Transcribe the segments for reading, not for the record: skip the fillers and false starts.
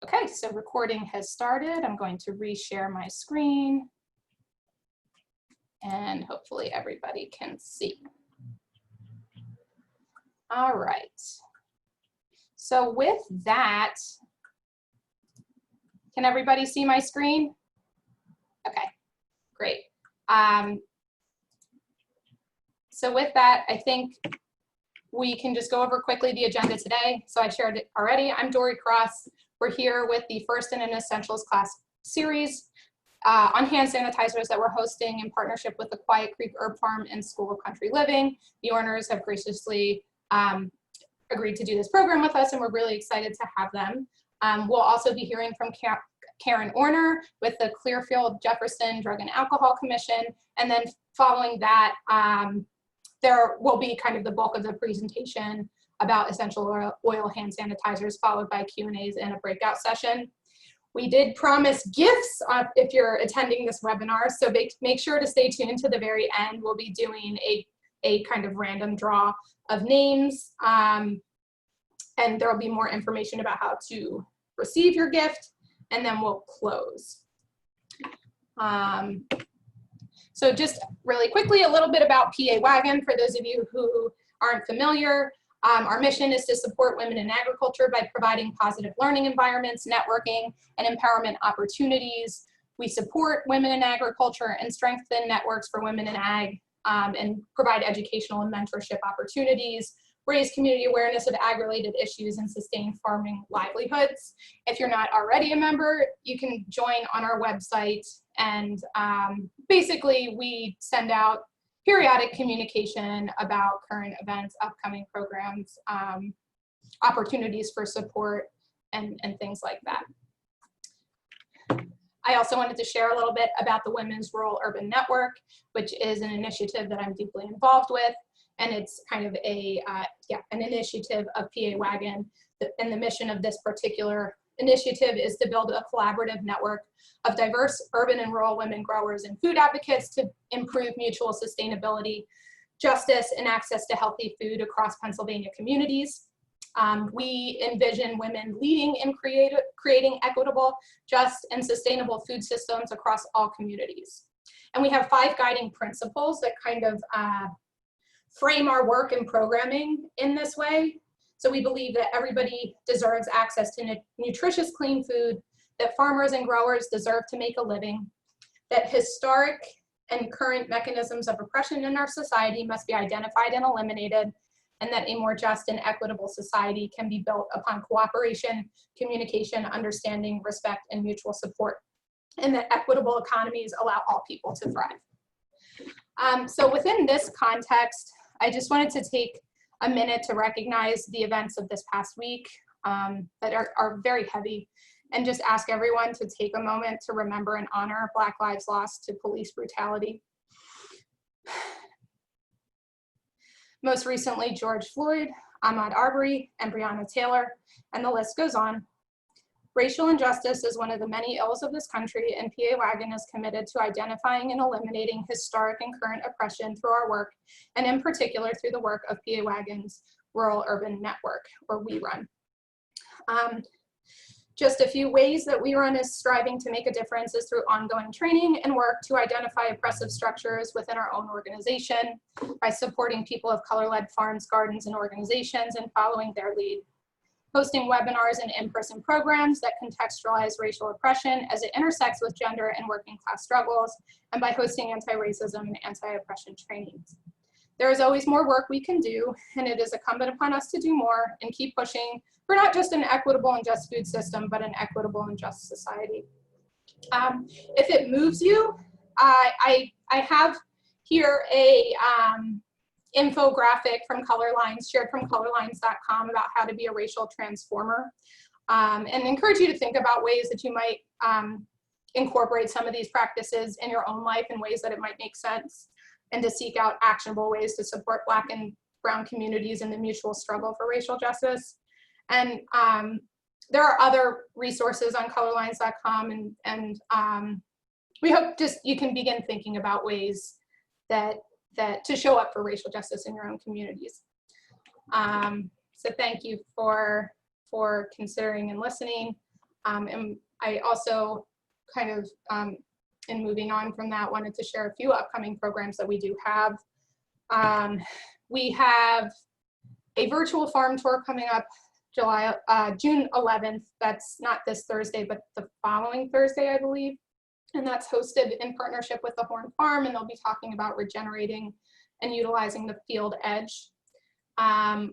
Okay, so recording has started. I'm going to reshare my screen and hopefully everybody can see. All right. So with that, can everybody see my screen? Okay, great. So with that, I think we can just go over quickly the agenda today. So I shared it already. I'm Dory Cross. We're here with the first in an Essentials Class Series on hand sanitizers that we're hosting in partnership with the Quiet Creek Herb Farm and School of Country Living. The owners have graciously agreed to do this program with us, and we're really excited to have them. We'll also be hearing from Karen Orner with the Clearfield Jefferson Drug and Alcohol Commission, and then following that, there will be kind of the bulk of the presentation about essential oil hand sanitizers, followed by Q&As and a breakout session. We did promise gifts if you're attending this webinar, so make sure to stay tuned to the very end. We'll be doing a kind of random draw of names, and there will be more information about how to receive your gift, and then we'll close. So just really quickly, a little bit about PA-WAgN for those of you who aren't familiar. Our mission is to support women in agriculture by providing positive learning environments, networking, and empowerment opportunities. We support women in agriculture and strengthen networks for women in ag, and provide educational and mentorship opportunities, raise community awareness of ag-related issues, and sustain farming livelihoods. If you're not already a member, you can join on our website, and basically we send out periodic communication about current events, upcoming programs, opportunities for support, and things like that. I also wanted to share a little bit about the Women's Rural Urban Network, which is an initiative that I'm deeply involved with. And it's kind of an initiative of PA-WAgN. And the mission of this particular initiative is to build a collaborative network of diverse urban and rural women growers and food advocates to improve mutual sustainability, justice, and access to healthy food across Pennsylvania communities. We envision women leading in creating equitable, just, and sustainable food systems across all communities. And we have 5 guiding principles that kind of frame our work and programming in this way. So we believe that everybody deserves access to nutritious, clean food, that farmers and growers deserve to make a living, that historic and current mechanisms of oppression in our society must be identified and eliminated, and that a more just and equitable society can be built upon cooperation, communication, understanding, respect, and mutual support, and that equitable economies allow all people to thrive. So within this context, I just wanted to take a minute to recognize the events of this past week that are very heavy, and just ask everyone to take a moment to remember and honor Black lives lost to police brutality. Most recently, George Floyd, Ahmaud Arbery, and Breonna Taylor, and the list goes on. Racial injustice is one of the many ills of this country, and PA-WAgN is committed to identifying and eliminating historic and current oppression through our work, and in particular through the work of PA-WAgN's Rural Urban Network, or WeRun. Just a few ways that WeRun is striving to make a difference is through ongoing training and work to identify oppressive structures within our own organization, by supporting people of color-led farms, gardens, and organizations, and following their lead. Hosting webinars and in-person programs that contextualize racial oppression as it intersects with gender and working class struggles, and by hosting anti-racism and anti-oppression trainings. There is always more work we can do, and it is incumbent upon us to do more and keep pushing for not just an equitable and just food system, but an equitable and just society. If it moves you, I have here a infographic from Colorlines, shared from colorlines.com, about how to be a racial transformer, and encourage you to think about ways that you might incorporate some of these practices in your own life in ways that it might make sense, and to seek out actionable ways to support Black and Brown communities in the mutual struggle for racial justice. And there are other resources on colorlines.com, and we hope just you can begin thinking about ways that to show up for racial justice in your own communities. So thank you for considering and listening. And I also kind of, in moving on from that, wanted to share a few upcoming programs that we do have. We have a virtual farm tour coming up June 11th. That's not this Thursday, but the following Thursday, I believe. And that's hosted in partnership with the Horn Farm, and they'll be talking about regenerating and utilizing the field edge.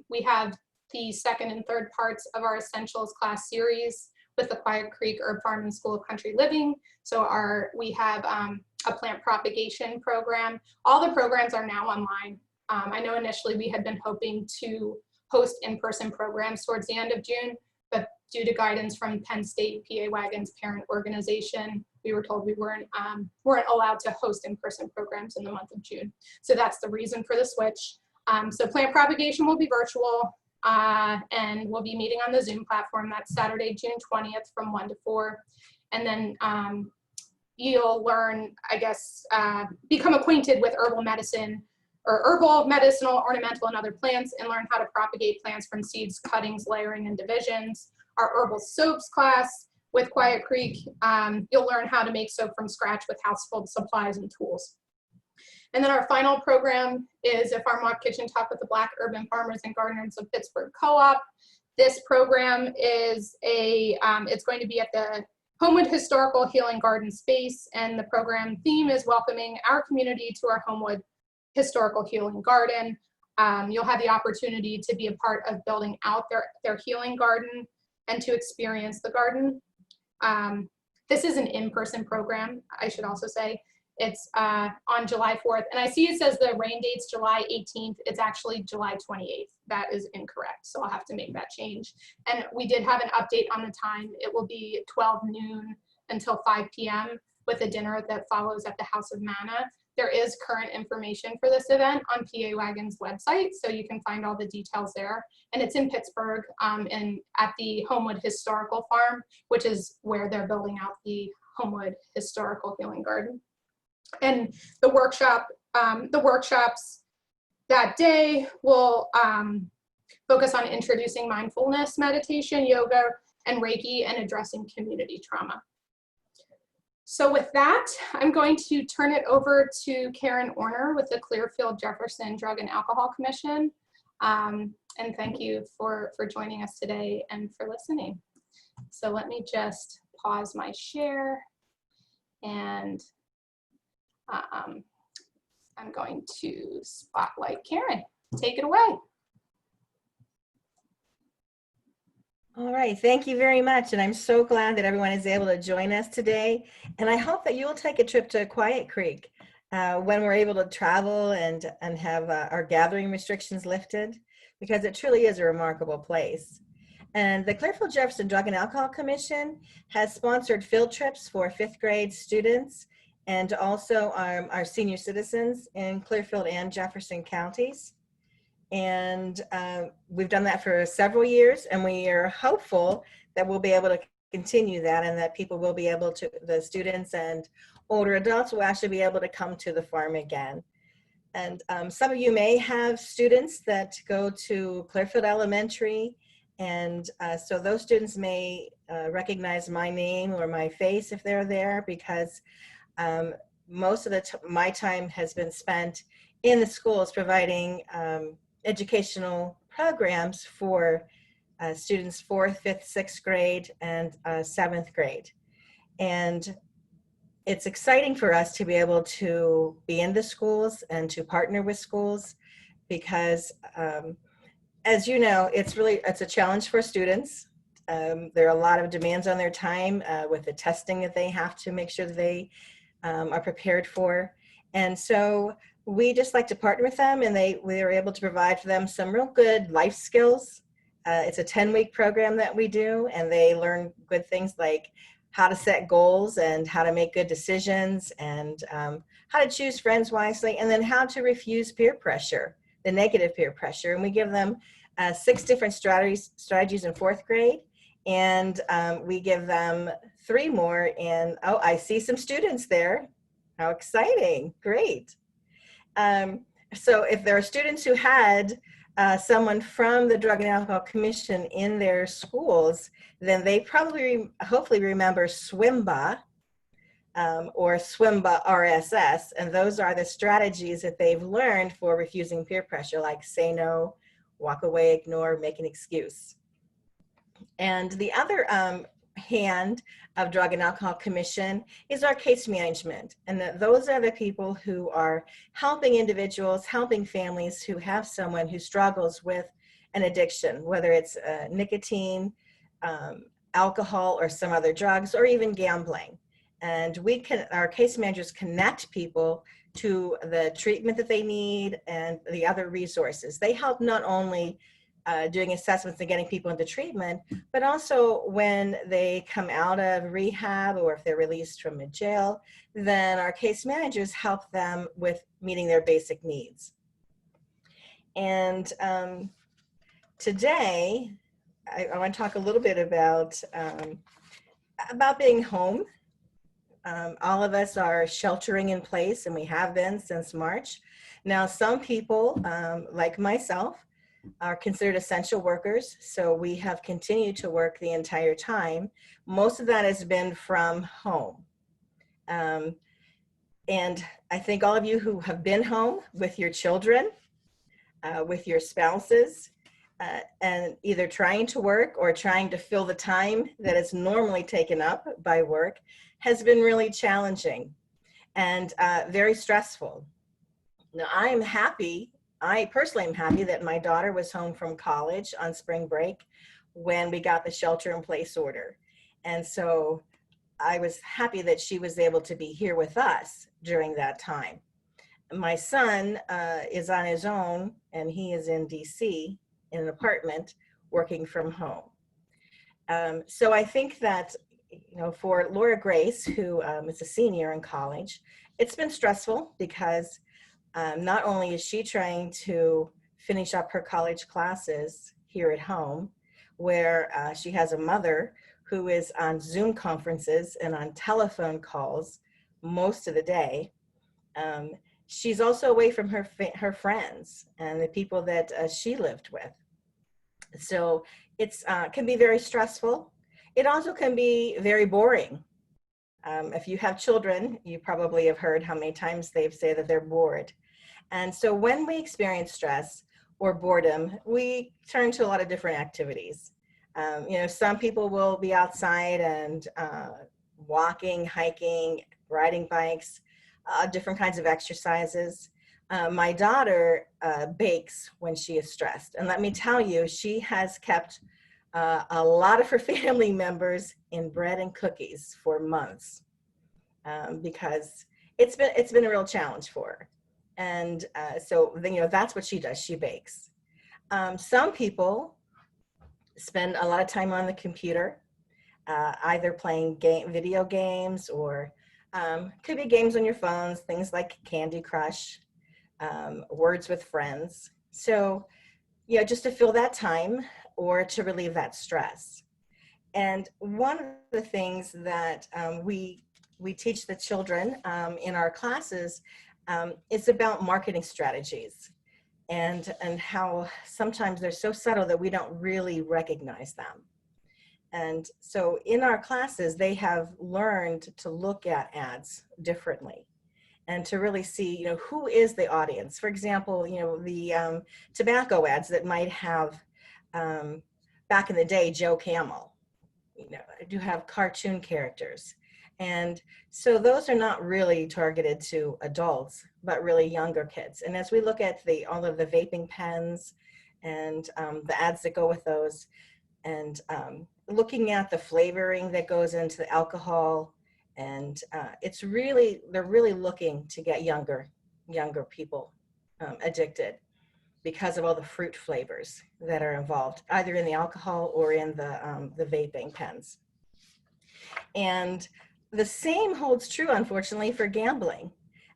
We have the second and third parts of our Essentials Class Series with the Quiet Creek Herb Farm and School of Country Living. So we have a plant propagation program. All the programs are now online. I know initially we had been hoping to host in-person programs towards the end of June, but due to guidance from Penn State PA-WAgN's parent organization, we were told we weren't allowed to host in-person programs in the month of June. So that's the reason for the switch. So plant propagation will be virtual, and we'll be meeting on the Zoom platform. That's Saturday, June 20th from 1 to 4. And then you'll learn, I guess, become acquainted with herbal medicine, or herbal, medicinal, ornamental, and other plants, and learn how to propagate plants from seeds, cuttings, layering, and divisions. Our herbal soaps class with Quiet Creek, you'll learn how to make soap from scratch with household supplies and tools. And then our final program is a Farm Walk Kitchen Talk with the Black Urban Farmers and Gardeners of Pittsburgh Co-op. This program is it's going to be at the Homewood Historical Healing Garden Space, and the program theme is welcoming our community to our Homewood Historical Healing Garden. You'll have the opportunity to be a part of building out their healing garden and to experience the garden. This is an in-person program, I should also say. It's on July 4th, and I see it says the rain date's July 18th. It's actually July 28th. That is incorrect, so I'll have to make that change. And we did have an update on the time. It will be 12 noon until 5 p.m. with a dinner that follows at the House of Manna. There is current information for this event on PA-WAgN's website, so you can find all the details there. And it's in Pittsburgh, and at the Homewood Historical Farm, which is where they're building out the Homewood Historical Healing Garden. And the workshops that day will focus on introducing mindfulness, meditation, yoga, and Reiki, and addressing community trauma. So with that, I'm going to turn it over to Karen Orner with the Clearfield-Jefferson Drug and Alcohol Commission. And thank you for joining us today and for listening. So let me just pause my share, and I'm going to spotlight Karen. Take it away. All right, thank you very much. And I'm so glad that everyone is able to join us today. And I hope that you will take a trip to Quiet Creek when we're able to travel and have our gathering restrictions lifted, because it truly is a remarkable place. And the Clearfield-Jefferson Drug and Alcohol Commission has sponsored field trips for 5th grade students and also our senior citizens in Clearfield and Jefferson counties. And we've done that for several years, and we are hopeful that we'll be able to continue that, and that people will be able to, the students and older adults will actually be able to come to the farm again. And some of you may have students that go to Clearfield Elementary, and so those students may recognize my name or my face if they're there, because most of my time has been spent in the schools providing educational programs for students 4th, 5th, 6th grade, and 7th grade. And it's exciting for us to be able to be in the schools and to partner with schools, because as you know, it's a challenge for students. There are a lot of demands on their time with the testing that they have to make sure that they are prepared for. And so we just like to partner with them, and we are able to provide for them some real good life skills. It's a 10-week program that we do, and they learn good things like how to set goals and how to make good decisions, and how to choose friends wisely, and then how to refuse peer pressure, the negative peer pressure. And we give them 6 different strategies in 4th grade, and we give them 3 more in, oh, I see some students there. How exciting, great. So if there are students who had someone from the Drug and Alcohol Commission in their schools, then they probably, hopefully remember SWIMBA, or SWIMBA RSS, and those are the strategies that they've learned for refusing peer pressure, like say no, walk away, ignore, make an excuse. And the other hand of Drug and Alcohol Commission is our case management. And those are the people who are helping individuals, helping families who have someone who struggles with an addiction, whether it's nicotine, alcohol, or some other drugs, or even gambling. And our case managers connect people to the treatment that they need and the other resources. They help not only doing assessments and getting people into treatment, but also when they come out of rehab or if they're released from a jail, then our case managers help them with meeting their basic needs. And today, I want to talk a little bit about being home. All of us are sheltering in place, and we have been since March. Now, some people, like myself, are considered essential workers, so we have continued to work the entire time. Most of that has been from home. And I think all of you who have been home with your children, with your spouses, and either trying to work or trying to fill the time that is normally taken up by work has been really challenging and very stressful. Now, I personally am happy that my daughter was home from college on spring break when we got the shelter in place order. And so I was happy that she was able to be here with us during that time. My son is on his own, and he is in DC in an apartment working from home. So I think that, for Laura Grace, who is a senior in college, it's been stressful because not only is she trying to finish up her college classes here at home, where she has a mother who is on Zoom conferences and on telephone calls most of the day. She's also away from her friends and the people that she lived with. So it's can be very stressful. It also can be very boring. If you have children, you probably have heard how many times they've said that they're bored. And so when we experience stress or boredom, we turn to a lot of different activities. Some people will be outside and walking, hiking, riding bikes, different kinds of exercises. My daughter bakes when she is stressed. And let me tell you, she has kept a lot of her family members in bread and cookies for months because it's been a real challenge for her. And so that's what she does. She bakes. Some people spend a lot of time on the computer, either playing video games or could be games on your phones, things like Candy Crush, Words with Friends. So, just to fill that time or to relieve that stress. And one of the things that we teach the children in our classes is about marketing strategies and how sometimes they're so subtle that we don't really recognize them. And so in our classes, they have learned to look at ads differently and to really see, who is the audience. For example, the tobacco ads that might have, back in the day, Joe Camel, do have cartoon characters. And so those are not really targeted to adults, but really younger kids. And as we look at all of the vaping pens and the ads that go with those, and looking at the flavoring that goes into the alcohol, and they're really looking to get younger people addicted because of all the fruit flavors that are involved, either in the alcohol or in the vaping pens. And the same holds true, unfortunately, for gambling.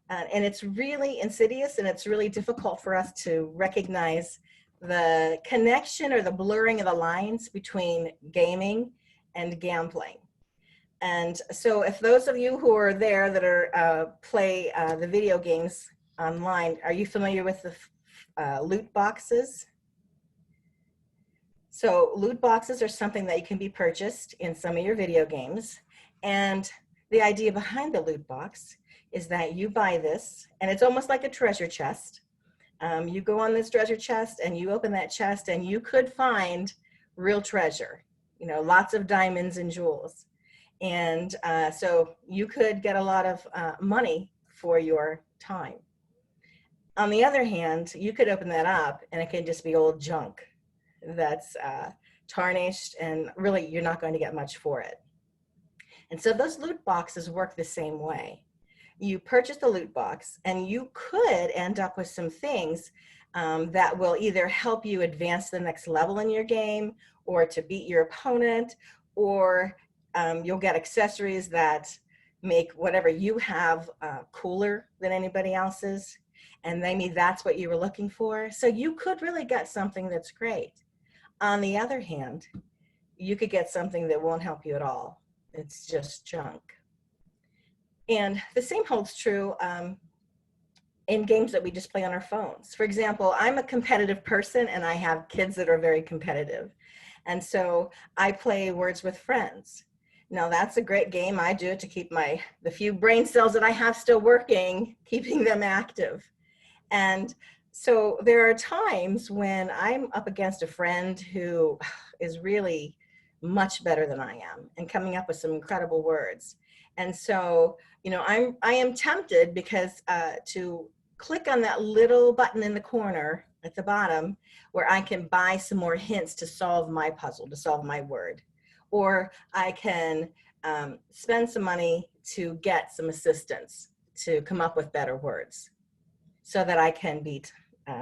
And it's really insidious, and it's really difficult for us to recognize the connection or the blurring of the lines between gaming and gambling. And so if those of you who are there that are play the video games online, are you familiar with the loot boxes So loot boxes are something that you can be purchased in some of your video games. And the idea behind the loot box is that you buy this, and it's almost like a treasure chest. You go on this treasure chest and you open that chest and you could find real treasure, you know, lots of diamonds and jewels. And so you could get a lot of money for your time. On the other hand, you could open that up and it can just be old junk that's tarnished, and really you're not going to get much for it. And so those loot boxes work the same way. You purchase the loot box and you could end up with some things that will either help you advance to the next level in your game, or to beat your opponent, or you'll get accessories that make whatever you have cooler than anybody else's, and maybe that's what you were looking for. So you could really get something that's great. On the other hand, you could get something that won't help you at all. It's just junk. And the same holds true in games that we just play on our phones. For example, I'm a competitive person and I have kids that are very competitive. And so I play Words with Friends. Now that's a great game. I do it to keep the few brain cells that I have still working, keeping them active. And so there are times when I'm up against a friend who is really much better than I am and coming up with some incredible words. And so, you know, I am tempted because to click on that little button in the corner at the bottom where I can buy some more hints to solve my puzzle, to solve my word. Or I can spend some money to get some assistance to come up with better words so that I can beat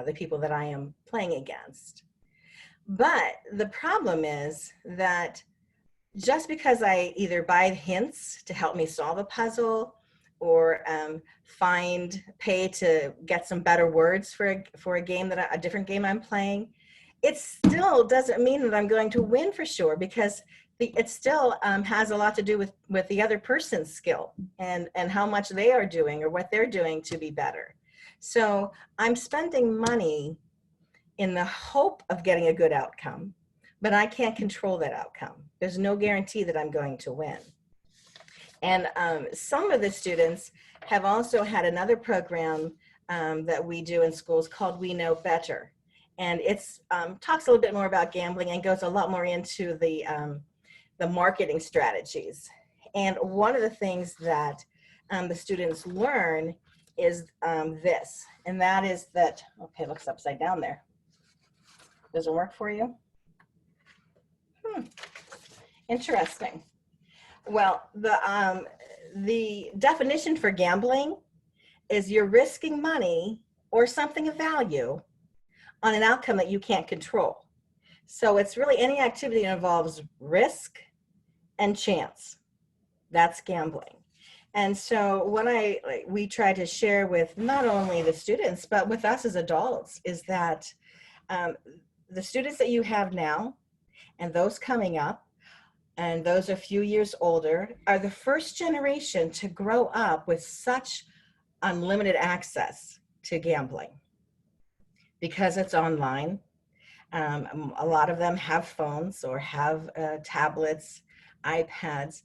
the people that I am playing against. But the problem is that just because I either buy hints to help me solve a puzzle, or pay to get some better words for a game a different game I'm playing, it still doesn't mean that I'm going to win for sure, because it still has a lot to do with the other person's skill and how much they are doing or what they're doing to be better. So I'm spending money in the hope of getting a good outcome, but I can't control that outcome. There's no guarantee that I'm going to win. And some of the students have also had another program that we do in schools called We Know Better. And it's talks a little bit more about gambling and goes a lot more into the marketing strategies. And one of the things that the students learn is this, and that is that, okay, it looks upside down there. Doesn't work for you? Interesting. Well, the definition for gambling is you're risking money or something of value on an outcome that you can't control. So it's really any activity that involves risk and chance. That's gambling. And so what we try to share with not only the students, but with us as adults, is that the students that you have now and those coming up, and those a few years older, are the first generation to grow up with such unlimited access to gambling because it's online. A lot of them have phones or have tablets, iPads,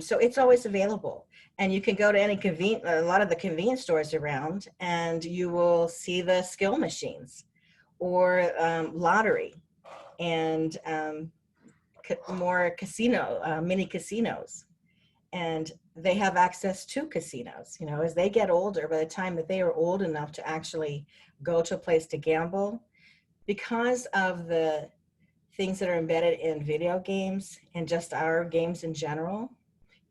so it's always available. And you can go to a lot of the convenience stores around, and you will see the skill machines or lottery and more mini casinos. And they have access to casinos. You know, as they get older, by the time that they are old enough to actually go to a place to gamble, because of the things that are embedded in video games and just our games in general,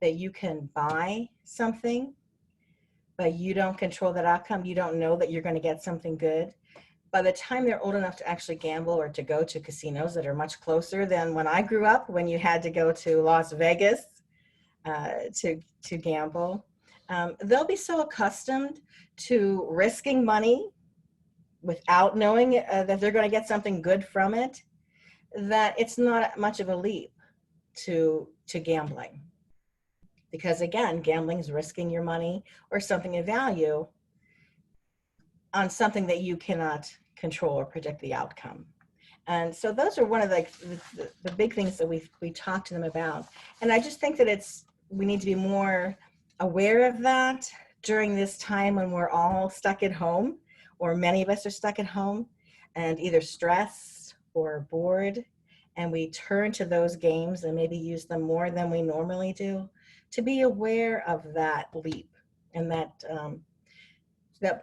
that you can buy something, but you don't control that outcome. You don't know that you're going to get something good. By the time they're old enough to actually gamble or to go to casinos that are much closer than when I grew up, when you had to go to Las Vegas to gamble, they'll be so accustomed to risking money without knowing that they're going to get something good from it, that it's not much of a leap to gambling. Because again, gambling is risking your money or something of value on something that you cannot control or predict the outcome. And so those are one of the big things that we talk to them about. And I just think that we need to be more aware of that during this time when we're all stuck at home, or many of us are stuck at home and either stressed or bored, and we turn to those games and maybe use them more than we normally do, to be aware of that leap and that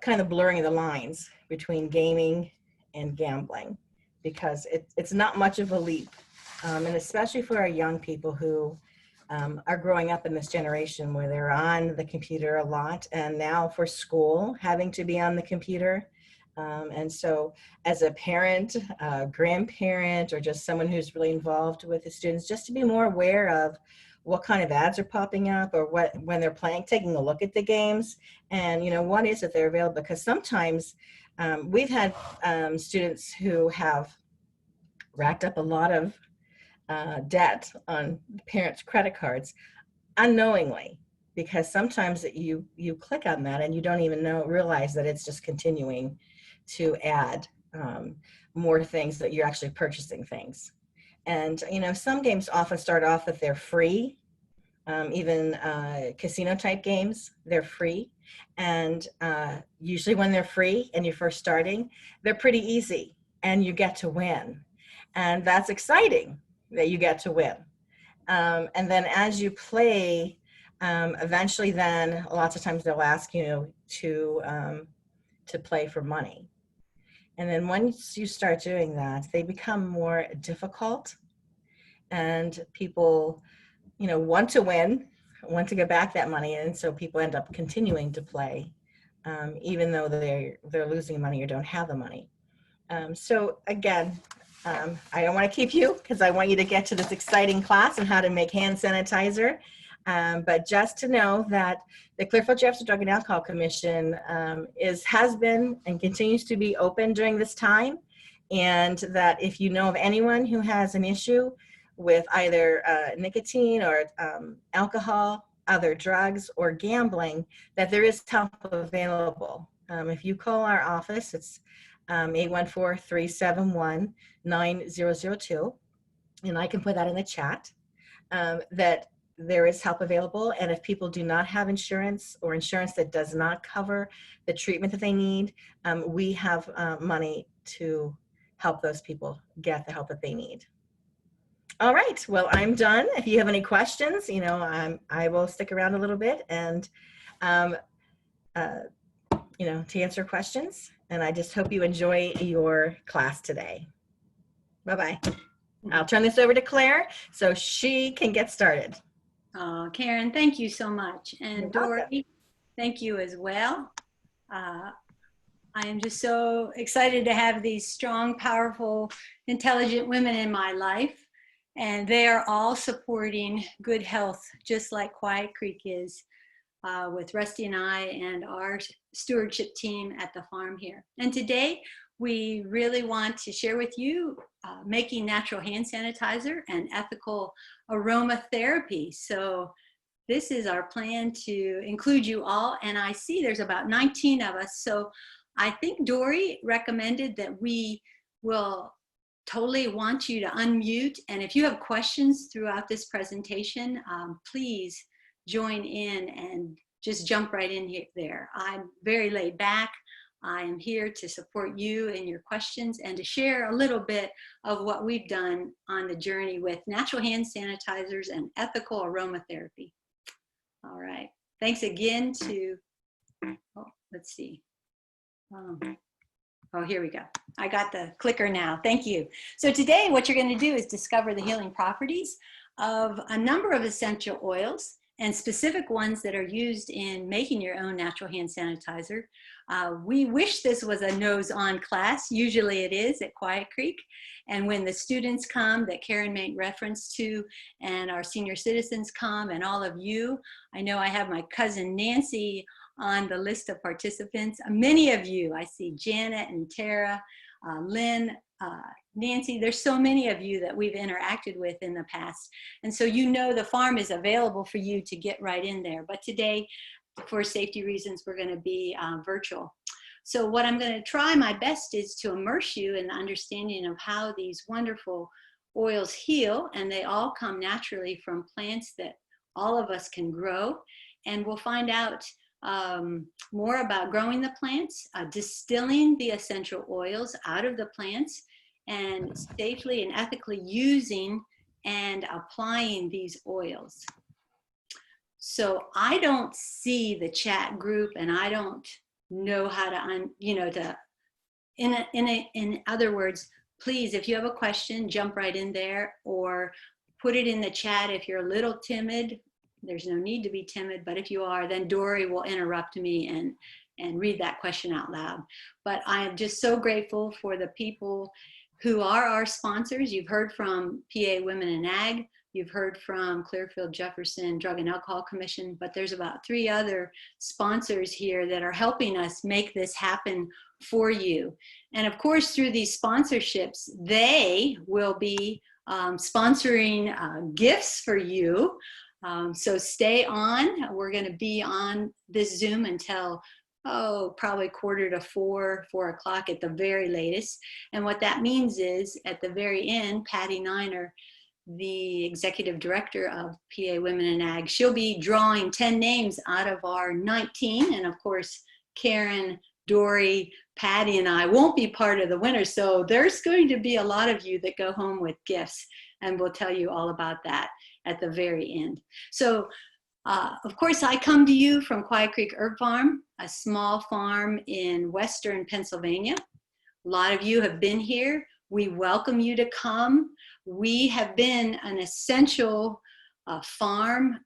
kind of blurring of the lines between gaming and gambling, because it's not much of a leap. And especially for our young people who are growing up in this generation where they're on the computer a lot, and now for school, having to be on the computer. And so as a parent, grandparent, or just someone who's really involved with the students, just to be more aware of what kind of ads are popping up, or when they're playing, taking a look at the games, and what is it they're available. Because sometimes we've had students who have racked up a lot of debt on parents' credit cards unknowingly, because sometimes you click on that and you don't even realize that it's just continuing to add more things, that you're actually purchasing things. And some games often start off that they're free, even casino type games, they're free. And usually when they're free and you're first starting, they're pretty easy and you get to win. And that's exciting that you get to win. And then as you play, eventually then lots of times they'll ask you to play for money. And then once you start doing that, they become more difficult, and people, want to win, want to get back that money. And so people end up continuing to play, even though they're losing money or don't have the money. So again, I don't want to keep you, because I want you to get to this exciting class on how to make hand sanitizer. But just to know that the Clearfield-Jefferson Drug and Alcohol Commission has been and continues to be open during this time. And that if you know of anyone who has an issue with either nicotine or alcohol, other drugs, or gambling, that there is help available. If you call our office, it's 814-371-9002, and I can put that in the chat, that there is help available. And if people do not have insurance, or insurance that does not cover the treatment that they need, we have money to help those people get the help that they need. All right, well, I'm done. If you have any questions, I will stick around a little bit and to answer questions. And I just hope you enjoy your class today. Bye-bye. I'll turn this over to Claire so she can get started. Karen, thank you so much. And You're Dory, welcome. thank you as well. I am just so excited to have these strong, powerful, intelligent women in my life. And they are all supporting good health, just like Quiet Creek is, with Rusty and I and our stewardship team at the farm here. And today, we really want to share with you making natural hand sanitizer and ethical aromatherapy. So this is our plan to include you all. And I see there's about 19 of us. So I think Dory recommended that we will totally want you to unmute. And if you have questions throughout this presentation, please join in and just jump right in there. I'm very laid back. I am here to support you and your questions and to share a little bit of what we've done on the journey with natural hand sanitizers and ethical aromatherapy. All right. Thanks again to, let's see. Oh, here we go. I got the clicker now. Thank you. So today what you're going to do is discover the healing properties of a number of essential oils, and specific ones that are used in making your own natural hand sanitizer. We wish this was a nose-on class. Usually it is at Quiet Creek. And when the students come that Karen made reference to, and our senior citizens come, and all of you, I know I have my cousin Nancy on the list of participants. Many of you, I see Janet and Tara, Lynn, Nancy, there's so many of you that we've interacted with in the past. And so the farm is available for you to get right in there. But today, for safety reasons, we're going to be virtual. So what I'm going to try my best is to immerse you in the understanding of how these wonderful oils heal, and they all come naturally from plants that all of us can grow. And we'll find out more about growing the plants, distilling the essential oils out of the plants, and safely and ethically using and applying these oils. So I don't see the chat group, and I don't know how to, in other words, please, if you have a question, jump right in there or put it in the chat. If you're a little timid, there's no need to be timid, but if you are, then Dory will interrupt me and read that question out loud. But I am just so grateful for the people who are our sponsors. You've heard from PA-WAgN and Ag. You've heard from Clearfield Jefferson Drug and Alcohol Commission, but there's about 3 other sponsors here that are helping us make this happen for you. And of course, through these sponsorships, they will be sponsoring gifts for you. So stay on. We're going to be on this Zoom until, probably 3:45, 4 o'clock at the very latest. And what that means is at the very end, Patty Niner, the executive director of PA-WAgN and Ag, she'll be drawing 10 names out of our 19. And of course, Karen, Dory, Patty, and I won't be part of the winners. So there's going to be a lot of you that go home with gifts, and we'll tell you all about that at the very end. So of course, I come to you from Quiet Creek Herb Farm, a small farm in Western Pennsylvania. A lot of you have been here. We welcome you to come. We have been an essential farm,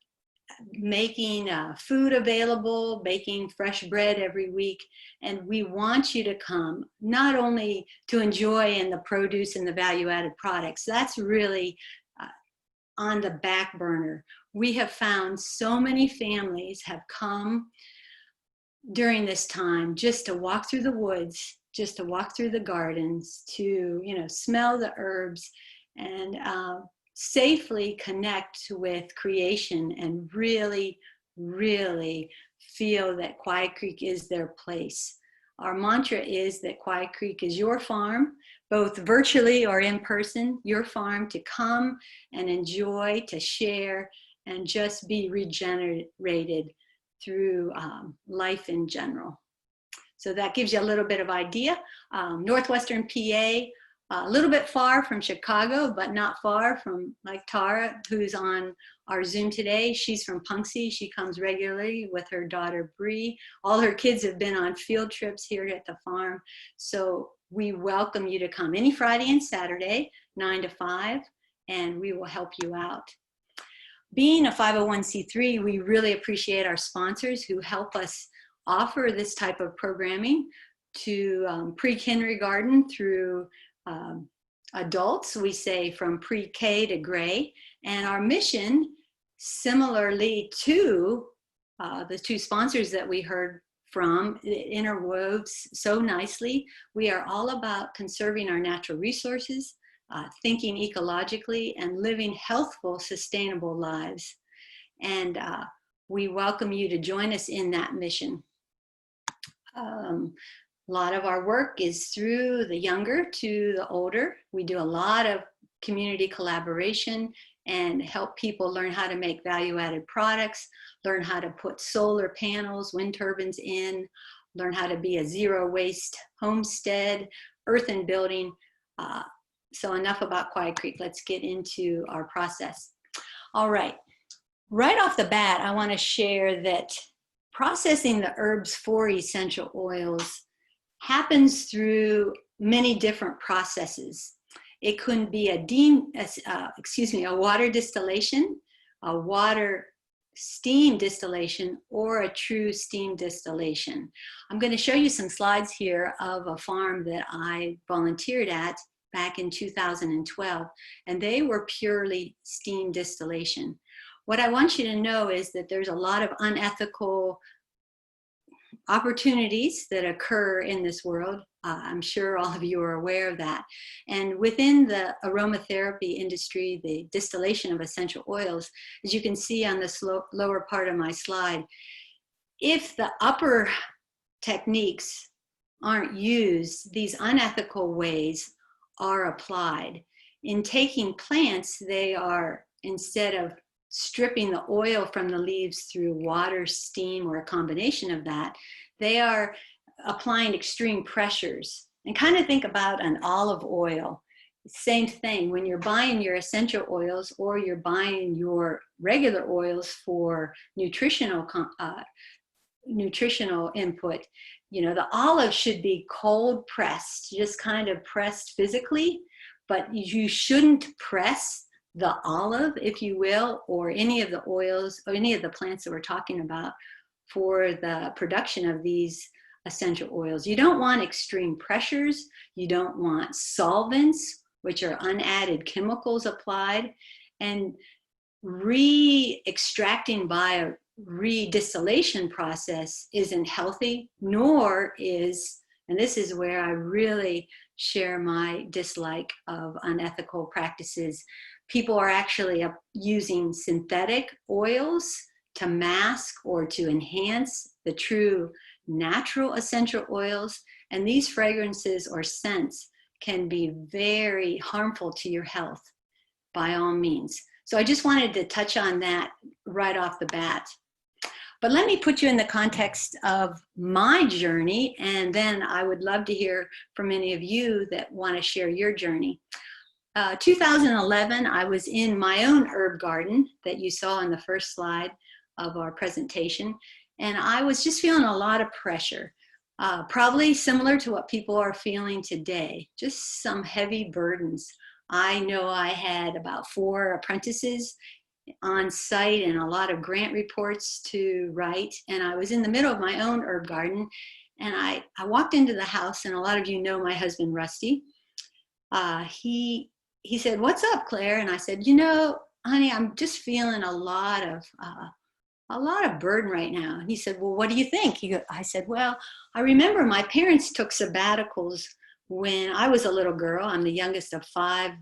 making food available, baking fresh bread every week. And we want you to come, not only to enjoy in the produce and the value-added products. That's really on the back burner. We have found so many families have come during this time just to walk through the woods, just to walk through the gardens, to smell the herbs and safely connect with creation and really, really feel that Quiet Creek is their place. Our mantra is that Quiet Creek is your farm, both virtually or in person, your farm to come and enjoy, to share, and just be regenerated through life in general. So that gives you a little bit of idea. Northwestern PA, a little bit far from Chicago, but not far from, like Tara, who's on our Zoom today. She's from Punxsutawney. She comes regularly with her daughter, Bree. All her kids have been on field trips here at the farm. So we welcome you to come any Friday and Saturday, 9 to 5, and we will help you out. Being a 501c3, we really appreciate our sponsors who help us offer this type of programming to pre-kindergarten through adults. We say from pre-K to gray. And our mission, similarly to the 2 sponsors that we heard from, it interwoves so nicely. We are all about conserving our natural resources, thinking ecologically, and living healthful, sustainable lives. And we welcome you to join us in that mission. A lot of our work is through the younger to the older. We do a lot of community collaboration and help people learn how to make value-added products, learn how to put solar panels, wind turbines in, learn how to be a zero-waste homestead, earthen building. So enough about Quiet Creek. Let's get into our process. All right. Right off the bat, I want to share that processing the herbs for essential oils happens through many different processes. It could be a water distillation, a water steam distillation, or a true steam distillation. I'm going to show you some slides here of a farm that I volunteered at back in 2012, and they were purely steam distillation. What I want you to know is that there's a lot of unethical opportunities that occur in this world. I'm sure all of you are aware of that. And within the aromatherapy industry, the distillation of essential oils, as you can see on this lower part of my slide, if the upper techniques aren't used, these unethical ways are applied. In taking plants, they are, instead of stripping the oil from the leaves through water, steam, or a combination of that, they are applying extreme pressures. And kind of think about an olive oil. Same thing, when you're buying your essential oils or you're buying your regular oils for nutritional input, you know, the olive should be cold pressed, just kind of pressed physically, but you shouldn't press the olive, if you will, or any of the oils or any of the plants that we're talking about for the production of these essential oils. You don't want extreme pressures. You don't want solvents, which are unadded chemicals applied, and re-extracting by a re-distillation process isn't healthy, nor is, and this is where I really share my dislike of unethical practices, people are actually using synthetic oils to mask or to enhance the true natural essential oils, and these fragrances or scents can be very harmful to your health by all means. So I just wanted to touch on that right off the bat. But let me put you in the context of my journey, and then I would love to hear from any of you that want to share your journey. 2011, I was in my own herb garden that you saw on the first slide of our presentation, and I was just feeling a lot of pressure, probably similar to what people are feeling today, just some heavy burdens. I know I had about 4 apprentices on site and a lot of grant reports to write, and I was in the middle of my own herb garden, and I walked into the house, and a lot of you know my husband Rusty. He said, "What's up, Claire?" And I said, "You know, honey, I'm just feeling a lot of burden right now." And he said, "Well, what do you think?" I said, "Well, I remember my parents took sabbaticals when I was a little girl. I'm the youngest of 5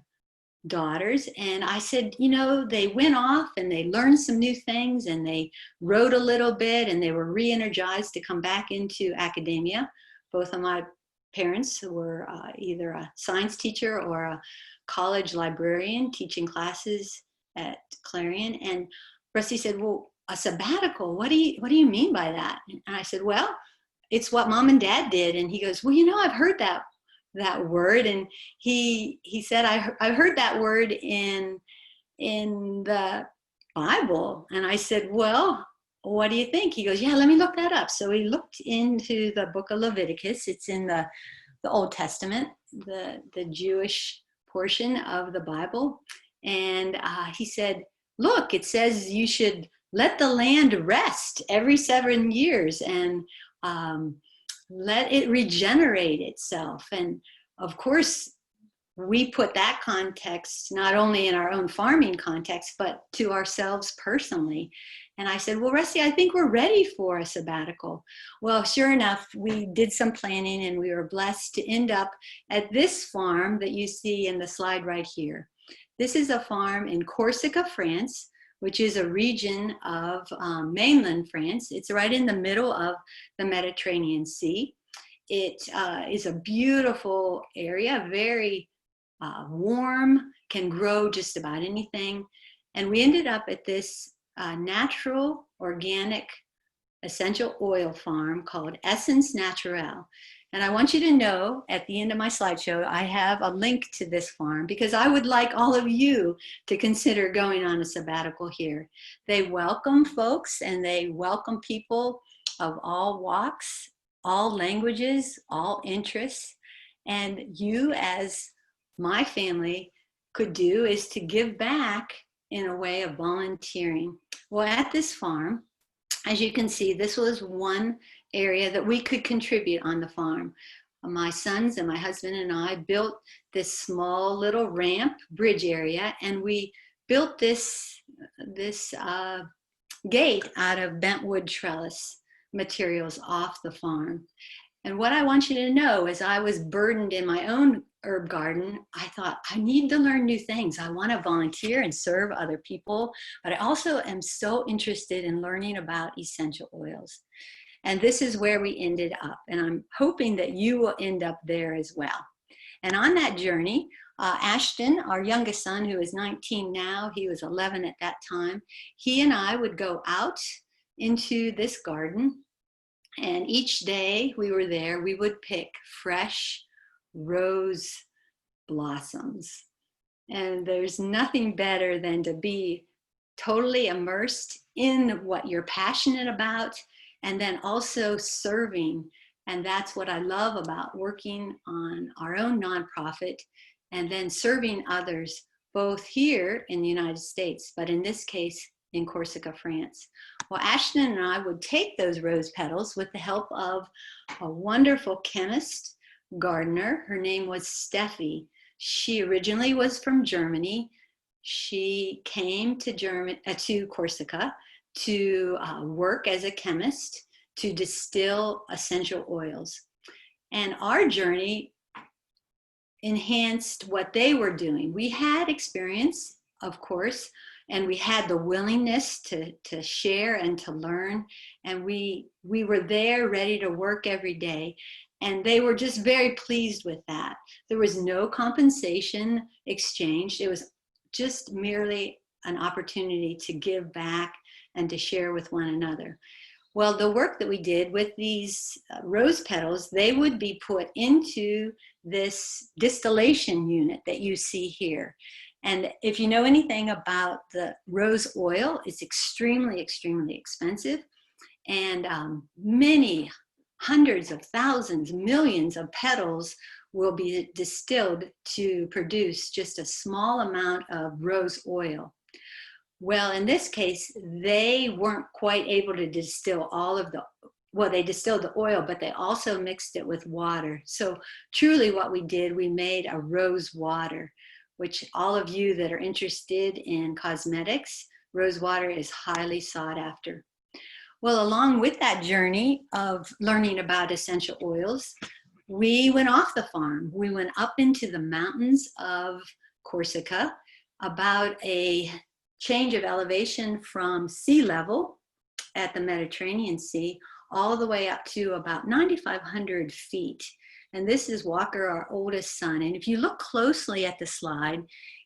daughters. And I said, you know, they went off and they learned some new things and they wrote a little bit and they were re-energized to come back into academia. Both of my parents were either a science teacher or a college librarian teaching classes at Clarion." And Rusty said, "Well, a sabbatical, what do you mean by that?" And I said, "Well, it's what Mom and Dad did." And he goes, "Well, you know, I've heard that word." And he said, I heard that word in the Bible." And I said, "Well, what do you think?" He goes, "Yeah, let me look that up." So he looked into the book of Leviticus. It's in the Old Testament, the Jewish portion of the Bible. And he said, "Look, it says you should let the land rest every 7 years and let it regenerate itself." And of course, we put that context not only in our own farming context, but to ourselves personally. And I said, "Well, Rusty, I think we're ready for a sabbatical." Well, sure enough, we did some planning and we were blessed to end up at this farm that you see in the slide right here. This is a farm in Corsica, France, which is a region of mainland France. It's right in the middle of the Mediterranean Sea. It is a beautiful area, very warm, can grow just about anything. And we ended up at this natural, organic, essential oil farm called Essence Naturelle. And I want you to know at the end of my slideshow, I have a link to this farm because I would like all of you to consider going on a sabbatical here. They welcome folks and they welcome people of all walks, all languages, all interests. And you, as my family, could do is to give back in a way of volunteering. Well, at this farm, as you can see, this was one area that we could contribute on the farm. My sons and my husband and I built this small little ramp bridge area, and we built this gate out of bentwood trellis materials off the farm. And what I want you to know is I was burdened in my own herb garden. I thought, I need to learn new things. I want to volunteer and serve other people, but I also am so interested in learning about essential oils. And this is where we ended up. And I'm hoping that you will end up there as well. And on that journey, Ashton, our youngest son, who is 19 now, he was 11 at that time, he and I would go out into this garden. And each day we were there, we would pick fresh rose blossoms. And there's nothing better than to be totally immersed in what you're passionate about, and then also serving. And that's what I love about working on our own nonprofit and then serving others, both here in the United States, but in this case, in Corsica, France. Well, Ashton and I would take those rose petals with the help of a wonderful chemist, gardener. Her name was Steffi. She originally was from Germany. She came to Corsica to work as a chemist to distill essential oils. And our journey enhanced what they were doing. We had experience, of course, and we had the willingness to share and to learn. And we were there ready to work every day. And they were just very pleased with that. There was no compensation exchanged. It was just merely an opportunity to give back and to share with one another. Well, the work that we did with these rose petals, they would be put into this distillation unit that you see here. And if you know anything about the rose oil, it's extremely, extremely expensive. And many hundreds of thousands, millions of petals will be distilled to produce just a small amount of rose oil. Well, in this case, they weren't quite able to distill all of they distilled the oil, but they also mixed it with water. So truly what we did, we made a rose water, which all of you that are interested in cosmetics, rose water is highly sought after. Well, along with that journey of learning about essential oils, we went off the farm. We went up into the mountains of Corsica, about a change of elevation from sea level at the Mediterranean Sea all the way up to about 9,500 feet. And this is Walker, our oldest son. And if you look closely at the slide,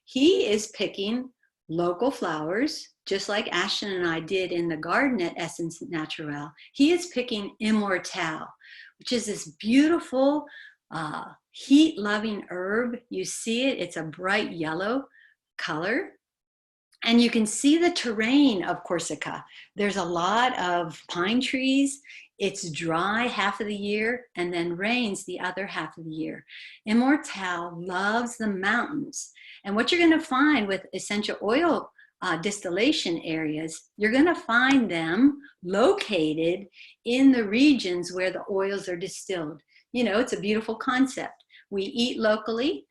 he is picking local flowers, just like Ashton and I did in the garden at Essence Naturelle. He is picking Immortelle, which is this beautiful heat-loving herb. You see it, it's a bright yellow color. And you can see the terrain of Corsica. There's a lot of pine trees. It's dry half of the year and then rains the other half of the year. Immortelle loves the mountains. And what you're going to find with essential oil distillation areas, you're going to find them located in the regions where the oils are distilled. You know, it's a beautiful concept. We eat locally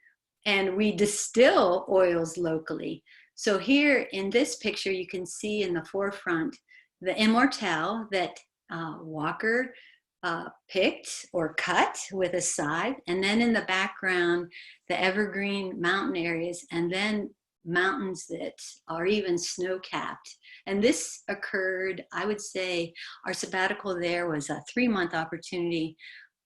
and we distill oils locally. So here in this picture, you can see in the forefront the Immortelle that Walker picked or cut with a scythe, and then in the background, the evergreen mountain areas, and then mountains that are even snow-capped. And this occurred, I would say, our sabbatical there was a 3-month opportunity,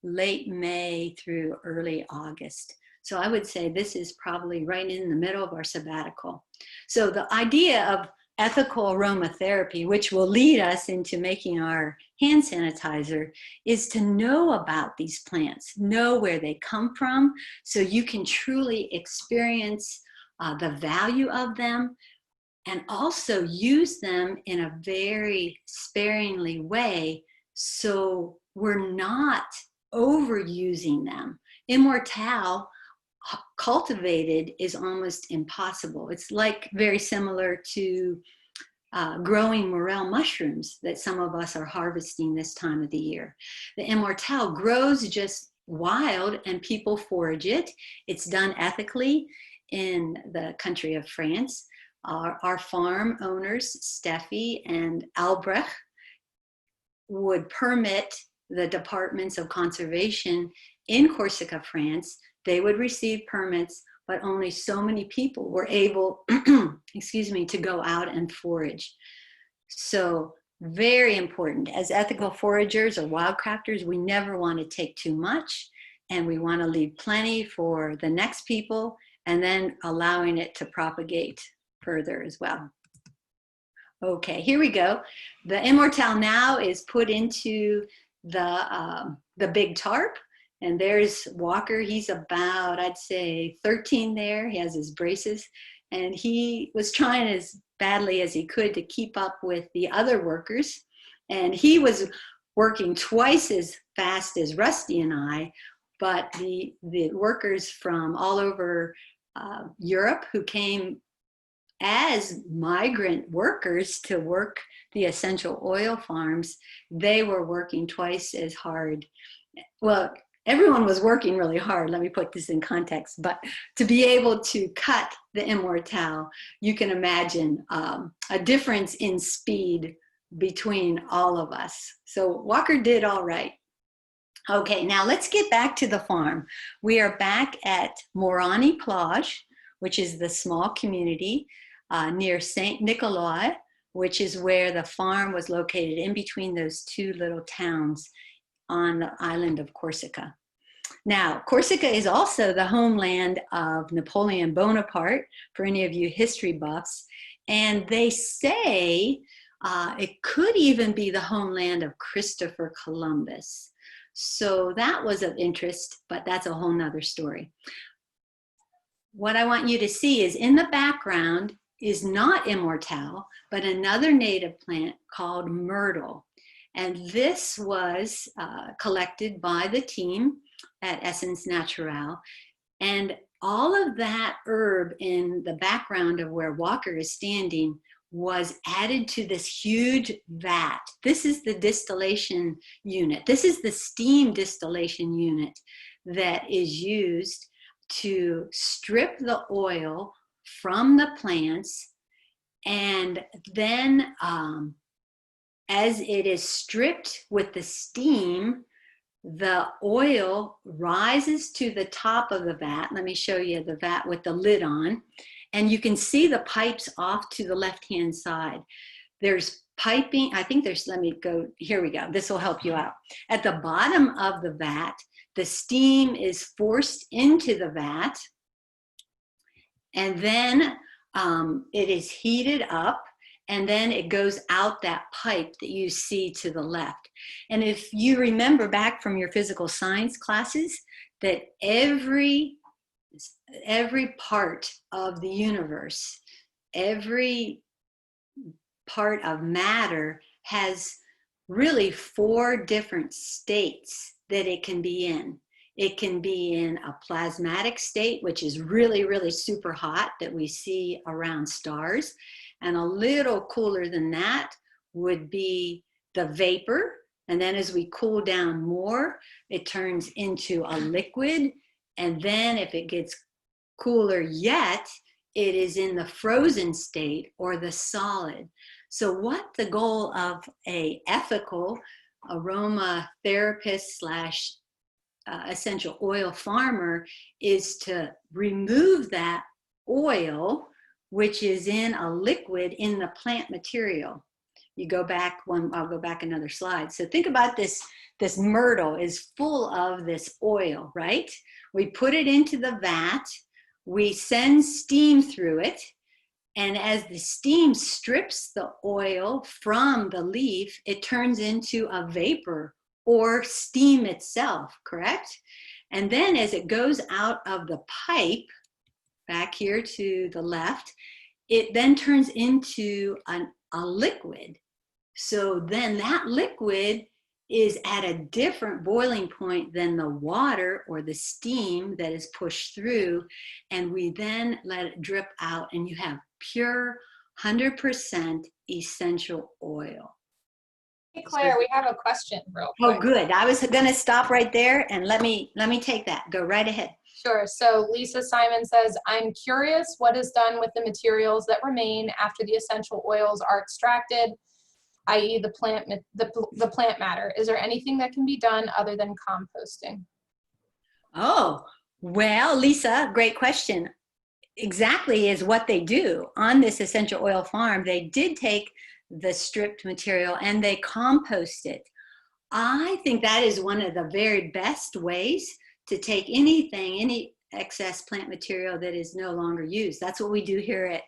late May through early August. So I would say this is probably right in the middle of our sabbatical. So the idea of ethical aromatherapy, which will lead us into making our hand sanitizer, is to know about these plants, know where they come from, so you can truly experience the value of them, and also use them in a very sparingly way so we're not overusing them. Immortelle cultivated is almost impossible. It's like very similar to growing morel mushrooms that some of us are harvesting this time of the year. The Immortelle grows just wild and people forage it. It's done ethically in the country of France. Our farm owners, Steffi and Albrecht, would permit the departments of conservation in Corsica, France. They would receive permits, but only so many people were able, excuse me, to go out and forage. So Very important. As ethical foragers or wildcrafters, we never want to take too much, and we want to leave plenty for the next people, and then allowing it to propagate further as well. Okay, here we go. The Immortelle now is put into the big tarp, and there's Walker. He's about, I'd say, 13 there. He has his braces, and he was trying as badly as he could to keep up with the other workers, and he was working twice as fast as Rusty and I, but the workers from all over Europe who came as migrant workers to work the essential oil farms, they were working twice as hard. Well, everyone was working really hard, let me put this in context, but to be able to cut the Immortelle, you can imagine a difference in speed between all of us. So Walker did all right. Okay, now let's get back to the farm. We are back at Morani Plage, which is the small community near Saint Nicolas, which is where the farm was located, in between those two little towns on the island of Corsica. Now, Corsica is also the homeland of Napoleon Bonaparte, for any of you history buffs, and they say it could even be the homeland of Christopher Columbus. So that was of interest, but that's a whole nother story. What I want you to see is in the background is not Immortelle, but another native plant called myrtle. And this was collected by the team at Essence Naturelle. And all of that herb in the background of where Walker is standing was added to this huge vat. This is the distillation unit. This is the steam distillation unit that is used to strip the oil from the plants, and then as it is stripped with the steam, the oil rises to the top of the vat. Let me show you the vat with the lid on, and you can see the pipes off to the left-hand side. There's piping, I think there's, let me go, here we go, this will help you out. At the bottom of the vat, the steam is forced into the vat, and then it is heated up, and then it goes out that pipe that you see to the left. And if you remember back from your physical science classes, that every part of the universe, every part of matter has really 4 different states that it can be in. It can be in a plasmatic state, which is really, really super hot that we see around stars. And a little cooler than that would be the vapor. And then as we cool down more, it turns into a liquid. And then if it gets cooler yet, it is in the frozen state or the solid. So what the goal of a ethical aromatherapist slash essential oil farmer is to remove that oil, which is in a liquid in the plant material. You go back one, I'll go back another slide. So think about this myrtle is full of this oil, right? We put it into the vat, we send steam through it, and as the steam strips the oil from the leaf, it turns into a vapor or steam itself, correct? And then as it goes out of the pipe, back here to the left, it then turns into a liquid. So then that liquid is at a different boiling point than the water or the steam that is pushed through, and we then let it drip out, and you have pure 100% essential oil. Hey, Claire, we have a question real quick. Oh, good. I was going to stop right there, and let me take that. Go right ahead. Sure. So Lisa Simon says, I'm curious what is done with the materials that remain after the essential oils are extracted, i.e. the plant matter. Is there anything that can be done other than composting? Oh, well, Lisa, great question. Exactly is what they do on this essential oil farm. They did take the stripped material and they compost it. I think that is one of the very best ways to take anything, any excess plant material that is no longer used. That's what we do here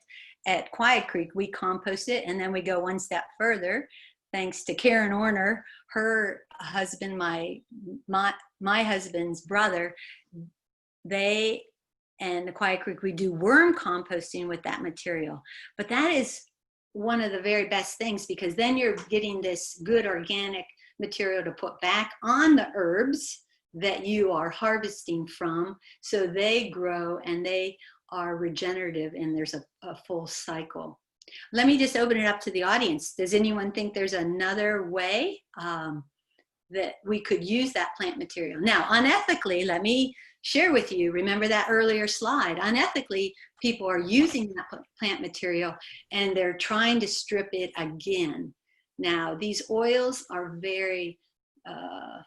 at Quiet Creek. We compost it, and then we go one step further. Thanks to Karen Orner, her husband, my husband's brother, they and the Quiet Creek, we do worm composting with that material. But that is one of the very best things, because then you're getting this good organic material to put back on the herbs that you are harvesting from, so they grow and they are regenerative, and there's a full cycle. Let me just open it up to the audience. Does anyone think there's another way that we could use that plant material? Now, unethically, let me share with you, remember that earlier slide, unethically, people are using that plant material and they're trying to strip it again. Now, these oils are very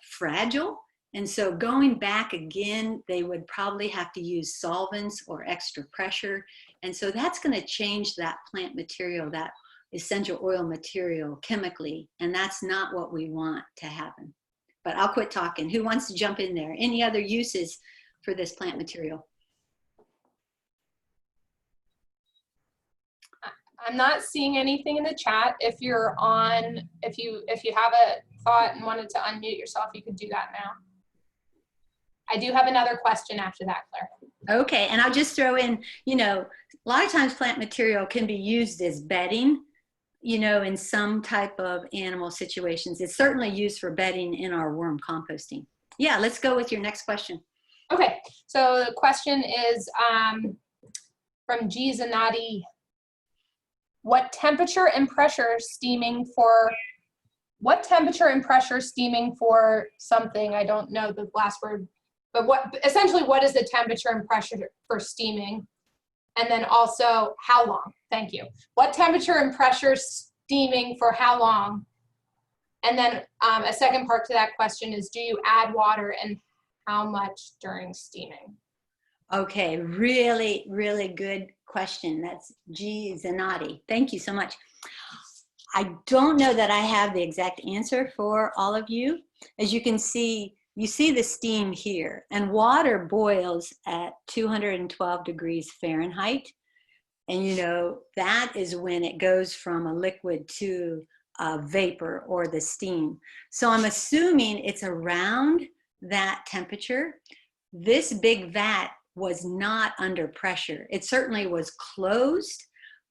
fragile, and so going back again, they would probably have to use solvents or extra pressure, and so that's going to change that plant material, that essential oil material, chemically, and that's not what we want to happen. But I'll quit talking. Who wants to jump in there? Any other uses for this plant material? I'm not seeing anything in the chat. If you're on, if you have a thought and wanted to unmute yourself, you could do that now. I do have another question after that, Claire. Okay, and I'll just throw in, you know, a lot of times plant material can be used as bedding, you know, in some type of animal situations. It's certainly used for bedding in our worm composting. Yeah, let's go with your next question. Okay, so the question is from G. Zanati. What temperature and pressure steaming for something, I don't know the last word, but essentially what is the temperature and pressure for steaming? And then also how long? Thank you. What temperature and pressure steaming for how long? And then a second part to that question is, do you add water and how much during steaming? Okay, really, really good question. That's G. Zanati. Thank you so much. I don't know that I have the exact answer for all of you. As you can see, you see the steam here, and water boils at 212 degrees Fahrenheit. And you know, that is when it goes from a liquid to a vapor, or the steam. So I'm assuming it's around that temperature. This big vat was not under pressure. It certainly was closed,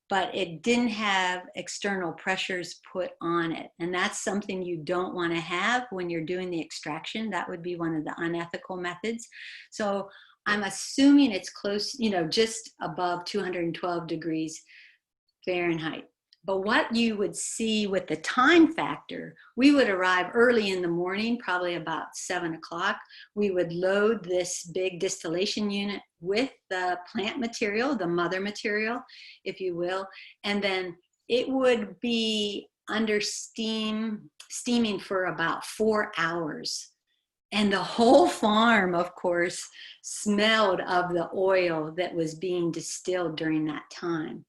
but it didn't have external pressures put on it. And that's something you don't want to have when you're doing the extraction. That would be one of the unethical methods. So I'm assuming it's close, you know, just above 212 degrees Fahrenheit. But what you would see with the time factor, we would arrive early in the morning, probably about 7 o'clock. We would load this big distillation unit with the plant material, the mother material, if you will, and then it would be under steaming for about 4 hours. And the whole farm, of course, smelled of the oil that was being distilled during that time.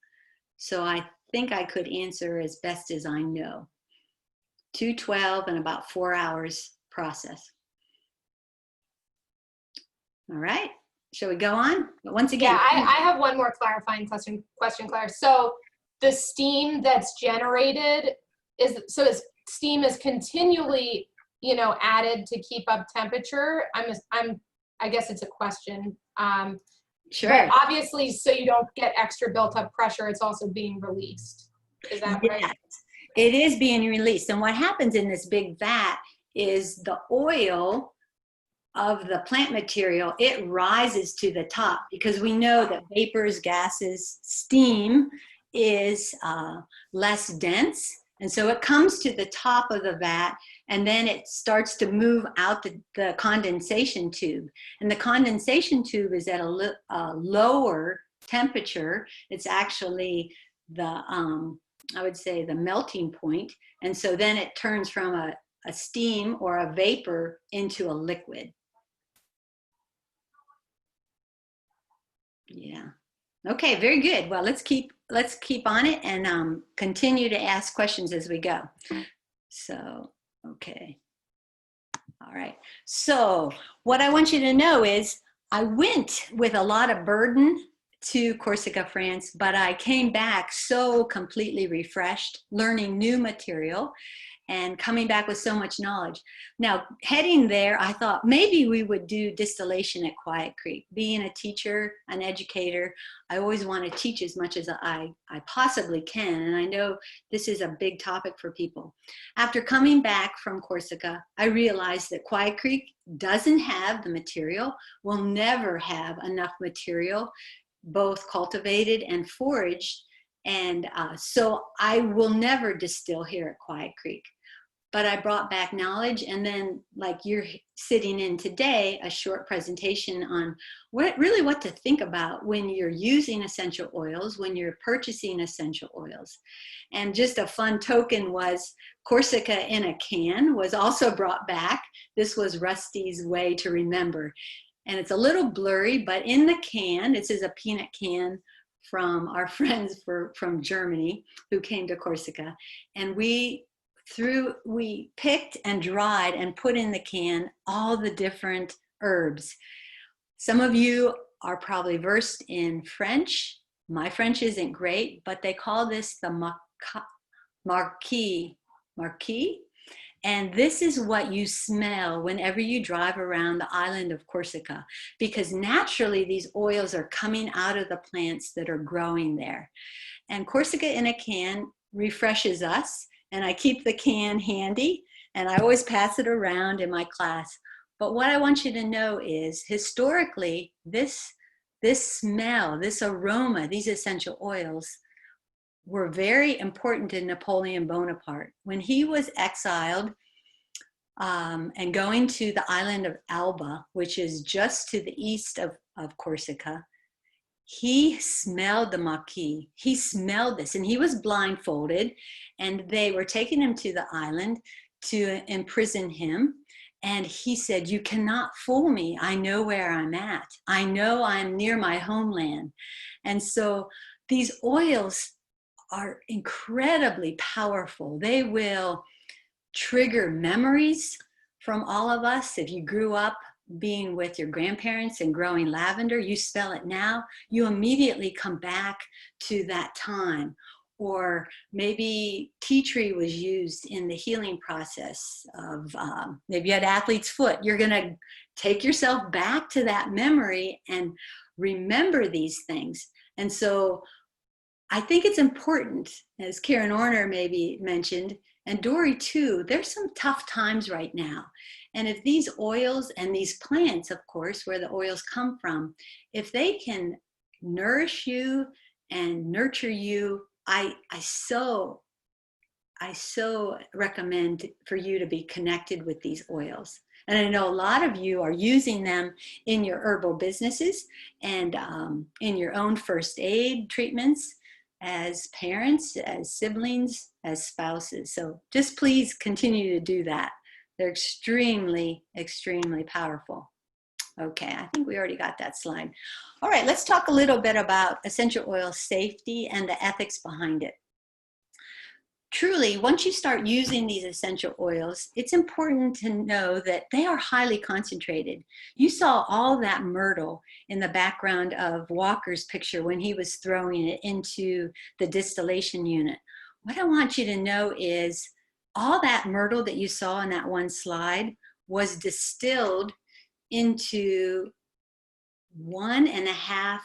So I think I could answer as best as I know. 212 and about 4 hours process. All right, shall we go on? But once again, yeah, I have one more clarifying question, Claire. So the steam that's generated steam is continually, you know, added to keep up temperature. I guess it's a question. sure. But obviously, so you don't get extra built up pressure, it's also being released. Is that right? Yes, it is being released. And what happens in this big vat is the oil of the plant material, it rises to the top, because we know that vapors, gases, steam is less dense. And so it comes to the top of the vat, and then it starts to move out the condensation tube. And the condensation tube is at a lower temperature. It's actually the, I would say, the melting point. And so then it turns from a steam or a vapor into a liquid. Yeah. Okay, very good. Well, let's keep on it and continue to ask questions as we go. So, okay. All right. So, what I want you to know is I went with a lot of burden to Corsica, France, but I came back so completely refreshed, learning new material and coming back with so much knowledge. Now, heading there, I thought maybe we would do distillation at Quiet Creek. Being a teacher, an educator, I always want to teach as much as I possibly can. And I know this is a big topic for people. After coming back from Corsica, I realized that Quiet Creek doesn't have the material, will never have enough material, both cultivated and foraged. And so I will never distill here at Quiet Creek. But I brought back knowledge, and then like you're sitting in today, a short presentation on what to think about when you're using essential oils, when you're purchasing essential oils. And just a fun token was Corsica in a can was also brought back. This was Rusty's way to remember. And it's a little blurry, but in the can, this is a peanut can from our friends from Germany who came to Corsica. And we picked and dried and put in the can all the different herbs. Some of you are probably versed in French. My French isn't great, but they call this the marquis. And this is what you smell whenever you drive around the island of Corsica, because naturally these oils are coming out of the plants that are growing there. And Corsica in a can refreshes us. And I keep the can handy, and I always pass it around in my class. But what I want you to know is, historically, this smell, this aroma, these essential oils were very important to Napoleon Bonaparte. When he was exiled and going to the island of Elba, which is just to the east of Corsica, he smelled the maquis. He smelled this, and he was blindfolded, and they were taking him to the island to imprison him. And he said, "You cannot fool me. I know where I'm at. I know I'm near my homeland." And so these oils are incredibly powerful. They will trigger memories from all of us. If you grew up being with your grandparents and growing lavender, you smell it now, you immediately come back to that time. Or maybe tea tree was used in the healing process of, maybe you had athlete's foot. You're gonna take yourself back to that memory and remember these things. And so I think it's important, as Karen Orner maybe mentioned, and Dory too, there's some tough times right now. And if these oils and these plants, of course, where the oils come from, if they can nourish you and nurture you, I so recommend for you to be connected with these oils. And I know a lot of you are using them in your herbal businesses and in your own first aid treatments, as parents, as siblings, as spouses. So just please continue to do that. They're extremely, extremely powerful. Okay, I think we already got that slide. All right, let's talk a little bit about essential oil safety and the ethics behind it. Truly, once you start using these essential oils, it's important to know that they are highly concentrated. You saw all that myrtle in the background of Walker's picture when he was throwing it into the distillation unit. What I want you to know is all that myrtle that you saw in that one slide was distilled into 1.5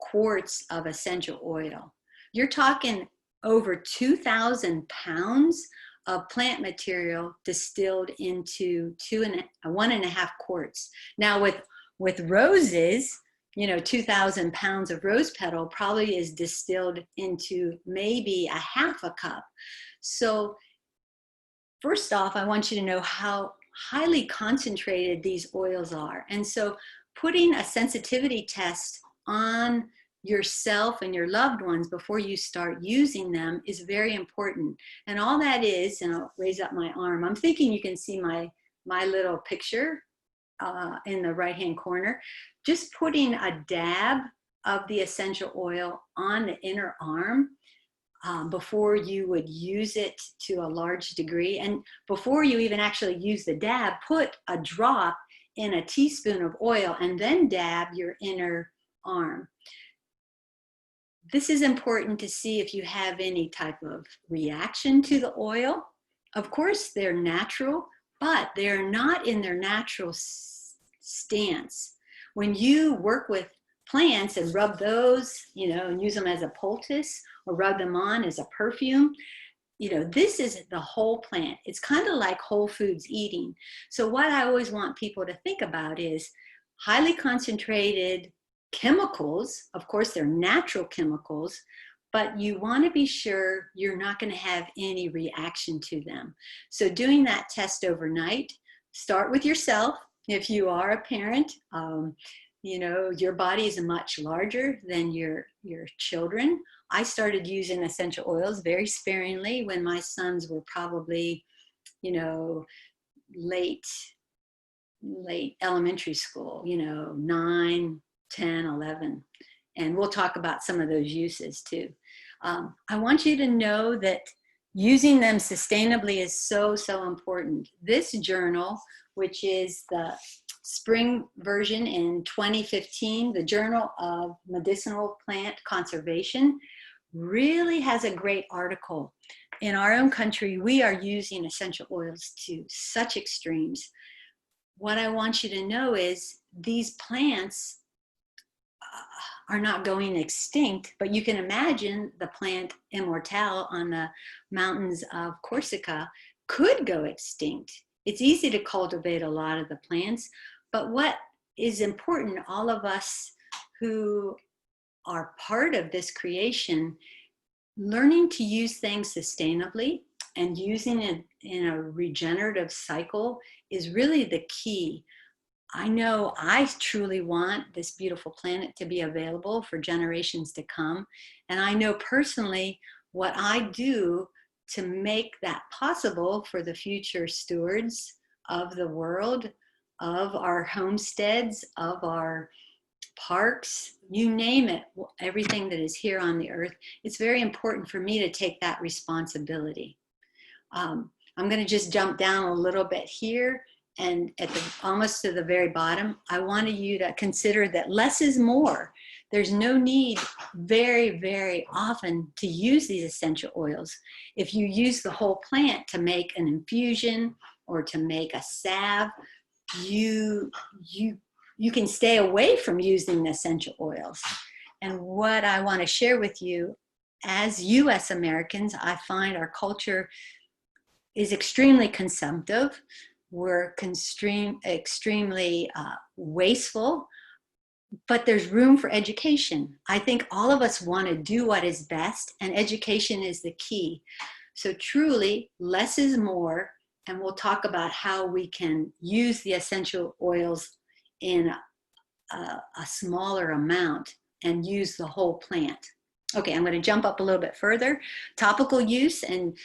quarts of essential oil. You're talking over 2,000 pounds of plant material distilled into 1.5 quarts. Now with roses, 2,000 pounds of rose petal probably is distilled into maybe 1/2 cup. So first off, I want you to know how highly concentrated these oils are. And so putting a sensitivity test on yourself and your loved ones before you start using them is very important. And all that is, and I'll raise up my arm, I'm thinking you can see my little picture in the right-hand corner. Just putting a dab of the essential oil on the inner arm before you would use it to a large degree. And before you even actually use the dab, put a drop in a teaspoon of oil and then dab your inner arm. This is important to see if you have any type of reaction to the oil. Of course, they're natural, but they're not in their natural stance. When you work with plants and rub those, and use them as a poultice or rub them on as a perfume, this is the whole plant. It's kind of like whole foods eating. So what I always want people to think about is highly concentrated chemicals. Of course, they're natural chemicals, but you want to be sure you're not going to have any reaction to them. So doing that test overnight, start with yourself. If you are a parent, your body is much larger than your children. I started using essential oils very sparingly when my sons were probably, late elementary school, 9, 10, 11. And we'll talk about some of those uses too. I want you to know that using them sustainably is so, so important. This journal, which is the spring version in 2015, the Journal of Medicinal Plant Conservation, really has a great article. In our own country, we are using essential oils to such extremes. What I want you to know is these plants are not going extinct, but you can imagine the plant immortelle on the mountains of Corsica could go extinct. It's easy to cultivate a lot of the plants, but what is important, all of us who are part of this creation, learning to use things sustainably and using it in a regenerative cycle is really the key. I know I truly want this beautiful planet to be available for generations to come. And I know personally what I do to make that possible for the future stewards of the world, of our homesteads, of our parks, you name it, everything that is here on the earth. It's very important for me to take that responsibility. I'm going to just jump down a little bit here. And at almost to the very bottom, I wanted you to consider that less is more. There's no need very, very often to use these essential oils. If you use the whole plant to make an infusion or to make a salve, you can stay away from using essential oils. And what I want to share with you, as US Americans, I find our culture is extremely consumptive. We're extremely wasteful, but there's room for education. I think all of us want to do what is best, and education is the key. So truly, less is more, and we'll talk about how we can use the essential oils in a smaller amount and use the whole plant. Okay, I'm going to jump up a little bit further. Topical use and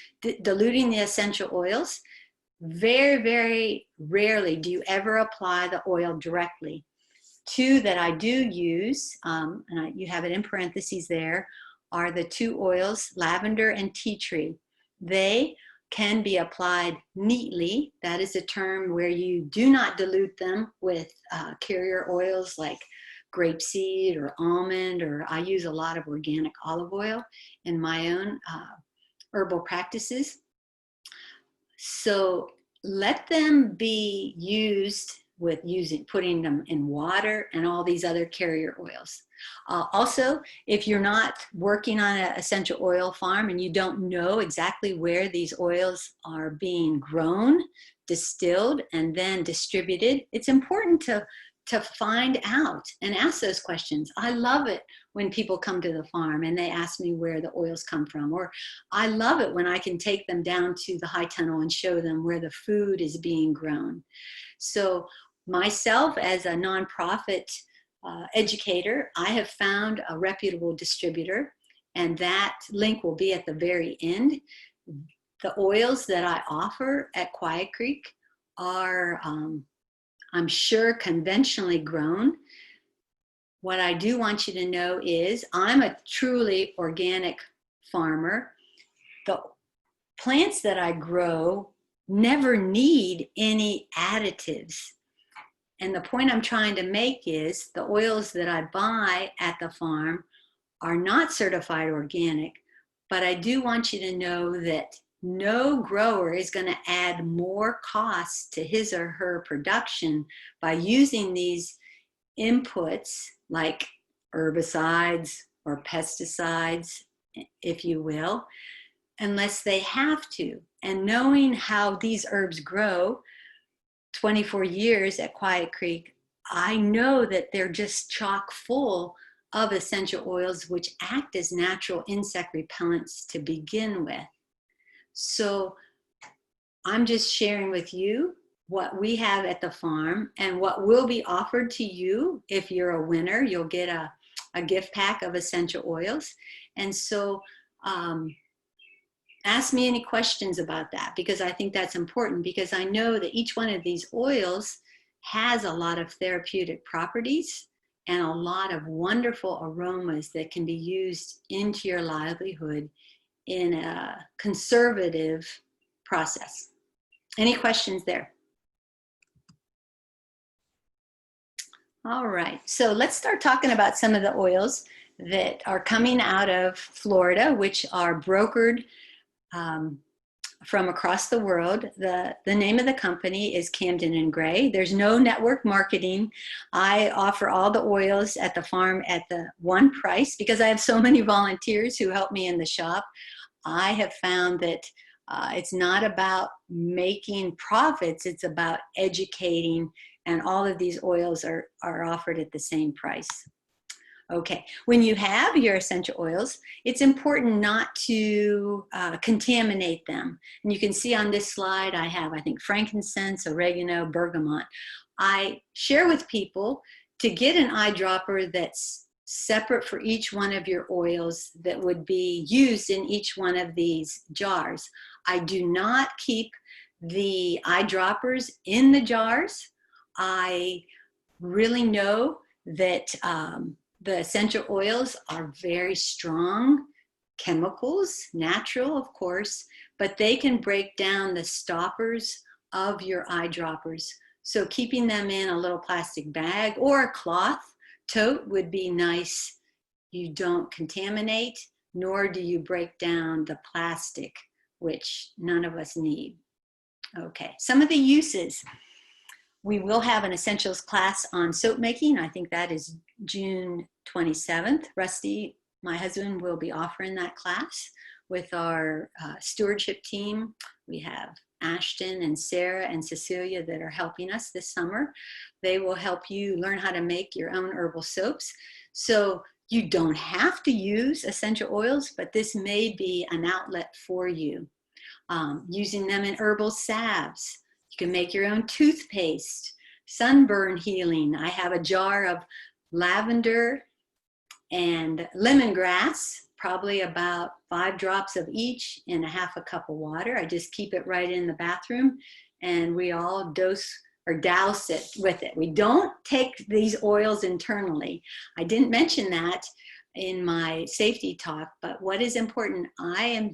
diluting the essential oils. Very, very rarely do you ever apply the oil directly. Two that I do use, you have it in parentheses there, are the two oils, lavender and tea tree. They can be applied neatly. That is a term where you do not dilute them with carrier oils like grapeseed or almond, or I use a lot of organic olive oil in my own herbal practices. So let them be used with putting them in water and all these other carrier oils. Also, if you're not working on an essential oil farm and you don't know exactly where these oils are being grown, distilled, and then distributed, it's important to find out and ask those questions. I love it when people come to the farm and they ask me where the oils come from, or I love it when I can take them down to the high tunnel and show them where the food is being grown. So myself, as a nonprofit educator, I have found a reputable distributor, and that link will be at the very end. The oils that I offer at Quiet Creek are I'm sure conventionally grown. what I do want you to know is I'm a truly organic farmer. The plants that I grow never need any additives. And the point I'm trying to make is the oils that I buy at the farm are not certified organic, but I do want you to know that no grower is going to add more costs to his or her production by using these inputs like herbicides or pesticides, if you will, unless they have to. And knowing how these herbs grow, 24 years at Quiet Creek, I know that they're just chock full of essential oils which act as natural insect repellents to begin with. So I'm just sharing with you what we have at the farm and what will be offered to you. If you're a winner, you'll get a gift pack of essential oils. And so ask me any questions about that, because I think that's important, because I know that each one of these oils has a lot of therapeutic properties and a lot of wonderful aromas that can be used into your livelihood in a conservative process. Any questions there? All right, so let's start talking about some of the oils that are coming out of Florida, which are brokered from across the world. The name of the company is Camden and Gray. There's no network marketing. I offer all the oils at the farm at the one price because I have so many volunteers who help me in the shop. I have found that it's not about making profits, it's about educating, and all of these oils are offered at the same price. Okay, when you have your essential oils, it's important not to contaminate them. And you can see on this slide, I have, I think, frankincense, oregano, bergamot. I share with people to get an eyedropper that's separate for each one of your oils that would be used in each one of these jars. I do not keep the eyedroppers in the jars. I really know that the essential oils are very strong chemicals, natural, of course, but they can break down the stoppers of your eyedroppers. So keeping them in a little plastic bag or a cloth tote would be nice. You don't contaminate, nor do you break down the plastic, which none of us need. Okay, some of the uses. We will have an essentials class on soap making. I think that is June 27th. Rusty, my husband, will be offering that class with our stewardship team. We have Ashton and Sarah and Cecilia that are helping us this summer. They will help you learn how to make your own herbal soaps. So you don't have to use essential oils, but this may be an outlet for you. Using them in herbal salves. You can make your own toothpaste, sunburn healing. I have a jar of lavender and lemongrass, probably about 5 drops of each in a half a cup of water. I just keep it right in the bathroom and we all douse it with it. We don't take these oils internally. I didn't mention that in my safety talk, but what is important, I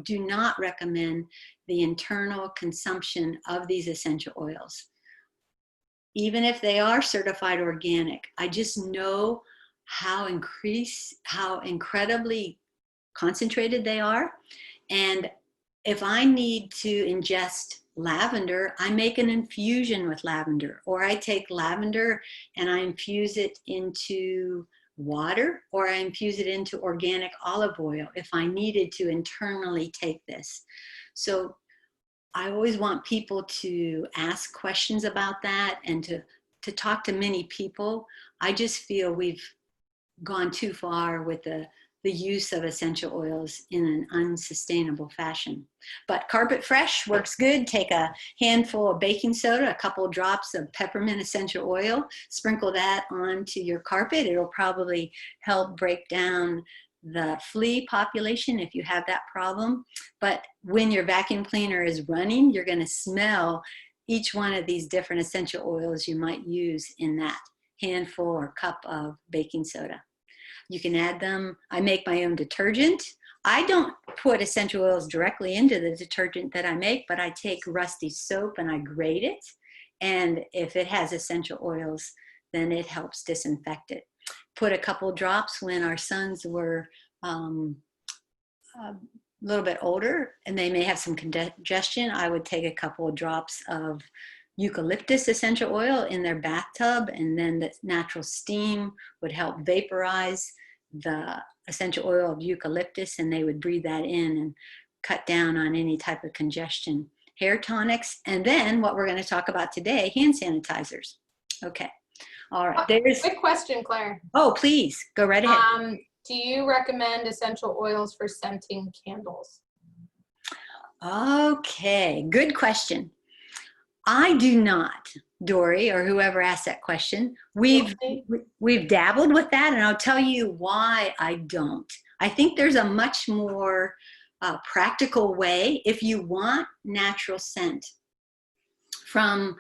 do not recommend the internal consumption of these essential oils. Even if they are certified organic, I just know how incredibly concentrated they are. And if I need to ingest lavender, I make an infusion with lavender, or I take lavender and I infuse it into water, or I infuse it into organic olive oil if I needed to internally take this. So I always want people to ask questions about that and to talk to many people. I just feel we've gone too far with the use of essential oils in an unsustainable fashion. But Carpet Fresh works good. Take a handful of baking soda, a couple drops of peppermint essential oil, sprinkle that onto your carpet. It'll probably help break down the flea population if you have that problem. But when your vacuum cleaner is running, you're going to smell each one of these different essential oils you might use in that handful or cup of baking soda. You can add them. I make my own detergent. I don't put essential oils directly into the detergent that I make, but I take Rusty soap and I grate it. And if it has essential oils, then it helps disinfect it. Put a couple drops when our sons were a little bit older and they may have some congestion. I would take a couple of drops of eucalyptus essential oil in their bathtub, and then the natural steam would help vaporize the essential oil of eucalyptus, and they would breathe that in and cut down on any type of congestion. Hair tonics, and then what we're going to talk about today, hand sanitizers. Okay. All right. There's quick question, Claire. Oh, please go right ahead. Do you recommend essential oils for scenting candles? Okay, good question. I do not, Dory, or whoever asked that question. We've dabbled with that, and I'll tell you why I don't. I think there's a much more practical way if you want natural scent from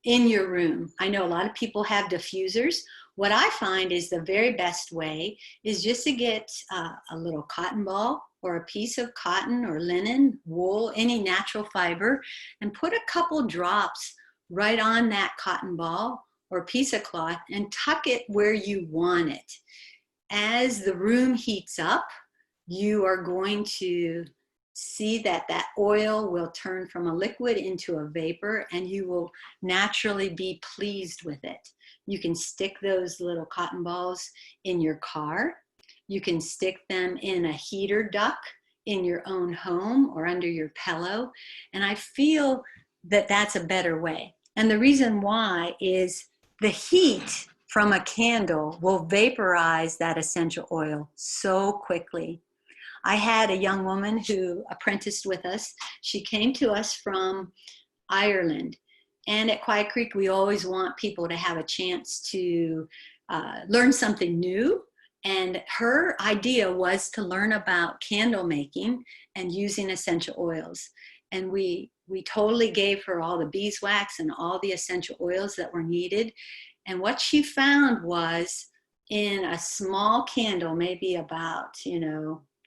in your room. I know a lot of people have diffusers. What I find is the very best way is just to get a little cotton ball or a piece of cotton or linen, wool, any natural fiber, and put a couple drops right on that cotton ball or piece of cloth and tuck it where you want it. As the room heats up, you are going to see that that oil will turn from a liquid into a vapor, and you will naturally be pleased with it. You can stick those little cotton balls in your car. You can stick them in a heater duct in your own home or under your pillow. And I feel that that's a better way. And the reason why is the heat from a candle will vaporize that essential oil so quickly. I had a young woman who apprenticed with us. She came to us from Ireland. And at Quiet Creek, we always want people to have a chance to learn something new. And her idea was to learn about candle making and using essential oils. And we totally gave her all the beeswax and all the essential oils that were needed. And what she found was in a small candle, maybe about,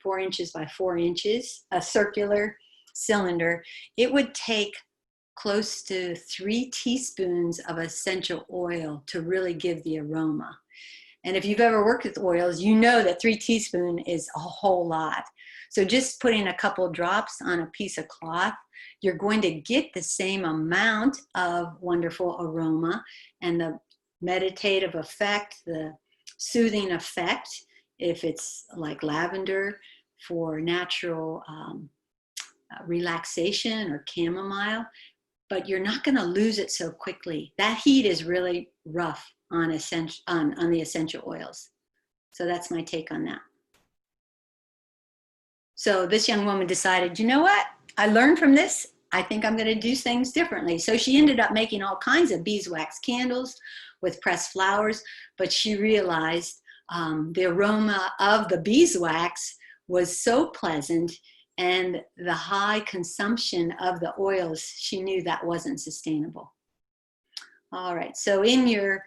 4 inches by 4 inches, a circular cylinder, it would take close to 3 teaspoons of essential oil to really give the aroma. And if you've ever worked with oils, you know that 3 teaspoons is a whole lot. So just putting a couple drops on a piece of cloth, you're going to get the same amount of wonderful aroma and the meditative effect, the soothing effect, if it's like lavender for natural relaxation or chamomile, but you're not going to lose it so quickly. That heat is really rough on the essential oils. So that's my take on that. So this young woman decided, you know what? I learned from this. I think I'm going to do things differently. So she ended up making all kinds of beeswax candles with pressed flowers, but she realized the aroma of the beeswax was so pleasant, and the high consumption of the oils, she knew that wasn't sustainable. All right, so in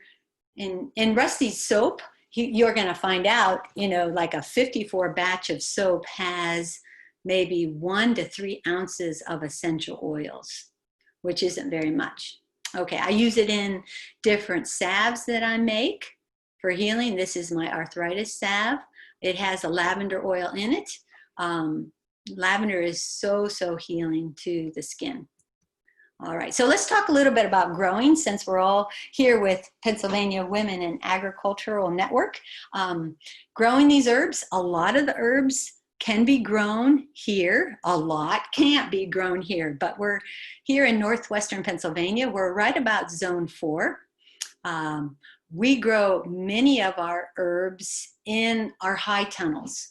Rusty's soap, you're gonna find out, like a 54 batch of soap has maybe 1 to 3 ounces of essential oils, which isn't very much. Okay, I use it in different salves that I make for healing. This is my arthritis salve. It has a lavender oil in it. Lavender is so healing to the skin. All right, so let's talk a little bit about growing, since we're all here with Pennsylvania Women in Agricultural Network. Growing these herbs, a lot of the herbs can be grown here. A lot can't be grown here, but we're here in northwestern Pennsylvania. We're right about zone 4. We grow many of our herbs in our high tunnels.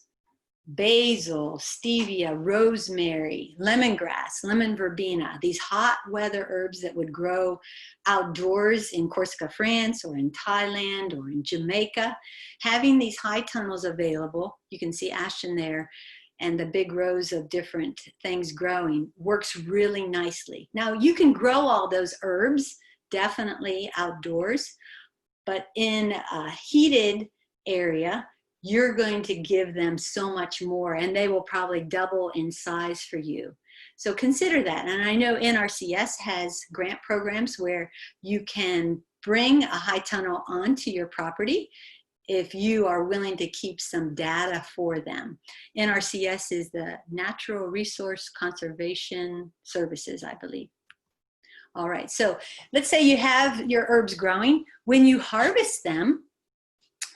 Basil, stevia, rosemary, lemongrass, lemon verbena, these hot weather herbs that would grow outdoors in Corsica, France, or in Thailand, or in Jamaica. Having these high tunnels available, you can see Ashton there, and the big rows of different things growing, works really nicely. Now, you can grow all those herbs definitely outdoors, but in a heated area, you're going to give them so much more, and they will probably double in size for you. So consider that. And I know NRCS has grant programs where you can bring a high tunnel onto your property if you are willing to keep some data for them. NRCS is the Natural Resource Conservation Services, I believe. All right, so let's say you have your herbs growing. When you harvest them,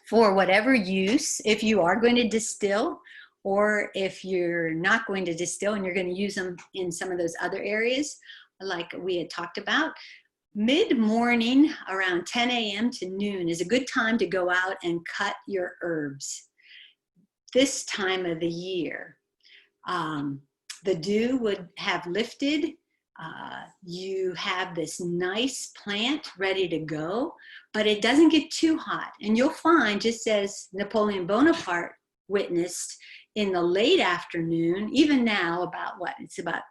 for whatever use, if you are going to distill, or if you're not going to distill and you're going to use them in some of those other areas, like we had talked about, mid-morning around 10 a.m. to noon is a good time to go out and cut your herbs. This time of the year, the dew would have lifted. You have this nice plant ready to go, but it doesn't get too hot. And you'll find, just as Napoleon Bonaparte witnessed in the late afternoon, even now about what, it's about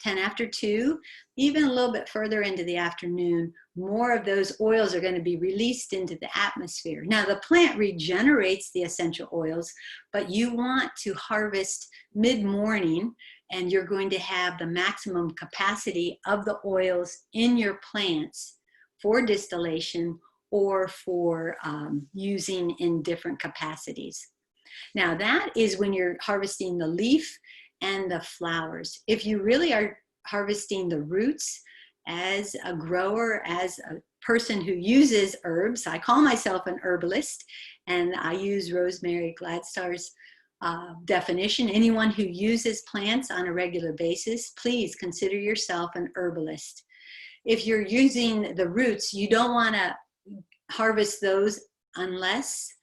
10 after 2, even a little bit further into the afternoon, more of those oils are going to be released into the atmosphere. Now, the plant regenerates the essential oils, but you want to harvest mid-morning, and you're going to have the maximum capacity of the oils in your plants for distillation or for using in different capacities. Now, that is when you're harvesting the leaf and the flowers. If you really are harvesting the roots, as a grower, as a person who uses herbs, I call myself an herbalist, and I use Rosemary Gladstar's definition. Anyone who uses plants on a regular basis, please consider yourself an herbalist. If you're using the roots, you don't want to harvest those unless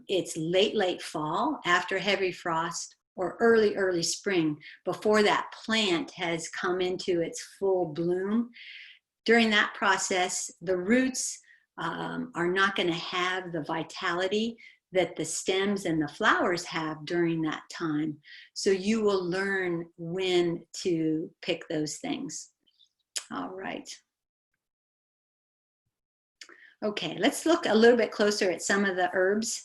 it's late fall after heavy frost, or early spring, before that plant has come into its full bloom. During that process, the roots are not going to have the vitality that the stems and the flowers have during that time. So you will learn when to pick those things. All right. Okay, let's look a little bit closer at some of the herbs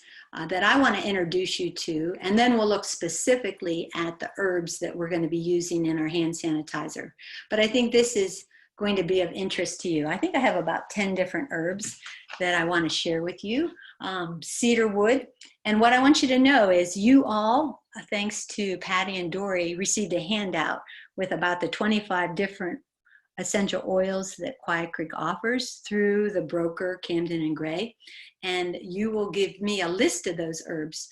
that I want to introduce you to, and then we'll look specifically at the herbs that we're going to be using in our hand sanitizer. But I think this is going to be of interest to you. I think I have about 10 different herbs that I want to share with you. Cedar wood, and what I want you to know is you all, thanks to Patty and Dory, received a handout with about the 25 different essential oils that Quiet Creek offers through the broker Camden and Gray, and you will give me a list of those herbs.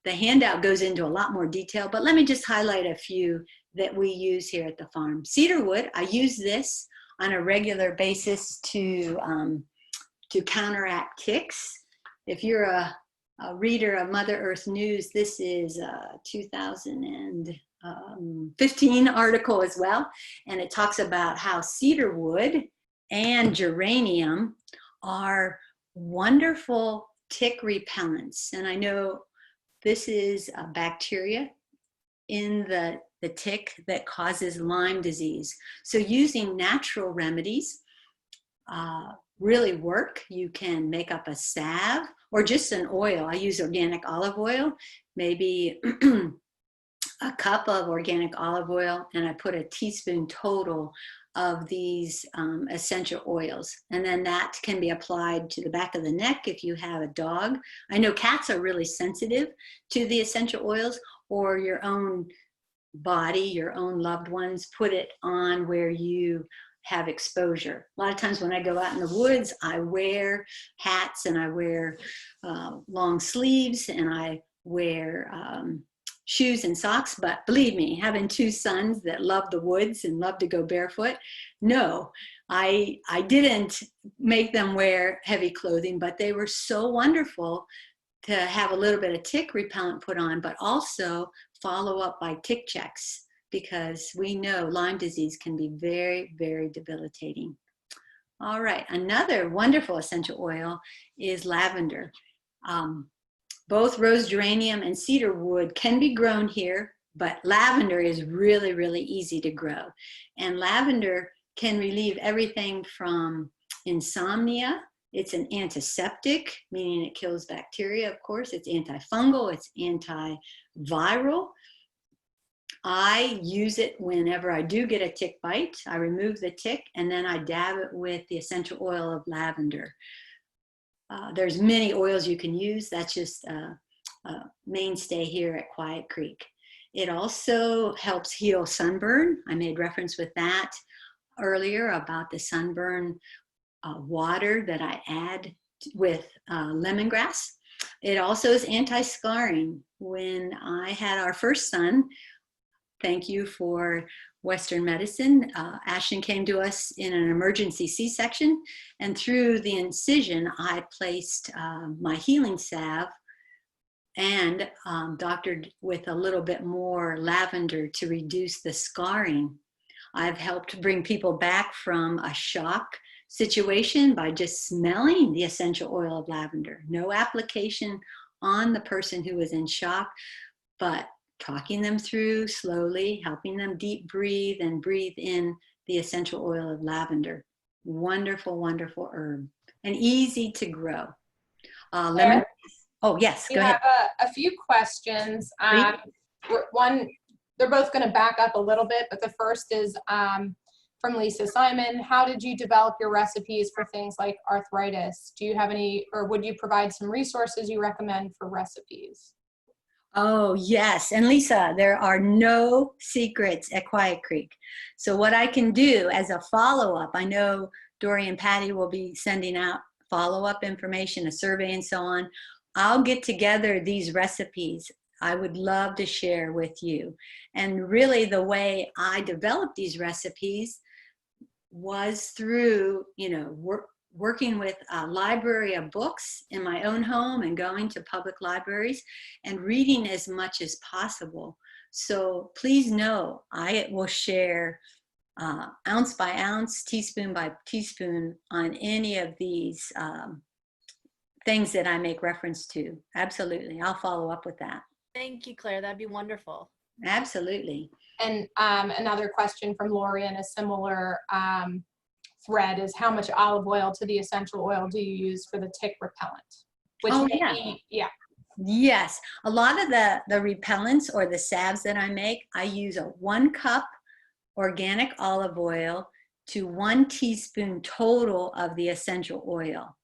The handout goes into a lot more detail, but let me just highlight a few that we use here at the farm. Cedarwood, I use this on a regular basis to counteract ticks. If you're a reader of Mother Earth News, this is 2015 article as well, and it talks about how cedarwood and geranium are wonderful tick repellents. And I know this is a bacteria in the tick that causes Lyme disease. So using natural remedies really work. You can make up a salve or just an oil. I use organic olive oil, maybe a cup of organic olive oil, and I put a teaspoon total of these essential oils. And then that can be applied to the back of the neck if you have a dog. I know cats are really sensitive to the essential oils, or your own body, your own loved ones, put it on where you have exposure. A lot of times when I go out in the woods, I wear hats and I wear long sleeves and I wear shoes and socks, but believe me, having 2 sons that love the woods and love to go barefoot, no, I didn't make them wear heavy clothing, but they were so wonderful to have a little bit of tick repellent put on, but also follow up by tick checks, because we know Lyme disease can be very, very debilitating. All right, another wonderful essential oil is lavender. Both rose geranium and cedar wood can be grown here, but lavender is really, really easy to grow. And lavender can relieve everything from insomnia It's an antiseptic, meaning it kills bacteria, of course. It's antifungal, it's antiviral. I use it whenever I do get a tick bite. I remove the tick and then I dab it with the essential oil of lavender. There's many oils you can use. That's just a mainstay here at Quiet Creek. It also helps heal sunburn. I made reference with that earlier about the sunburn water that I add with lemongrass. It also is anti-scarring. When I had our first son, thank you for Western medicine, Ashton came to us in an emergency C-section, and through the incision, I placed my healing salve and doctored with a little bit more lavender to reduce the scarring. I've helped bring people back from a shock situation by just smelling the essential oil of lavender. No application on the person who was in shock, but talking them through slowly, helping them deep breathe and breathe in the essential oil of lavender. Wonderful, wonderful herb and easy to grow. Lemon. Oh, yes, go ahead. We have a few questions. One, they're both going to back up a little bit, but the first is from Lisa Simon. How did you develop your recipes for things like arthritis? Do you have any, or would you provide some resources you recommend for recipes? Oh, yes. And Lisa, there are no secrets at Quiet Creek. So what I can do as a follow-up, I know Dory and Patty will be sending out follow-up information, a survey and so on. I'll get together these recipes I would love to share with you. And really the way I developed these recipes was through, working with a library of books in my own home and going to public libraries and reading as much as possible. So please know I will share ounce by ounce, teaspoon by teaspoon on any of these things that I make reference to. Absolutely. I'll follow up with that. Thank you, Claire. That'd be wonderful. Absolutely. And another question from Lori in a similar thread is, how much olive oil to the essential oil do you use for the tick repellent? Which yeah. Yes. A lot of the repellents or the salves that I make, I use a 1 cup organic olive oil to 1 teaspoon total of the essential oil.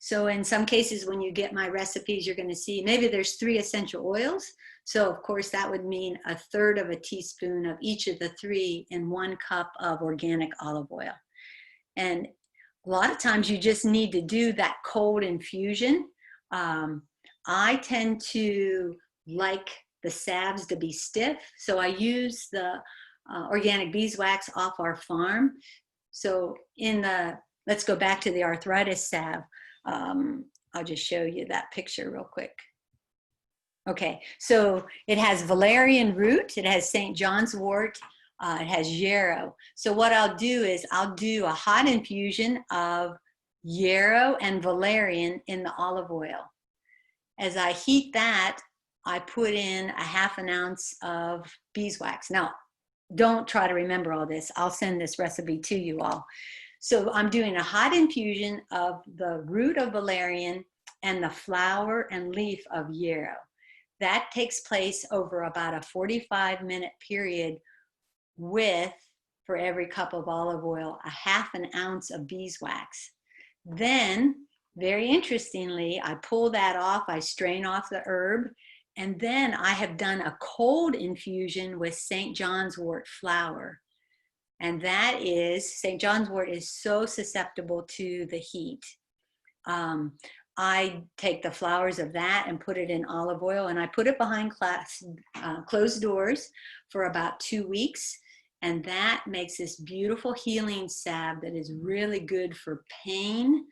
So in some cases, when you get my recipes, you're going to see maybe there's 3 essential oils. So of course that would mean 1/3 of a teaspoon of each of the 3 in 1 cup of organic olive oil. And a lot of times you just need to do that cold infusion. I tend to like the salves to be stiff. So I use the organic beeswax off our farm. So let's go back to the arthritis salve. I'll just show you that picture real quick. Okay, so it has valerian root, it has St. John's wort, it has yarrow. So what I'll do is I'll do a hot infusion of yarrow and valerian in the olive oil. As I heat that, I put in 1/2 ounce of beeswax. Now, don't try to remember all this. I'll send this recipe to you all. So I'm doing a hot infusion of the root of valerian and the flower and leaf of yarrow. That takes place over about a 45-minute period with, for every cup of olive oil, 1/2 ounce of beeswax. Then, very interestingly, I pull that off, I strain off the herb, and then I have done a cold infusion with St. John's wort flower. And that is, St. John's wort is so susceptible to the heat. I take the flowers of that and put it in olive oil, and I put it behind closed doors for about 2 weeks. And that makes this beautiful healing salve that is really good for pain,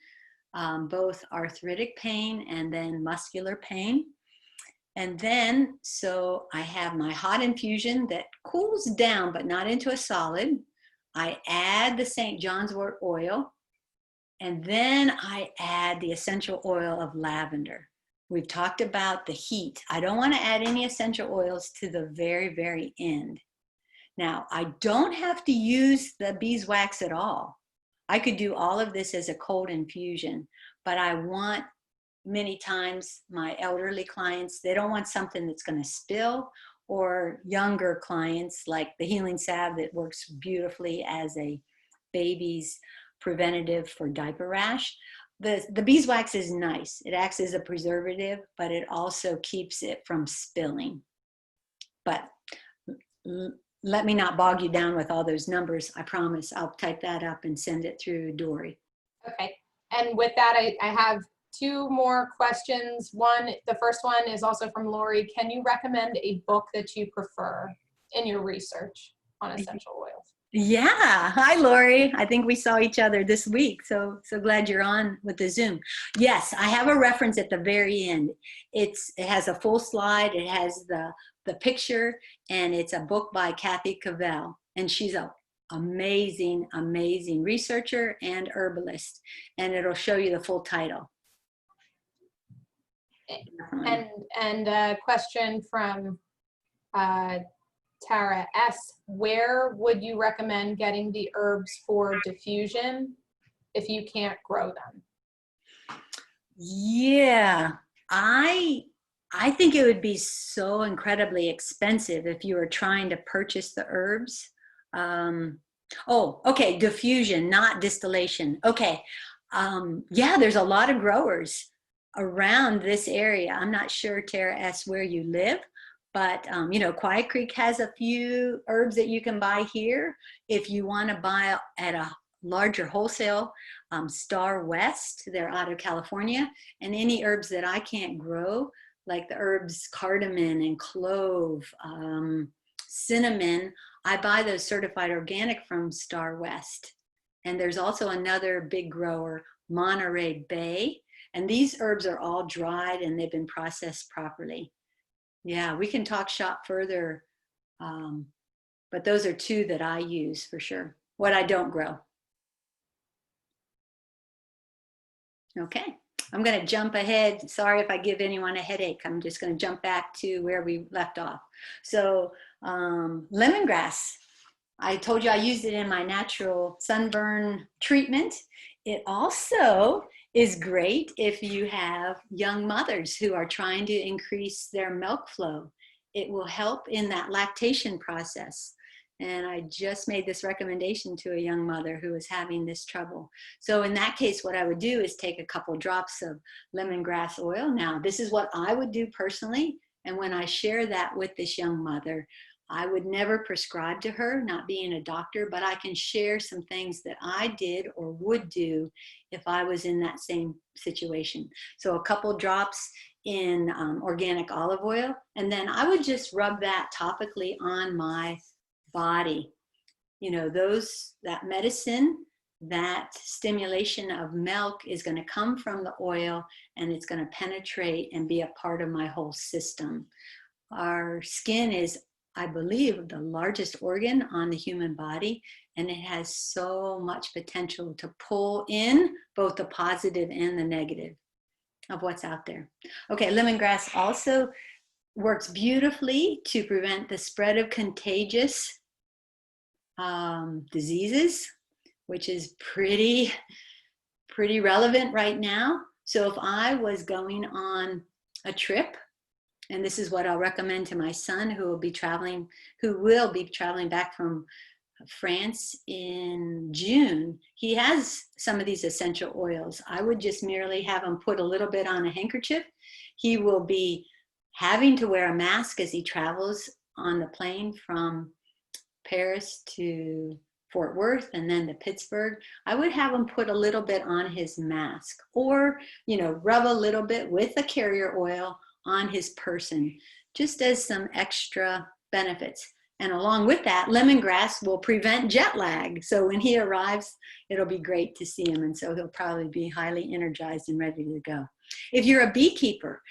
both arthritic pain and then muscular pain. And then, so I have my hot infusion that cools down, but not into a solid. I add the St. John's wort oil, and then I add the essential oil of lavender. We've talked about the heat. I don't want to add any essential oils to the very, very end. Now, I don't have to use the beeswax at all. I could do all of this as a cold infusion, but I want, many times my elderly clients, they don't want something that's going to spill, or younger clients like the healing salve that works beautifully as a baby's preventative for diaper rash. The beeswax is nice. It acts as a preservative, but it also keeps it from spilling. But let me not bog you down with all those numbers. I promise I'll type that up and send it through Dory. Okay, and with that, I have two more questions. The first one is also from Lori. Can you recommend a book that you prefer in your research on essential oils? Yeah. Hi, Lori. I think we saw each other this week. So glad you're on with the Zoom. Yes, I have a reference at the very end. It has a full slide. It has the picture, and it's a book by Kathy Cavell. And she's an amazing, amazing researcher and herbalist. And it'll show you the full title. And a question from Tara S. Where would you recommend getting the herbs for diffusion if you can't grow them? Yeah, I think it would be so incredibly expensive if you were trying to purchase the herbs. Oh, okay, diffusion, not distillation. Okay, yeah, there's a lot of growers around this area. I'm not sure, Tara S., where you live, but you know, Quiet Creek has a few herbs that you can buy here. If you want to buy at a larger wholesale, Star West, they're out of California, and any herbs that I can't grow, like the herbs cardamom and clove, cinnamon, I buy those certified organic from Star West. And there's also another big grower, Monterey Bay, and these herbs are all dried and they've been processed properly. Yeah, we can talk shop further, but those are two that I use for sure. What I don't grow. Okay, I'm going to jump ahead. Sorry if I give anyone a headache. I'm just going to jump back to where we left off. So lemongrass. I told you I used it in my natural sunburn treatment. It also is great if you have young mothers who are trying to increase their milk flow. It will help in that lactation process. And I just made this recommendation to a young mother who was having this trouble. So in that case, what I would do is take a couple drops of lemongrass oil. Now, this is what I would do personally. And when I share that with this young mother, I would never prescribe to her, not being a doctor, but I can share some things that I did or would do if I was in that same situation. So a couple drops in organic olive oil, and then I would just rub that topically on my body. You know, that medicine, that stimulation of milk is going to come from the oil, and it's going to penetrate and be a part of my whole system. Our skin is, I believe, the largest organ on the human body, and it has so much potential to pull in both the positive and the negative of what's out there. Okay, lemongrass also works beautifully to prevent the spread of contagious diseases, which is pretty relevant right now. So if I was going on a trip, and this is what I'll recommend to my son who will be traveling back from France in June. He has some of these essential oils. I would just merely have him put a little bit on a handkerchief. He will be having to wear a mask as he travels on the plane from Paris to Fort Worth and then to Pittsburgh. I would have him put a little bit on his mask, or, you know, rub a little bit with the carrier oil on his person, just as some extra benefits. And along with that, lemongrass will prevent jet lag. So when he arrives, it'll be great to see him. And so he'll probably be highly energized and ready to go. If you're a beekeeper,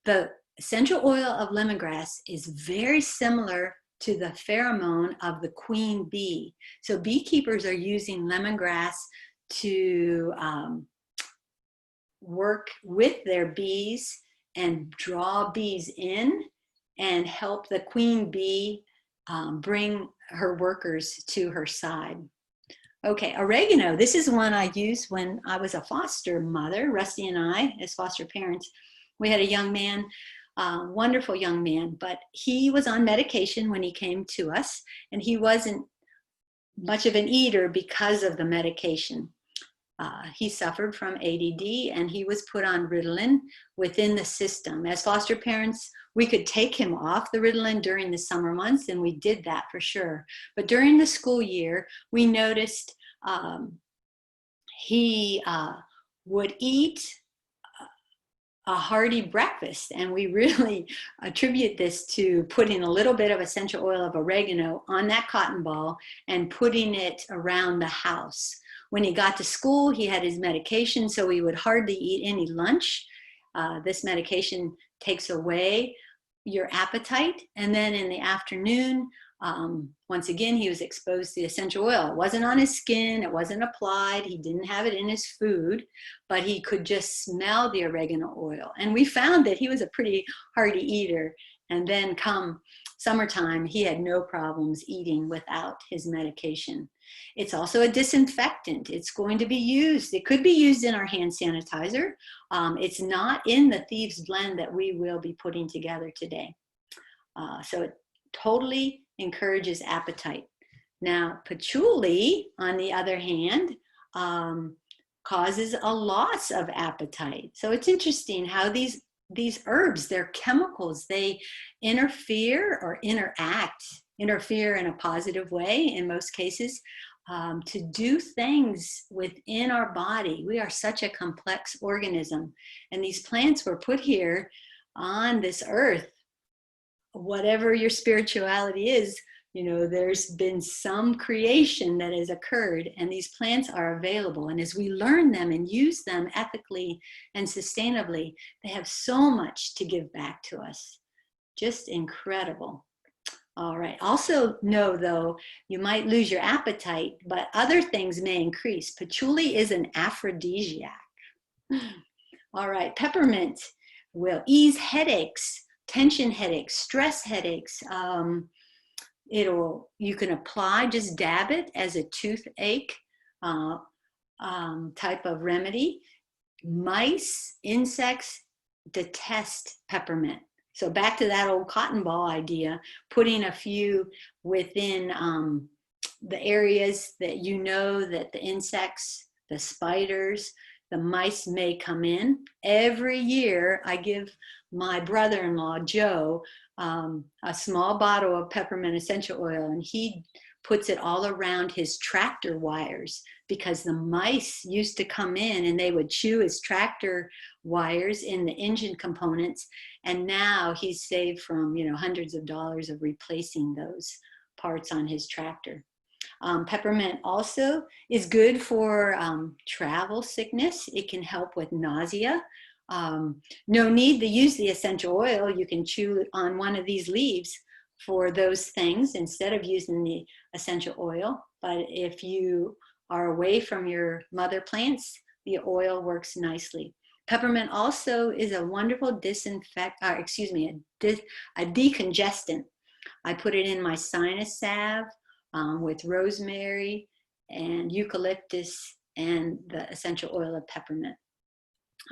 the essential oil of lemongrass is very similar to the pheromone of the queen bee. So beekeepers are using lemongrass to work with their bees and draw bees in and help the queen bee bring her workers to her side. Okay, oregano. This is one I used when I was a foster mother. Rusty and I, as foster parents, we had a young man, wonderful young man, but he was on medication when he came to us, and he wasn't much of an eater because of the medication. He suffered from ADD, and he was put on Ritalin within the system. As foster parents, we could take him off the Ritalin during the summer months, and we did that for sure. But during the school year, we noticed he would eat a hearty breakfast, and we really attribute this to putting a little bit of essential oil of oregano on that cotton ball and putting it around the house. When he got to school, he had his medication, so he would hardly eat any lunch. This medication takes away your appetite, and then in the afternoon, once again, he was exposed to the essential oil. It wasn't on his skin, it wasn't applied, he didn't have it in his food, but he could just smell the oregano oil. And we found that he was a pretty hearty eater. And then come summertime, he had no problems eating without his medication. It's also a disinfectant. It's going to be used. It could be used in our hand sanitizer. It's not in the Thieves Blend that we will be putting together today. So it totally encourages appetite. Now, patchouli, on the other hand, causes a loss of appetite. So it's interesting how these herbs, they're chemicals, they interfere in a positive way in most cases, to do things within our body. We are such a complex organism, and these plants were put here on this earth. Whatever your spirituality is, you know, there's been some creation that has occurred, and these plants are available. And as we learn them and use them ethically and sustainably, they have so much to give back to us. Just incredible. All right. Also know, though, you might lose your appetite, but other things may increase. Patchouli is an aphrodisiac. All right. Peppermint will ease headaches, tension headaches, stress headaches. You can apply, just dab it as a toothache type of remedy. Mice, insects detest peppermint. So back to that old cotton ball idea, putting a few within the areas that you know that the insects, the spiders, the mice may come in. Every year I give my brother-in-law, Joe, a small bottle of peppermint essential oil, and he puts it all around his tractor wires, because the mice used to come in and they would chew his tractor wires in the engine components. And now he's saved from, you know, hundreds of dollars of replacing those parts on his tractor. Peppermint also is good for travel sickness. It can help with nausea. No need to use the essential oil. You can chew on one of these leaves for those things instead of using the essential oil. But if you are away from your mother plants, the oil works nicely. Peppermint also is a wonderful a decongestant. I put it in my sinus salve with rosemary and eucalyptus and the essential oil of peppermint.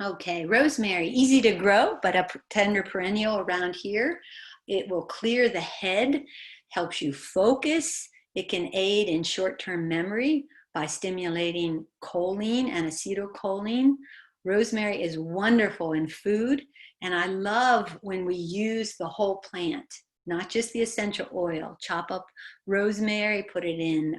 Okay, rosemary, easy to grow, but a tender perennial around here. It will clear the head, helps you focus. It can aid in short-term memory by stimulating choline and acetylcholine. Rosemary is wonderful in food, and I love when we use the whole plant, not just the essential oil. Chop up rosemary, put it in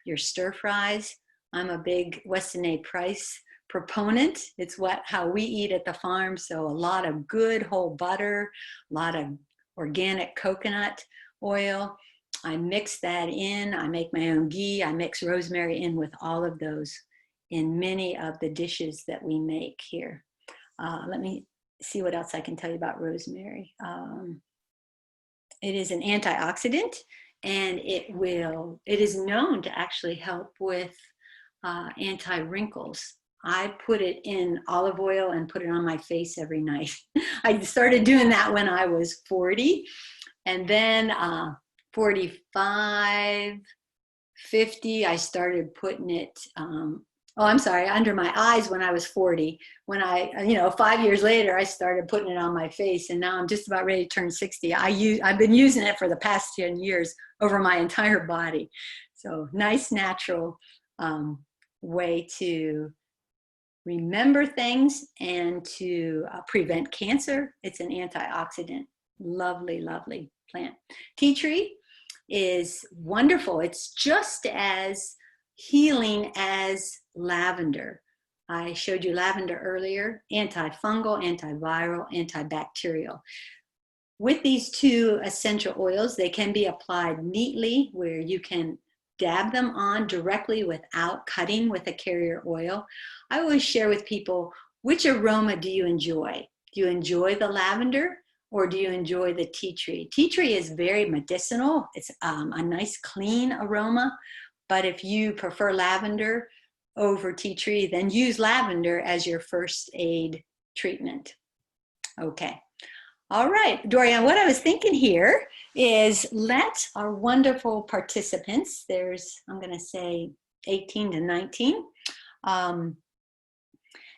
your stir fries. I'm a big Weston A. Price proponent. It's how we eat at the farm, so a lot of good whole butter, a lot of organic coconut oil. I mix that in. I make my own ghee. I mix rosemary in with all of those in many of the dishes that we make here. Let me see what else I can tell you about rosemary. It is an antioxidant, and it is known to actually help with anti-wrinkles. I put it in olive oil and put it on my face every night. I started doing that when I was 40, and then 45, 50, I started putting it, under my eyes when I was 40. When 5 years later, I started putting it on my face, and now I'm just about ready to turn 60. I've been using it for the past 10 years over my entire body. So nice, natural way to remember things and to prevent cancer. It's an antioxidant. Lovely, lovely plant. Tea tree is wonderful. It's just as healing as lavender. I showed you lavender earlier, antifungal, antiviral, antibacterial. With these two essential oils, they can be applied neatly where you can dab them on directly without cutting with a carrier oil. I always share with people, which aroma do you enjoy? Do you enjoy the lavender or do you enjoy the tea tree? Tea tree is very medicinal. It's a nice clean aroma, but if you prefer lavender over tea tree, then use lavender as your first aid treatment. Okay. All right, Dorian, what I was thinking here is let our wonderful participants, I'm going to say 18 to 19,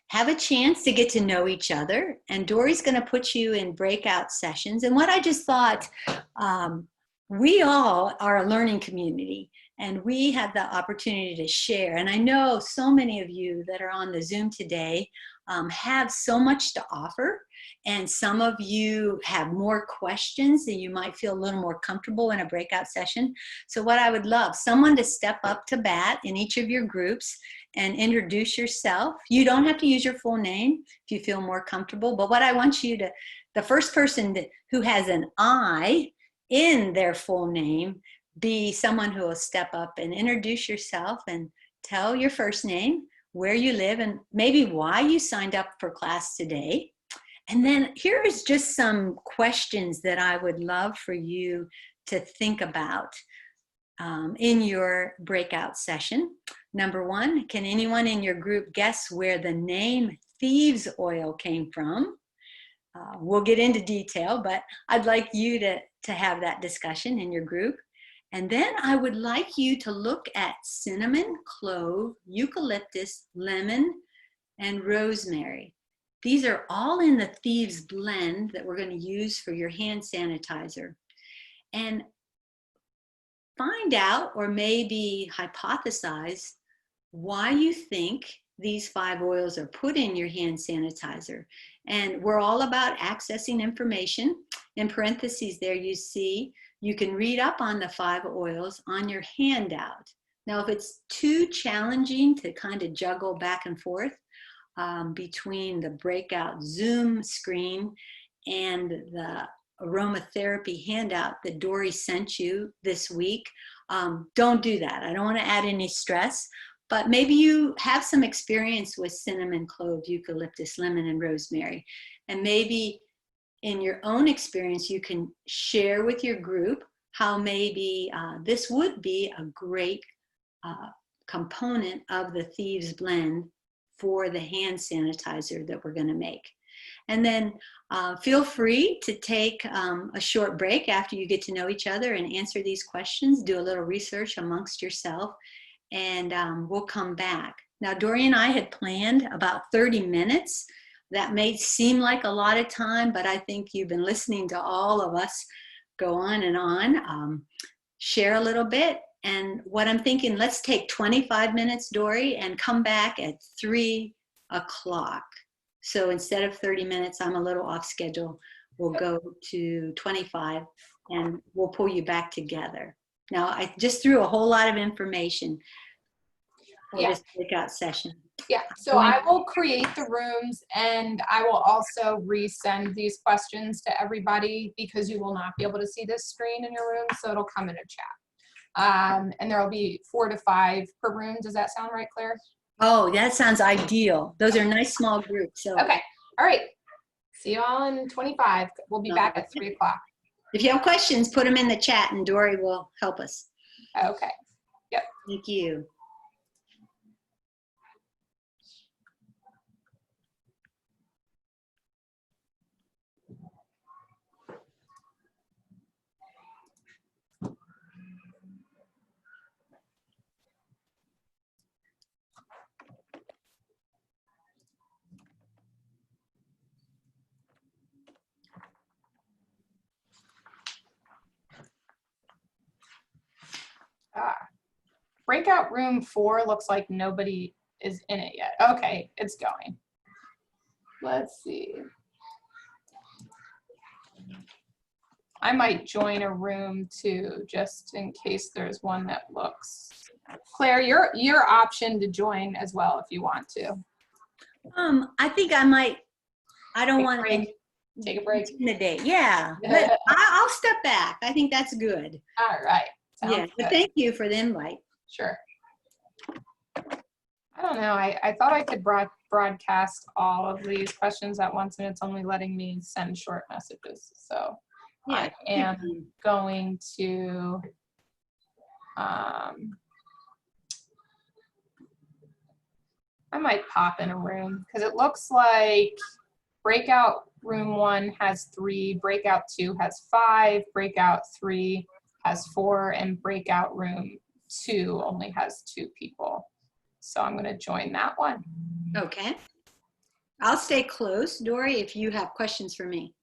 have a chance to get to know each other. And Dory's going to put you in breakout sessions. And what I just thought, we all are a learning community, and we have the opportunity to share. And I know so many of you that are on the Zoom today have so much to offer. And some of you have more questions and you might feel a little more comfortable in a breakout session. So what I would love, someone to step up to bat in each of your groups and introduce yourself. You don't have to use your full name if you feel more comfortable, but what I want you to, the first person who has an I in their full name, be someone who will step up and introduce yourself and tell your first name, where you live, and maybe why you signed up for class today. And then here is just some questions that I would love for you to think about in your breakout session. Number one, can anyone in your group guess where the name thieves oil came from? We'll get into detail, but I'd like you to have that discussion in your group. And then I would like you to look at cinnamon, clove, eucalyptus, lemon, and rosemary. These are all in the Thieves blend that we're going to use for your hand sanitizer. And find out, or maybe hypothesize, why you think these 5 oils are put in your hand sanitizer. And we're all about accessing information. In parentheses there you see, you can read up on the 5 oils on your handout. Now, if it's too challenging to kind of juggle back and forth between the breakout Zoom screen and the aromatherapy handout that Dory sent you this week, don't do that. I don't want to add any stress, but maybe you have some experience with cinnamon, clove, eucalyptus, lemon, and rosemary. And maybe in your own experience, you can share with your group how maybe this would be a great component of the Thieves blend for the hand sanitizer that we're going to make. And then feel free to take a short break after you get to know each other and answer these questions. Do a little research amongst yourself, and we'll come back. Now, Dory and I had planned about 30 minutes. That may seem like a lot of time, but I think you've been listening to all of us go on and on, share a little bit. And what I'm thinking, let's take 25 minutes, Dory, and come back at 3 o'clock. So instead of 30 minutes, I'm a little off schedule. We'll go to 25 and we'll pull you back together. Now, I just threw a whole lot of information for this breakout session. Yeah, so I will create the rooms and I will also resend these questions to everybody because you will not be able to see this screen in your room, so it'll come in a chat. And there will be 4 to 5 per room. Does that sound right, Claire? Oh, that sounds ideal. Those are nice small groups. So. Okay, all right. See you all in 25. We'll be back at 3 o'clock. If you have questions, put them in the chat and Dory will help us. Okay, yep. Thank you. breakout room 4 looks like nobody is in it yet. Okay, it's going. Let's see. I might join a room too, just in case there's one that looks. Claire, your option to join as well if you want to. I think I might. I don't want to Take a break. intimidate. Yeah, but I'll step back. I think that's good. All right. Sounds Yeah, but good. thank you for the invite. Sure. I don't know. I thought I could broadcast all of these questions at once, and it's only letting me send short messages. So Yeah, I am going to I might pop in a room because it looks like breakout room 1 has 3, breakout 2 has 5, breakout 3 has 4, and breakout room 2 only has 2 people. So I'm going to join that one. Okay. I'll stay close. Dory, if you have questions for me.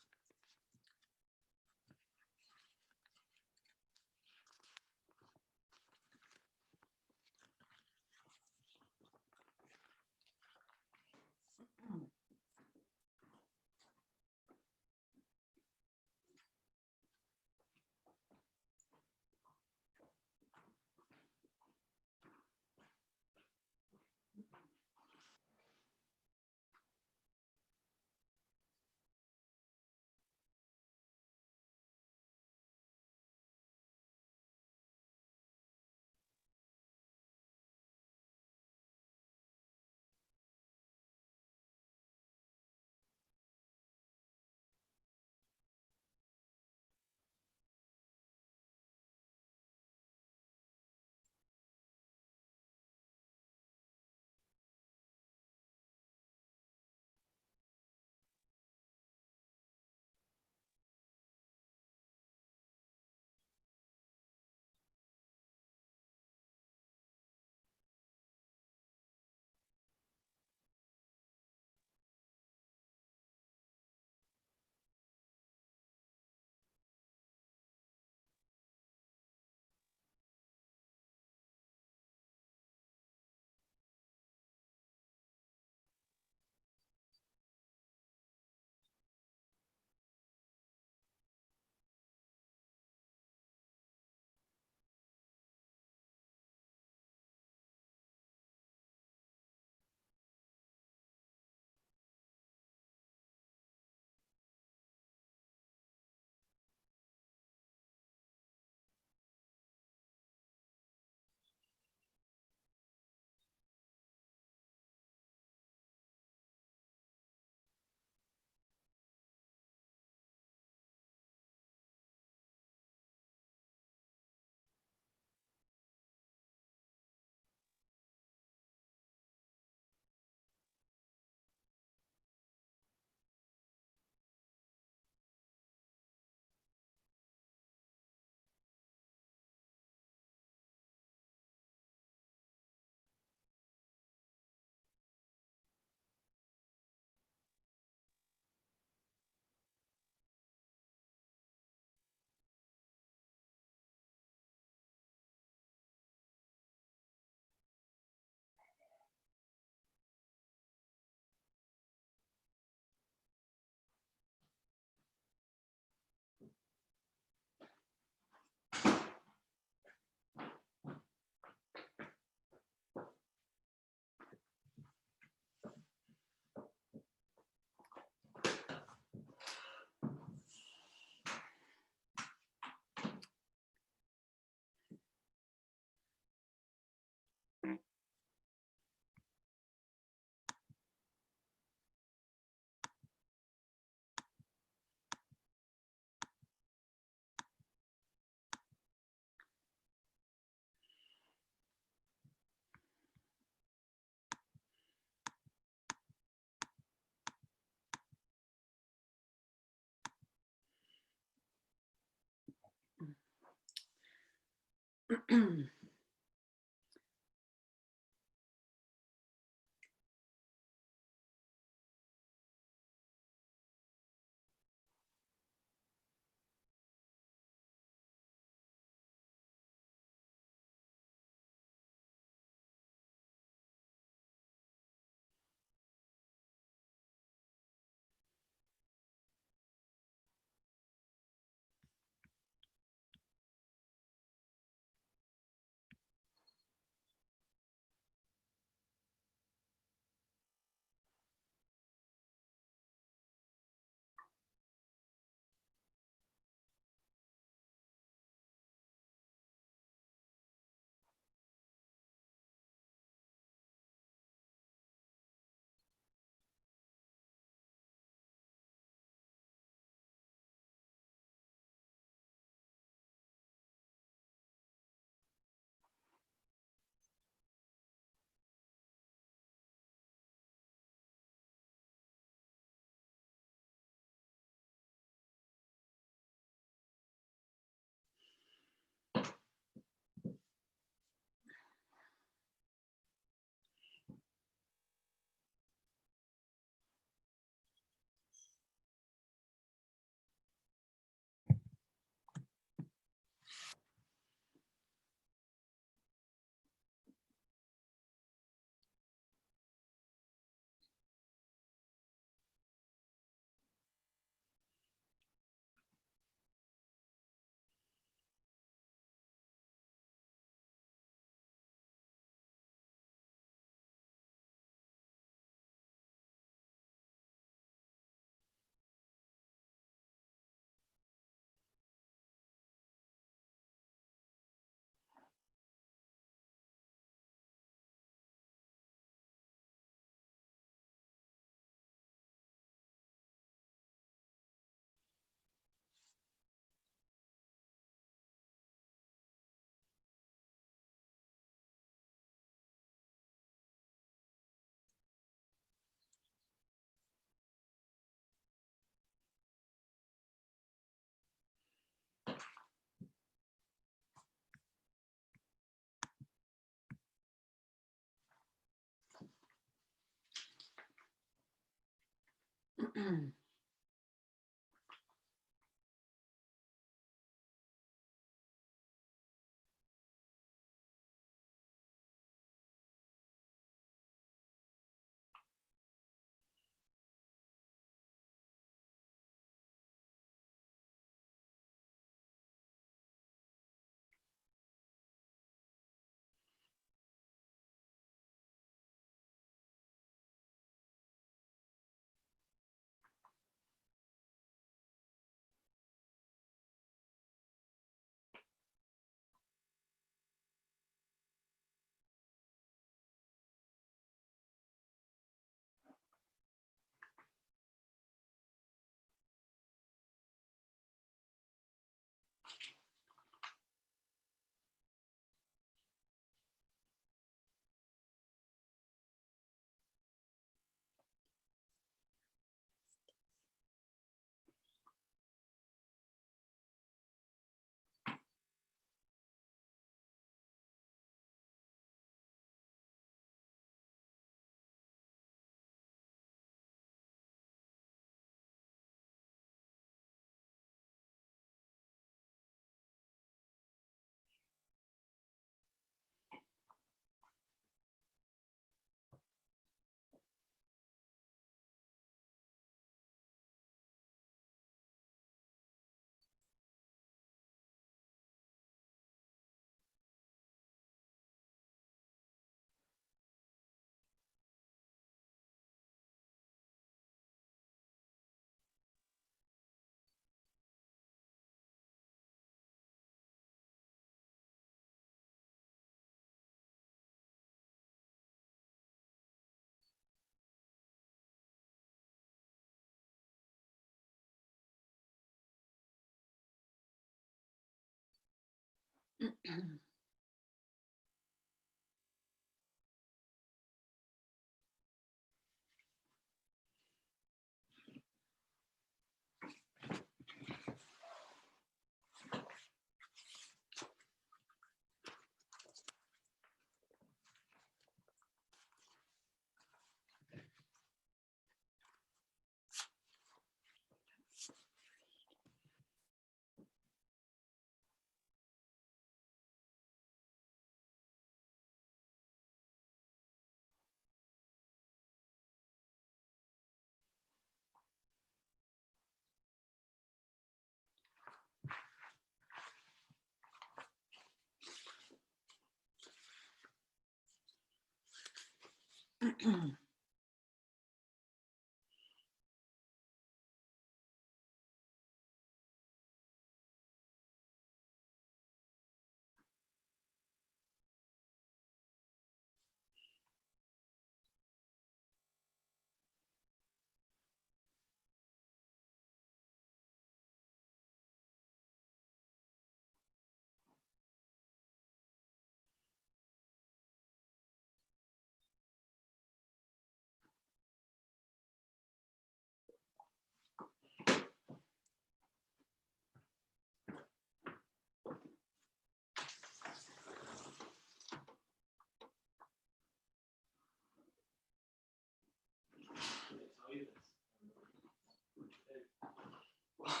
What?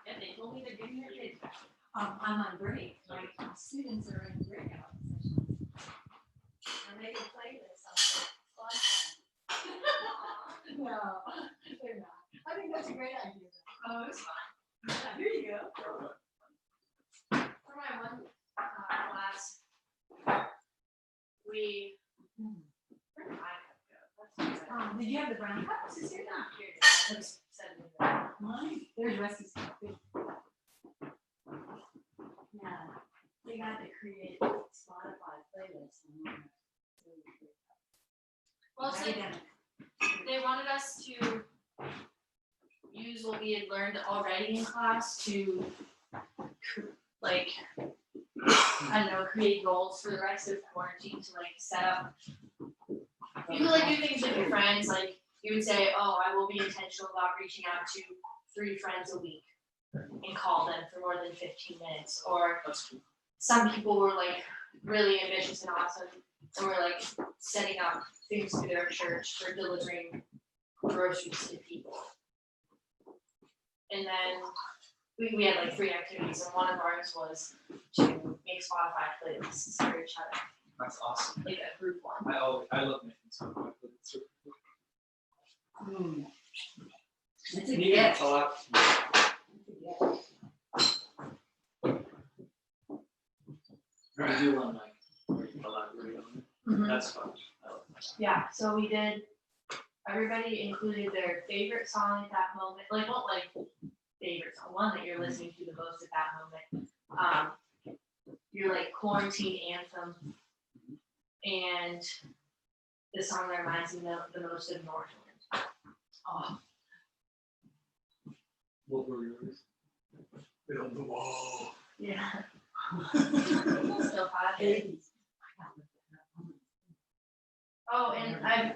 Yeah, they told me they're giving your kids back. I'm on break. My students are in breakout sessions. And they can play this on the No, they're not. I think that's a great idea. Oh, it's fine. Yeah, here you go. For my one class, we. Where did I have to go? That's what Did you have the brown cups this year? not here. Let's send it there. Mine. There's Rusty's cup. Yeah, they got to create Spotify playlists. Well, it's like they wanted us to use what we had learned already in class to, like, I don't know, create goals for the rest of quarantine to like set up. You could like do things with your friends, like you would say, oh, I will be intentional about reaching out to 3 friends a week and call them for more than 15 minutes. Or some people were like really ambitious and awesome and were like setting up things through their church for delivering groceries to people. And then we had like 3 activities, and one of ours was to make Spotify playlists for each other, That's awesome. like a group one. I love making Spotify playlists. It's a You can gift. talk. I do one like where you collaborate on it. That's fun. I love that. Yeah, so we did, everybody included their favorite song at that moment, like what like favorite song, one that you're listening to the most at that moment. Your like quarantine anthem and the song that reminds me the most of Northland. Oh, What were yours? Build the wall. Yeah. Still hot. babies. Oh, and I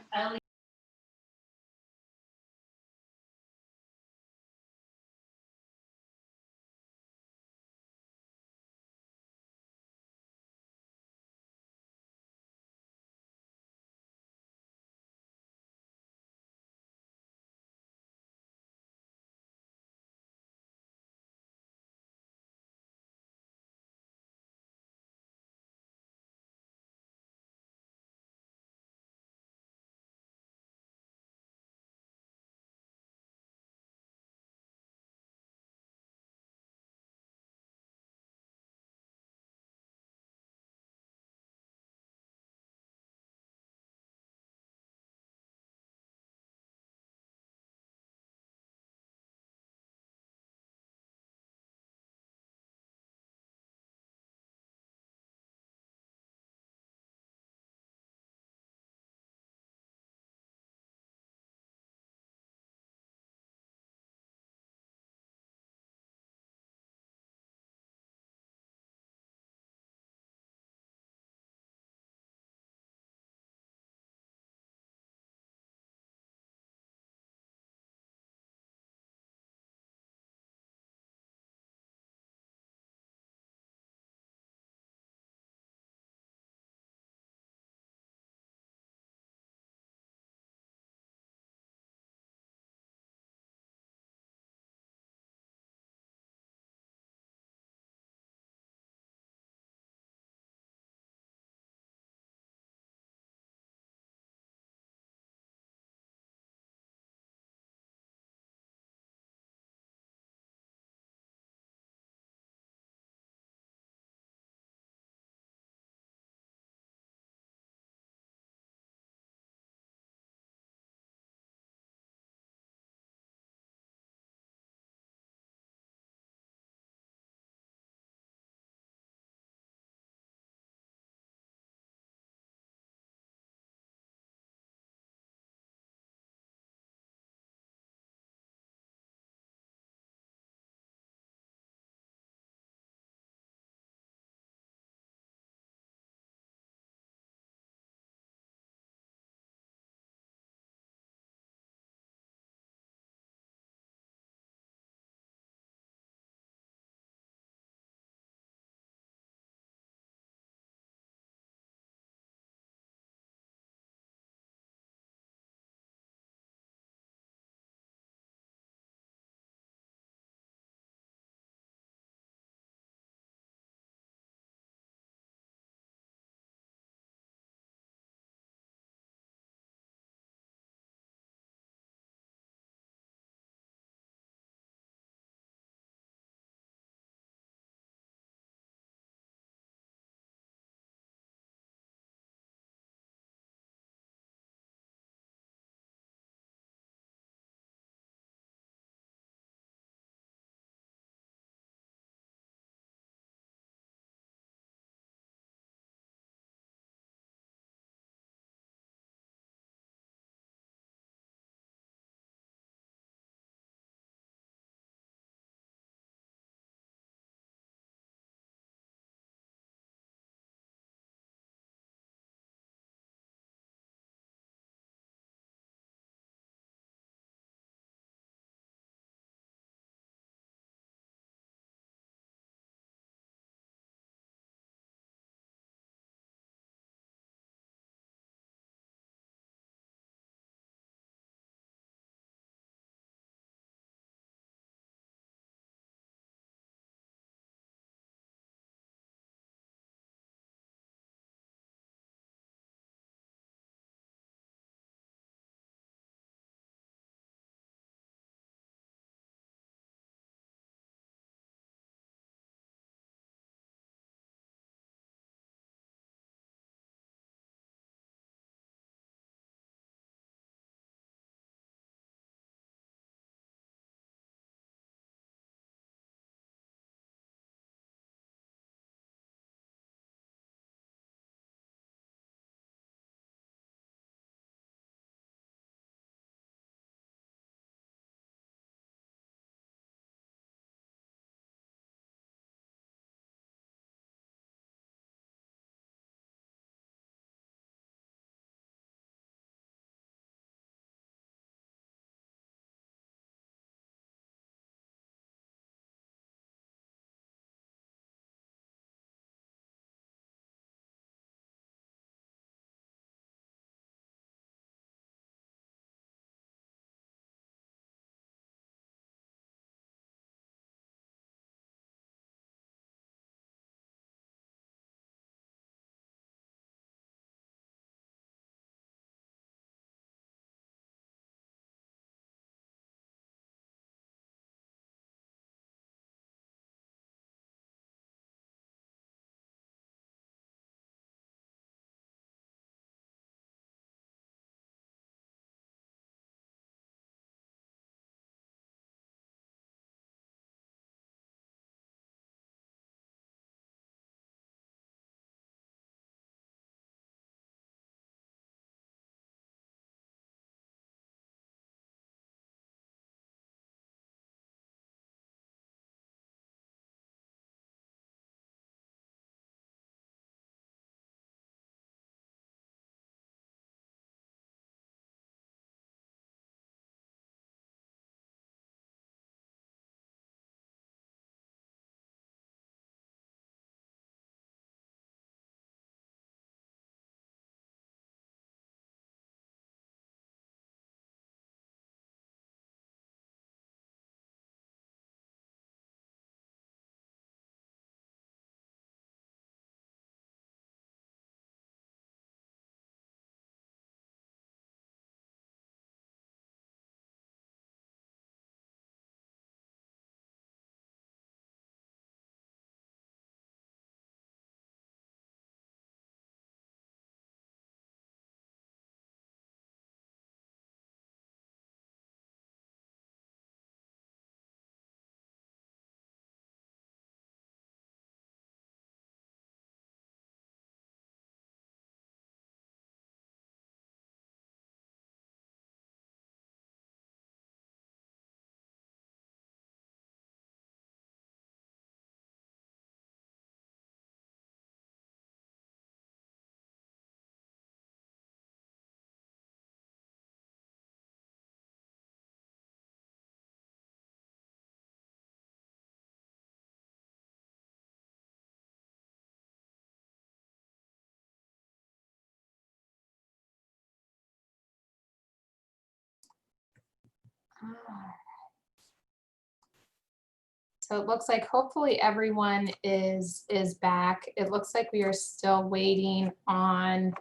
So it looks like hopefully everyone is back. It looks like we are still waiting on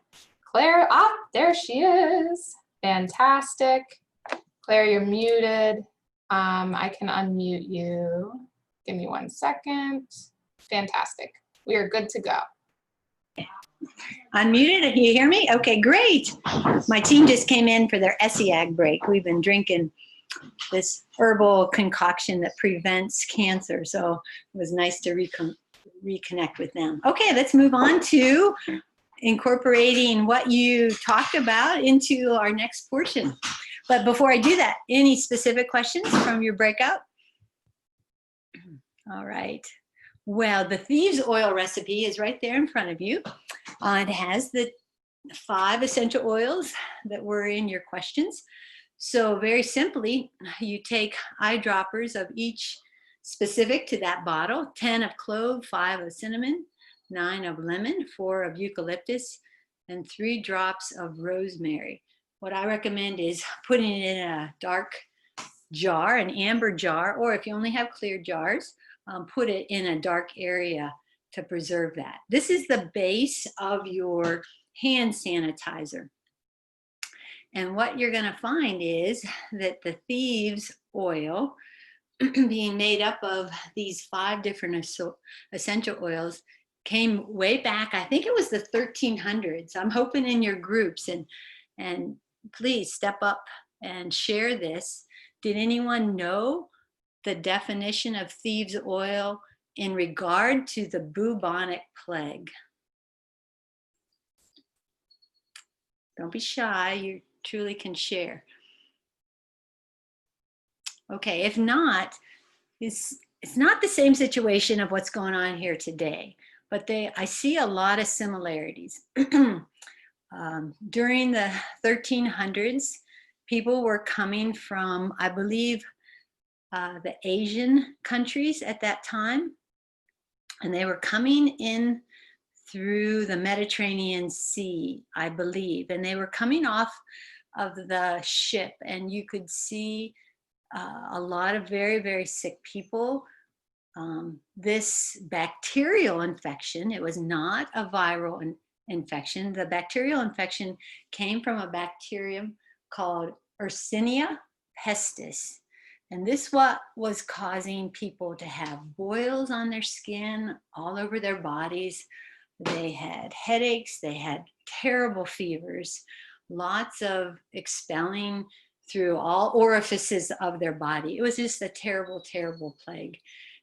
Claire. Ah, there she is. Fantastic. Claire, you're muted. I can unmute you. Give me 1 second. Fantastic. We are good to go. Unmuted, you hear me? Okay, great. My team just came in for their ESSIAG break. We've been drinking this herbal concoction that prevents cancer, so it was nice to reconnect with them. Okay, let's move on to incorporating what you talked about into our next portion. But before I do that, any specific questions from your breakout? All right. Well, the thieves oil recipe is right there in front of you. It has the 5 essential oils that were in your questions. So very simply, you take eyedroppers of each specific to that bottle, 10 of clove, 5 of cinnamon, 9 of lemon, 4 of eucalyptus, and 3 drops of rosemary. What I recommend is putting it in a dark jar, an amber jar, or if you only have clear jars, put it in a dark area to preserve that. This is the base of your hand sanitizer. And what you're going to find is that the thieves oil, being made up of these 5 different essential oils, came way back. I think it was the 1300s. I'm hoping in your groups, and please step up and share this. Did anyone know the definition of thieves oil in regard to the bubonic plague? Don't be shy, you truly can share. Okay, if not, it's not the same situation of what's going on here today, but I see a lot of similarities. During the 1300s, people were coming from, I believe, the Asian countries at that time, and they were coming in through the Mediterranean Sea, I believe, and they were coming off of the ship, and you could see a lot of very, very sick people. This bacterial infection, it was not a viral infection. The bacterial infection came from a bacterium called Yersinia pestis. And this what was causing people to have boils on their skin, all over their bodies. They had headaches, they had terrible fevers, lots of expelling through all orifices of their body. It was just a terrible, terrible plague.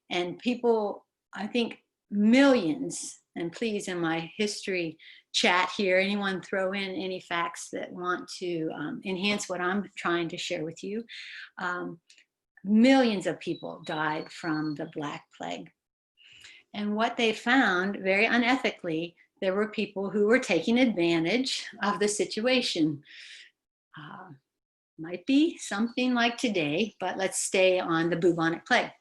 And people, I think millions, and please in my history chat here, anyone throw in any facts that want to enhance what I'm trying to share with you. Millions of people died from the Black Plague. And what they found, very unethically, there were people who were taking advantage of the situation. Might be something like today, but let's stay on the bubonic plague.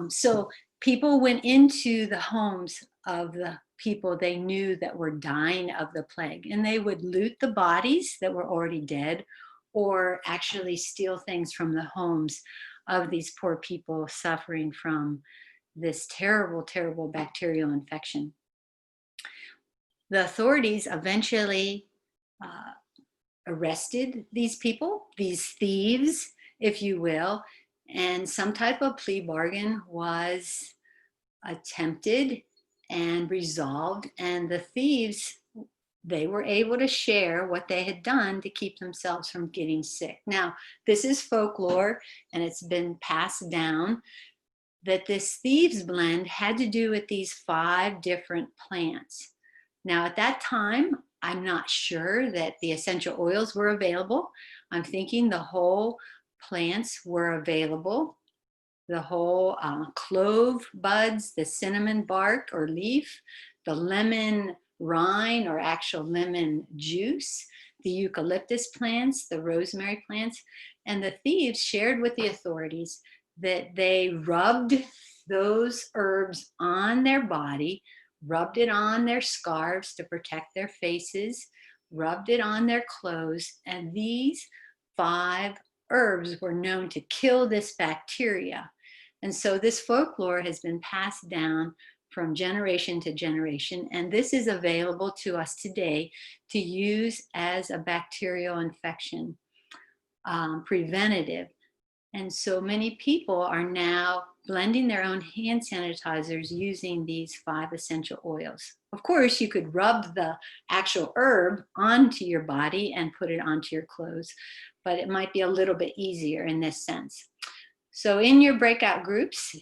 So people went into the homes of the people they knew that were dying of the plague, and they would loot the bodies that were already dead, or actually steal things from the homes of these poor people suffering from this terrible, terrible bacterial infection. The authorities eventually arrested these people, these thieves, if you will, and some type of plea bargain was attempted and resolved, and the thieves, they were able to share what they had done to keep themselves from getting sick. Now, this is folklore, and it's been passed down that this thieves blend had to do with these 5 different plants. Now, at that time, I'm not sure that the essential oils were available. I'm thinking the whole plants were available. The whole clove buds, the cinnamon bark or leaf, the lemon rind or actual lemon juice, the eucalyptus plants, the rosemary plants, and the thieves shared with the authorities that they rubbed those herbs on their body, rubbed it on their scarves to protect their faces, rubbed it on their clothes, and these 5 herbs were known to kill this bacteria. And so this folklore has been passed down from generation to generation, and this is available to us today to use as a bacterial infection preventative. And so many people are now blending their own hand sanitizers using these 5 essential oils. Of course, you could rub the actual herb onto your body and put it onto your clothes, but it might be a little bit easier in this sense. So in your breakout groups,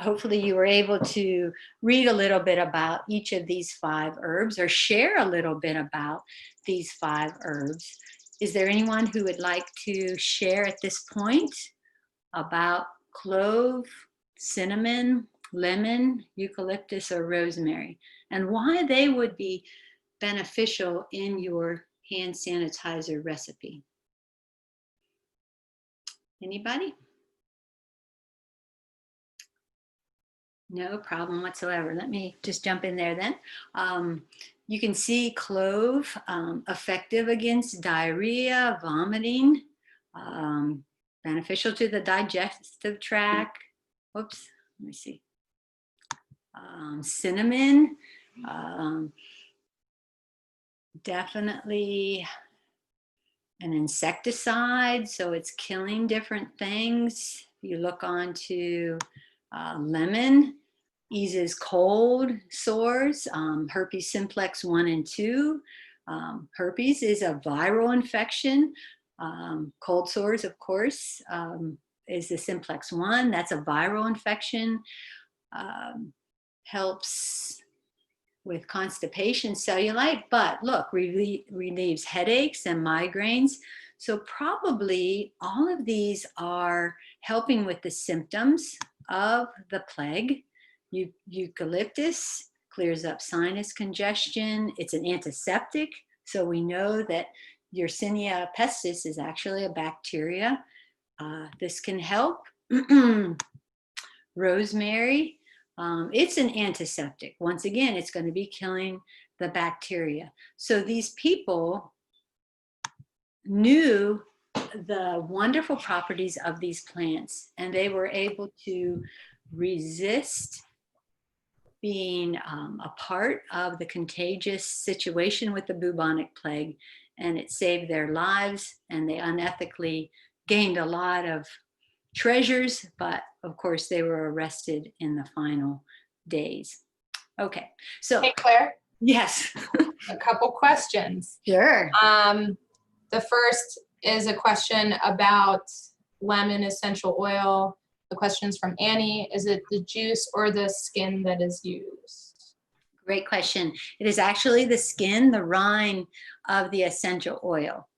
hopefully you were able to read a little bit about each of these 5 herbs or share a little bit about these 5 herbs. Is there anyone who would like to share at this point about clove, cinnamon, lemon, eucalyptus, or rosemary, and why they would be beneficial in your hand sanitizer recipe? Anybody? No problem whatsoever. Let me just jump in there then. You can see clove effective against diarrhea, vomiting, beneficial to the digestive tract. Whoops, let me see. Cinnamon, definitely an insecticide, so it's killing different things. You look onto lemon, eases cold sores, herpes simplex 1 and 2. Herpes is a viral infection. Cold sores, of course, is the simplex 1. That's a viral infection. Helps with constipation, cellulite, but look, relieves headaches and migraines. So probably all of these are helping with the symptoms of the plague. Eucalyptus clears up sinus congestion. It's an antiseptic, so we know that Yersinia pestis is actually a bacteria. This can help. Rosemary, it's an antiseptic. Once again, it's going to be killing the bacteria. So these people knew the wonderful properties of these plants, and they were able to resist being a part of the contagious situation with the bubonic plague, and it saved their lives, and they unethically gained a lot of treasures, but of course they were arrested in the final days. Okay, so Hey, Claire, yes. a couple questions. Sure. The first is a question about lemon essential oil. The question's from Annie. Is it the juice or the skin that is used? Great question. It is actually the skin, the rind of the essential oil.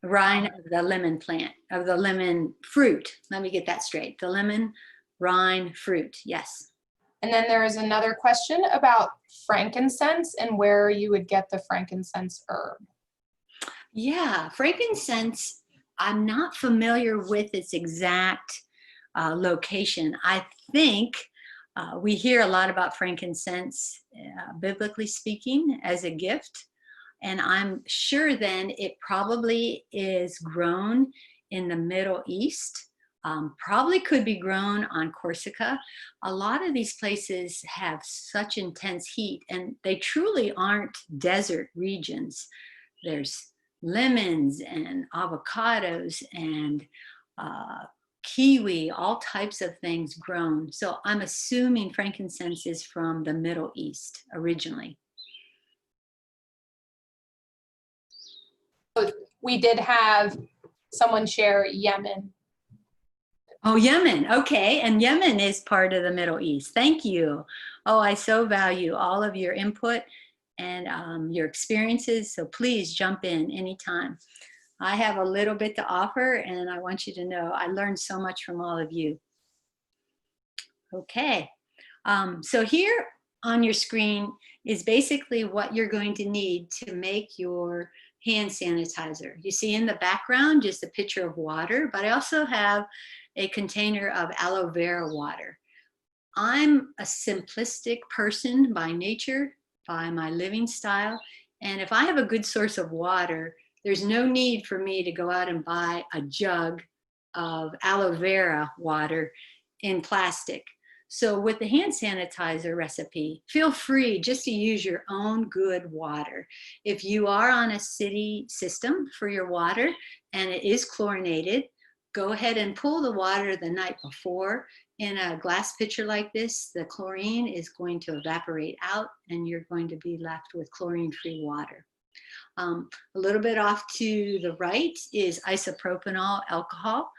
Rind of the lemon plant, of the lemon fruit. Let me get that straight. The lemon rind fruit, yes. And then there is another question about frankincense and where you would get the frankincense herb. Yeah, frankincense, I'm not familiar with its exact location. I think we hear a lot about frankincense, biblically speaking, as a gift. And I'm sure then it probably is grown in the Middle East. Probably could be grown on Corsica. A lot of these places have such intense heat, and they truly aren't desert regions. There's lemons and avocados and kiwi, all types of things grown. So I'm assuming frankincense is from the Middle East originally. We did have someone share Yemen. Oh, Yemen. Okay. And Yemen is part of the Middle East. Thank you. Oh, I so value all of your input and your experiences. So please jump in anytime. I have a little bit to offer, and I want you to know I learned so much from all of you. Okay. So here on your screen is basically what you're going to need to make your hand sanitizer. You see in the background just a picture of water, but I also have a container of aloe vera water. I'm a simplistic person by nature, by my living style, and if I have a good source of water, there's no need for me to go out and buy a jug of aloe vera water in plastic. So with the hand sanitizer recipe, feel free just to use your own good water. If you are on a city system for your water and it is chlorinated, go ahead and pull the water the night before. In a glass pitcher like this, the chlorine is going to evaporate out and you're going to be left with chlorine-free water. A little bit off to the right is isopropanol alcohol.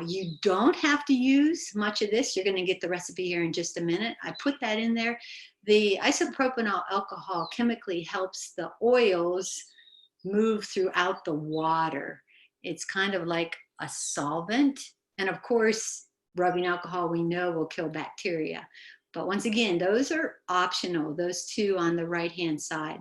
You don't have to use much of this. You're going to get the recipe here in just a minute. I put that in there. The isopropanol alcohol chemically helps the oils move throughout the water. It's kind of like a solvent. And of course, rubbing alcohol we know will kill bacteria. But once again, those are optional, those two on the right-hand side.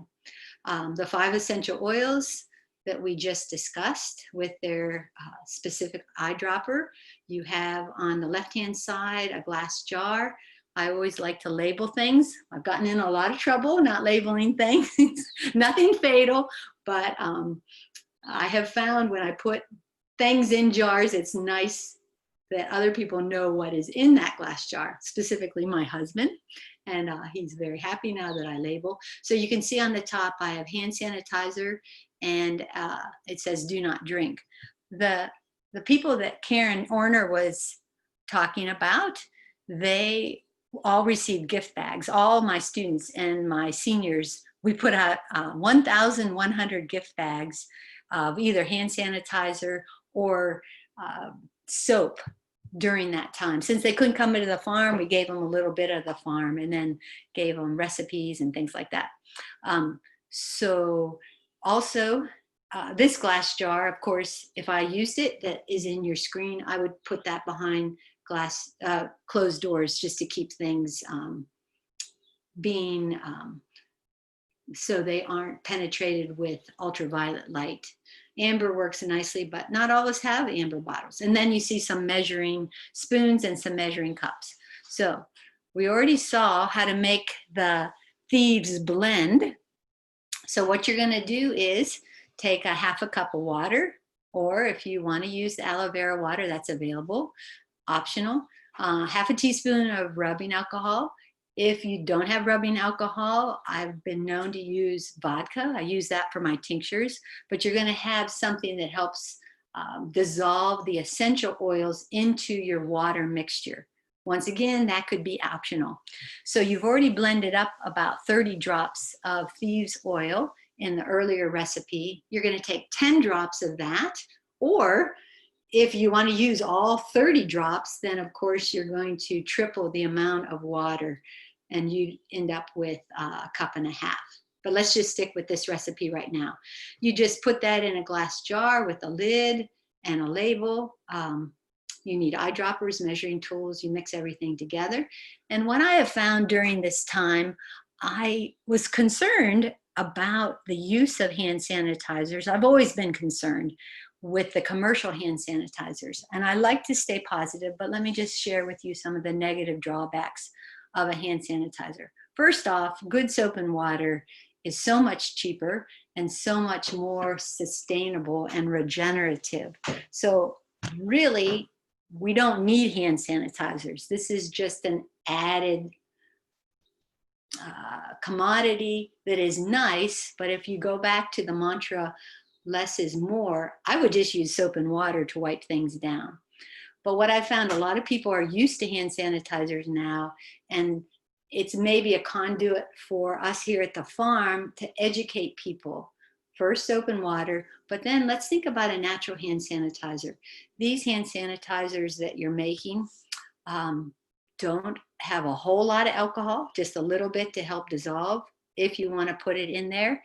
The 5 essential oils that we just discussed with their specific eyedropper. You have on the left-hand side a glass jar. I always like to label things. I've gotten in a lot of trouble not labeling things. Nothing fatal, but I have found when I put things in jars, it's nice that other people know what is in that glass jar, specifically my husband. And he's very happy now that I label. So you can see on the top, I have hand sanitizer and it says do not drink. The people that Karen Orner was talking about, they all received gift bags. All my students and my seniors, we put out 1,100 gift bags of either hand sanitizer or soap during that time. Since they couldn't come into the farm, we gave them a little bit of the farm and then gave them recipes and things like that. So also this glass jar, of course, if I used it, that is in your screen, I would put that behind glass, closed doors just to keep things being, so they aren't penetrated with ultraviolet light. Amber works nicely, but not all of us have amber bottles. And then you see some measuring spoons and some measuring cups. So we already saw how to make the thieves blend. So what you're gonna do is take a half a cup of water, or if you wanna use the aloe vera water, that's available, optional. Half a teaspoon of rubbing alcohol. If you don't have rubbing alcohol, I've been known to use vodka. I use that for my tinctures, but you're gonna have something that helps dissolve the essential oils into your water mixture. Once again, that could be optional. So you've already blended up about 30 drops of thieves oil in the earlier recipe. You're gonna take 10 drops of that, or if you want to use all 30 drops, then of course you're going to triple the amount of water and you end up with a cup and a half. But let's just stick with this recipe right now. You just put that in a glass jar with a lid and a label. You need eyedroppers, measuring tools, you mix everything together. And what I have found during this time, I was concerned about the use of hand sanitizers. I've always been concerned with the commercial hand sanitizers. And I like to stay positive, but let me just share with you some of the negative drawbacks of a hand sanitizer. First off, good soap and water is so much cheaper and so much more sustainable and regenerative. So really, we don't need hand sanitizers. This is just an added commodity that is nice, but if you go back to the mantra, less is more, I would just use soap and water to wipe things down. But what I found, a lot of people are used to hand sanitizers now, and it's maybe a conduit for us here at the farm to educate people. First soap and water, but then let's think about a natural hand sanitizer. These hand sanitizers that you're making don't have a whole lot of alcohol, just a little bit to help dissolve if you want to put it in there.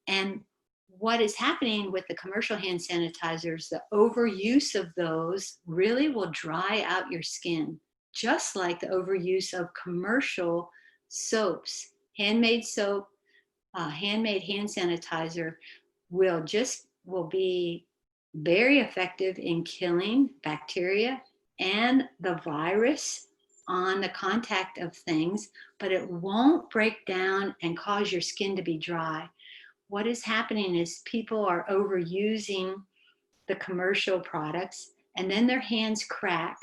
And what is happening with the commercial hand sanitizers, the overuse of those really will dry out your skin, just like the overuse of commercial soaps. Handmade soap, handmade hand sanitizer will be very effective in killing bacteria and the virus on the contact of things, but it won't break down and cause your skin to be dry. what is happening is people are overusing the commercial products, and then their hands crack.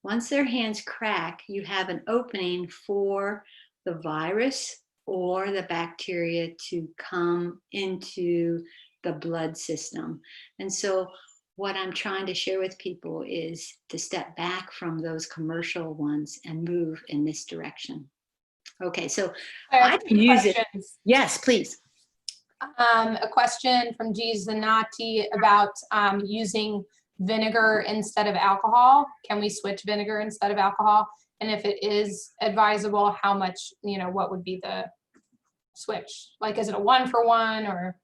Once their hands crack, you have an opening for the virus or the bacteria to come into the blood system. And so what I'm trying to share with people is to step back from those commercial ones and move in this direction. Okay, so I have I a can few use it. questions. Yes, please. A question from G. Zanati about using vinegar instead of alcohol. Can we switch vinegar instead of alcohol? And if it is advisable, how much, what would be the switch? Like, is it a 1-for-1 or?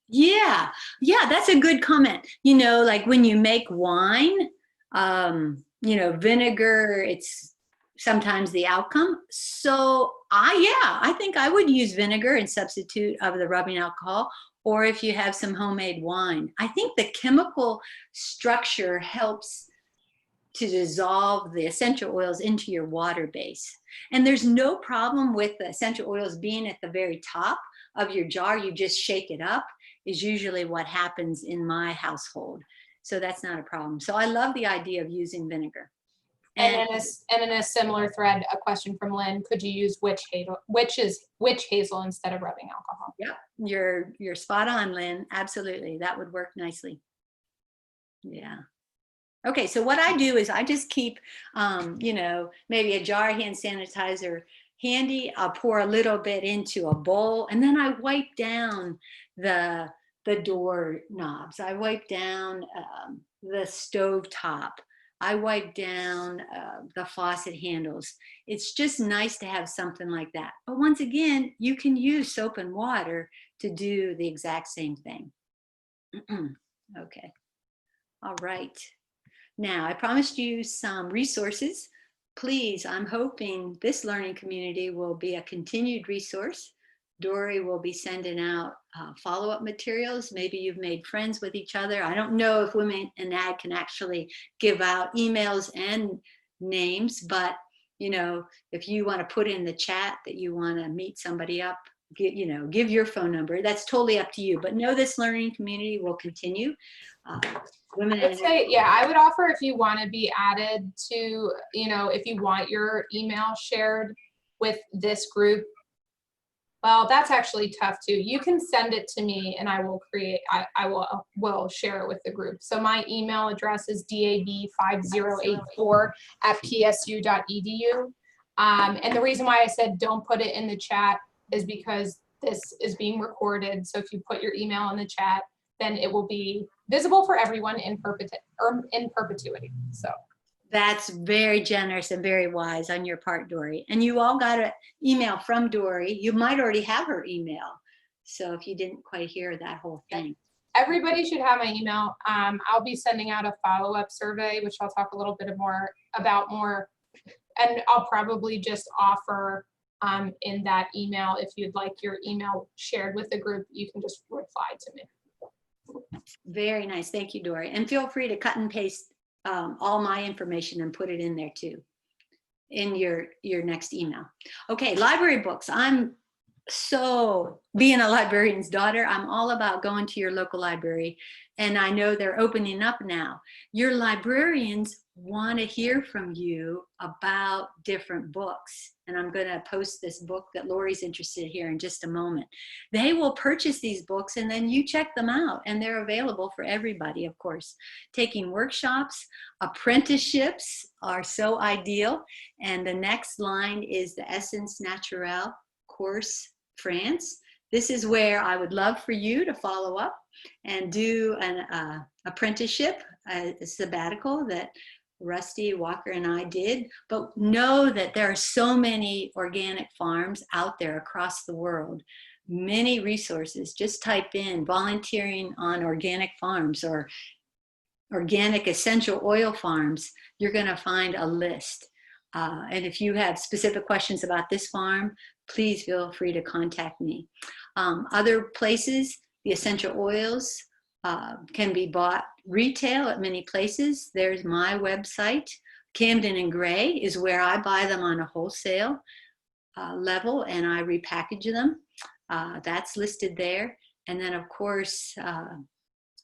Yeah, that's a good comment. Like when you make wine, vinegar, it's sometimes the outcome. So I think I would use vinegar in substitute of the rubbing alcohol, or if you have some homemade wine. I think the chemical structure helps to dissolve the essential oils into your water base. And there's no problem with the essential oils being at the very top of your jar. You just shake it up is usually what happens in my household. So that's not a problem. So I love the idea of using vinegar. And in a similar thread, a question from Lynn: could you use witch hazel instead of rubbing alcohol? Yep, you're spot on, Lynn. Absolutely, that would work nicely. Yeah. Okay, so what I do is I just keep, maybe a jar of hand sanitizer handy. I'll pour a little bit into a bowl, and then I wipe down the door knobs. I wipe down the stove top. I wipe down the faucet handles. It's just nice to have something like that. But once again, you can use soap and water to do the exact same thing. Okay. All right. Now, I promised you some resources. Please, I'm hoping this learning community will be a continued resource. Dory will be sending out follow-up materials. Maybe you've made friends with each other. I don't know if Women in Ag can actually give out emails and names, but if you want to put in the chat that you want to meet somebody up, give your phone number. That's totally up to you. But know this learning community will continue. Women in Ag. I would offer, if you want to be added to, if you want your email shared with this group, well, that's actually tough too. You can send it to me and I will will share it with the group. So my email address is dab5084@psu.edu. And the reason why I said don't put it in the chat is because this is being recorded. So if you put your email in the chat, then it will be visible for everyone in perpetuity. So that's very generous and very wise on your part, Dory. And you all got an email from Dory. You might already have her email. So if you didn't quite hear that whole thing. Everybody should have my email. I'll be sending out a follow-up survey, which I'll talk a little bit more about and I'll probably just offer in that email, if you'd like your email shared with the group, you can just reply to me. Very nice. Thank you, Dory. And feel free to cut and paste all my information and put it in there too, in your next email. Okay, library books. Being a librarian's daughter, I'm all about going to your local library, and I know they're opening up now. Your librarians want to hear from you about different books, and I'm going to post this book that Lori's interested in here in just a moment. They will purchase these books and then you check them out, and they're available for everybody, of course. Taking workshops, apprenticeships are so ideal, and the next line is the Essence Naturelle course France. This is where I would love for you to follow up and do an apprenticeship, a sabbatical that Rusty Walker and I did. But know that there are so many organic farms out there across the world, many resources. Just type in volunteering on organic farms or organic essential oil farms. You're going to find a list. And if you have specific questions about this farm, please feel free to contact me. Other places, the essential oils can be bought retail at many places. There's my website. Camden and Gray is where I buy them on a wholesale level, and I repackage them. That's listed there. And then, of course,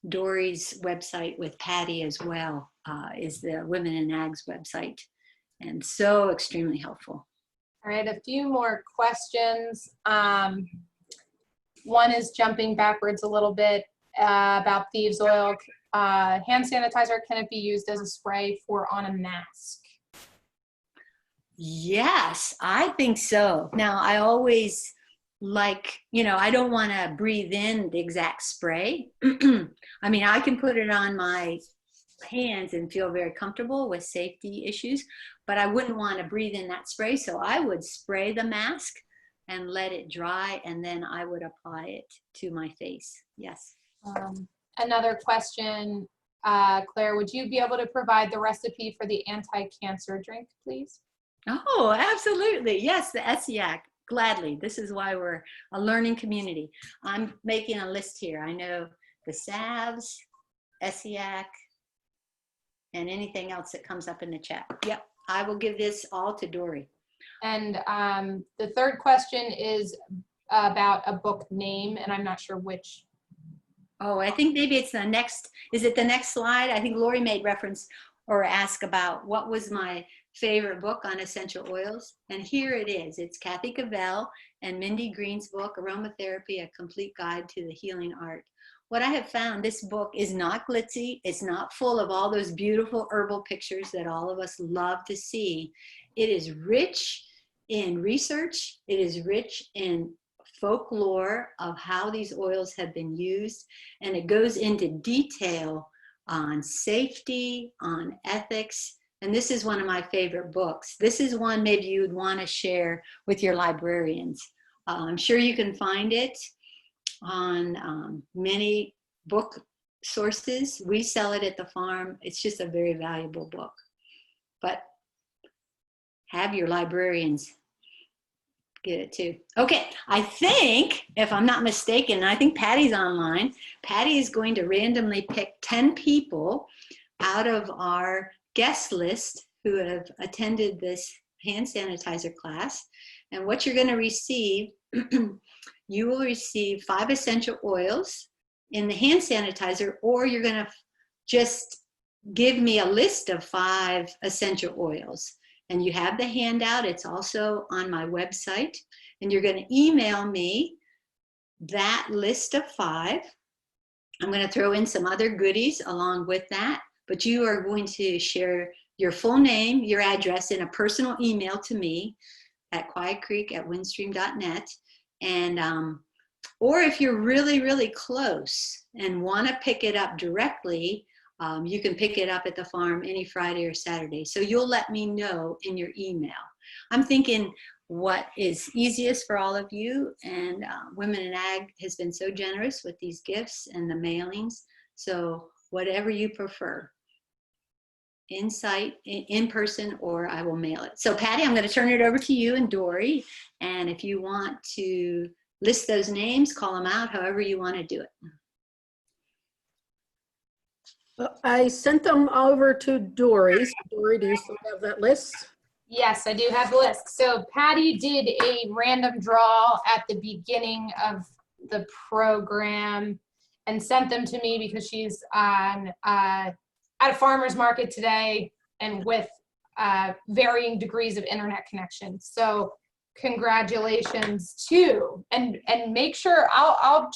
Dory's website with Patty as well is the Women in Ag's website. And so extremely helpful. All right, a few more questions. One is jumping backwards a little bit about thieves oil. Hand sanitizer, can it be used as a spray for on a mask? Yes, I think so. Now, I always like, you know, I don't want to breathe in the exact spray. I mean, I can put it on my hands and feel very comfortable with safety issues, but I wouldn't want to breathe in that spray. So I would spray the mask and let it dry, and then I would apply it to my face. Yes. Another question, Claire, would you be able to provide the recipe for the anti-cancer drink, please? Oh, absolutely. Yes, the ESSIAC, gladly. This is why we're a learning community. I'm making a list here. I know the salves, ESSIAC, and anything else that comes up in the chat. Yep, I will give this all to Dory. And the third question is about a book name, and I'm not sure which. Oh, I think maybe it's the next, is it the next slide? I think Lori made reference or asked about what was my favorite book on essential oils. And here it is. It's Kathy Cavell and Mindy Green's book, Aromatherapy, A Complete Guide to the Healing Art. What I have found, this book is not glitzy. It's not full of all those beautiful herbal pictures that all of us love to see. It is rich in research. It is rich in folklore of how these oils have been used. And it goes into detail on safety, on ethics. And this is one of my favorite books. This is one maybe you would want to share with your librarians. I'm sure you can find it on many book sources. We sell it at the farm. It's just a very valuable book. But have your librarians get it too. Okay, I think, if I'm not mistaken, I think Patty's online. Patty is going to randomly pick 10 people out of our guest list who have attended this hand sanitizer class. And what you're going to receive, you will receive 5 essential oils in the hand sanitizer, or you're going to just give me a list of 5 essential oils. And you have the handout. It's also on my website. And you're going to email me that list of 5. I'm going to throw in some other goodies along with that. But you are going to share your full name, your address in a personal email to me at quietcreek@windstream.net. And, or if you're really, really close and want to pick it up directly, you can pick it up at the farm any Friday or Saturday. So you'll let me know in your email. I'm thinking what is easiest for all of you, and Women in Ag has been so generous with these gifts and the mailings. So whatever you prefer, in person, or I will mail it. So Patty, I'm going to turn it over to you and Dory. And if you want to list those names, call them out, however you want to do it. I sent them over to Dory. So Dory, do you still have that list? Yes, I do have the list. So Patty did a random draw at the beginning of the program and sent them to me because she's on at a farmer's market today and with varying degrees of internet connection. So congratulations to, and make sure, I'll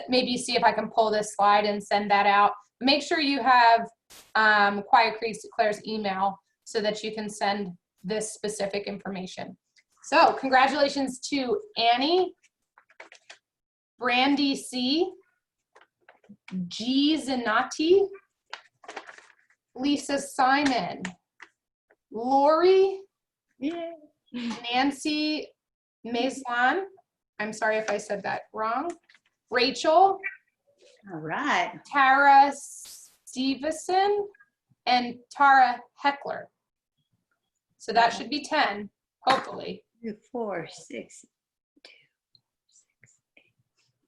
maybe see if I can pull this slide and send that out. Make sure you have Quiet Creek's Claire's email so that you can send this specific information. So congratulations to Annie, Brandy C, G Zanati, Lisa Simon, Lori, Yeah. Nancy Maislan, I'm sorry if I said that wrong, Rachel, All right. Tara Stevenson, and Tara Heckler. So that should be 10, hopefully. 2, 4, 6, 2, 6, 8.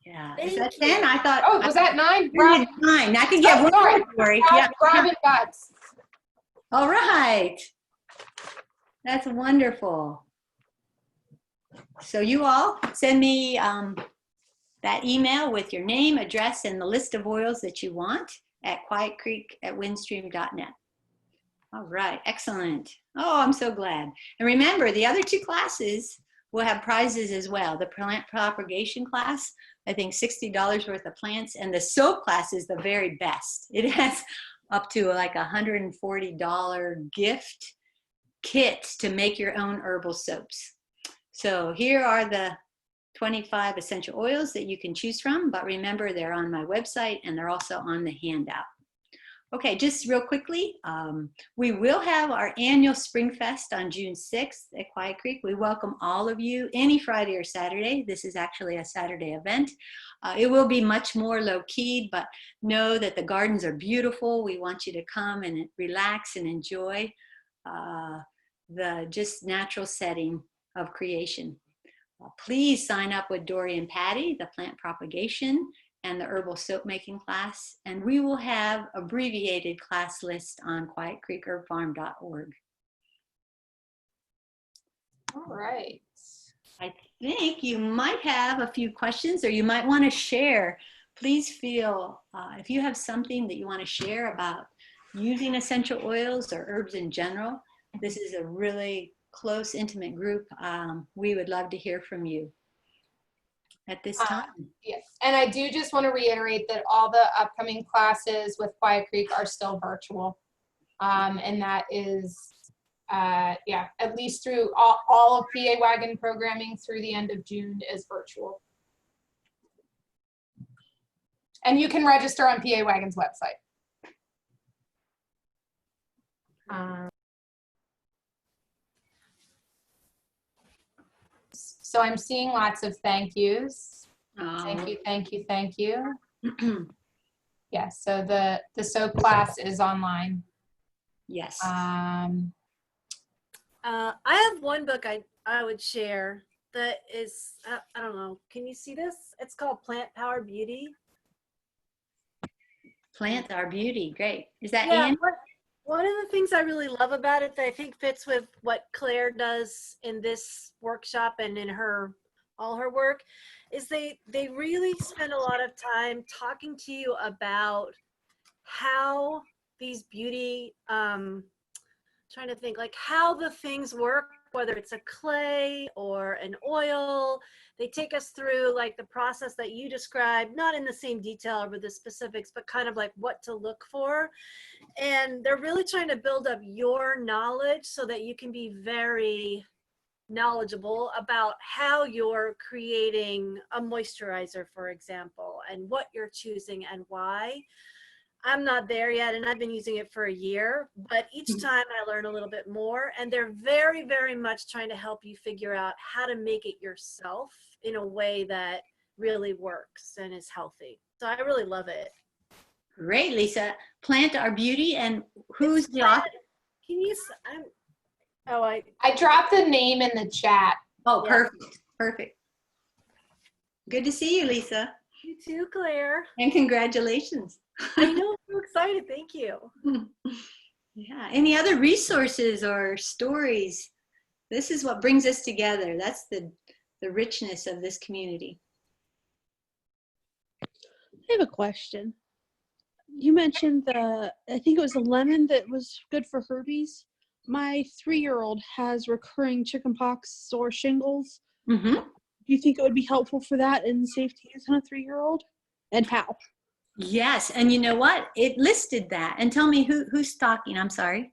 Yeah. Is Thank that 10? I thought. Oh, was that 9? Robin, 9. I can get Oh, one sorry. more, Dory. Yeah. Robin Butts. All right. That's wonderful. So you all send me that email with your name, address, and the list of oils that you want at quietcreek@windstream.net. All right, excellent. Oh, I'm so glad. And remember, the other 2 classes will have prizes as well. The plant propagation class, I think $60 worth of plants, and the soap class is the very best. It has up to like $140 gift kits to make your own herbal soaps. So here are the 25 essential oils that you can choose from, but remember they're on my website and they're also on the handout. Okay, just real quickly, we will have our annual Spring Fest on June 6th at Quiet Creek. We welcome all of you any Friday or Saturday. This is actually a Saturday event. It will be much more low-key, but know that the gardens are beautiful. We want you to come and relax and enjoy the just natural setting of creation. Please sign up with Dory and Patty, the plant propagation and the herbal soap making class, and we will have abbreviated class list on quietcreekherbfarm.org. All right. I think you might have a few questions, or you might want to share. Please feel, if you have something that you want to share about using essential oils or herbs in general, this is a really close, intimate group. We would love to hear from you at this time. Yes, and I do just want to reiterate that all the upcoming classes with Quiet Creek are still virtual. And that is, yeah, at least through all of PA-WAgN programming through the end of June is virtual. And you can register on PA-WAgN's website. So I'm seeing lots of thank yous. Thank you, thank you, thank you. Yes, so the soap class is online. Yes. I have one book I would share that is, I don't know, can you see this? It's called Plant Powered Beauty. Plant Our Beauty, great. Is that Yeah, Anne? one of the things I really love about it that I think fits with what Claire does in this workshop and in all her work is they really spend a lot of time talking to you about how these beauty, trying to think like how the things work, whether it's a clay or an oil. They take us through like the process that you described, not in the same detail or the specifics, but kind of like what to look for. And they're really trying to build up your knowledge so that you can be very knowledgeable about how you're creating a moisturizer, for example, and what you're choosing and why. I'm not there yet, and I've been using it for a year, but each time I learn a little bit more, and they're very, very much trying to help you figure out how to make it yourself in a way that really works and is healthy. So I really love it. Great, Lisa. Plant Our Beauty, and who's the author? Can you, I dropped the name in the chat. Oh, Yeah. perfect, perfect. Good to see you, Lisa. You too, Claire. And congratulations. I know, I'm so excited. Thank you. Yeah, any other resources or stories? This is what brings us together. That's the richness of this community. I have a question. You mentioned I think it was a lemon that was good for herpes. My 3-year-old has recurring chickenpox or shingles. Mm-hmm. Do you think it would be helpful for that and safe to use on a 3-year-old? And how? Yes, and you know what? It listed that. And tell me who's talking. I'm sorry.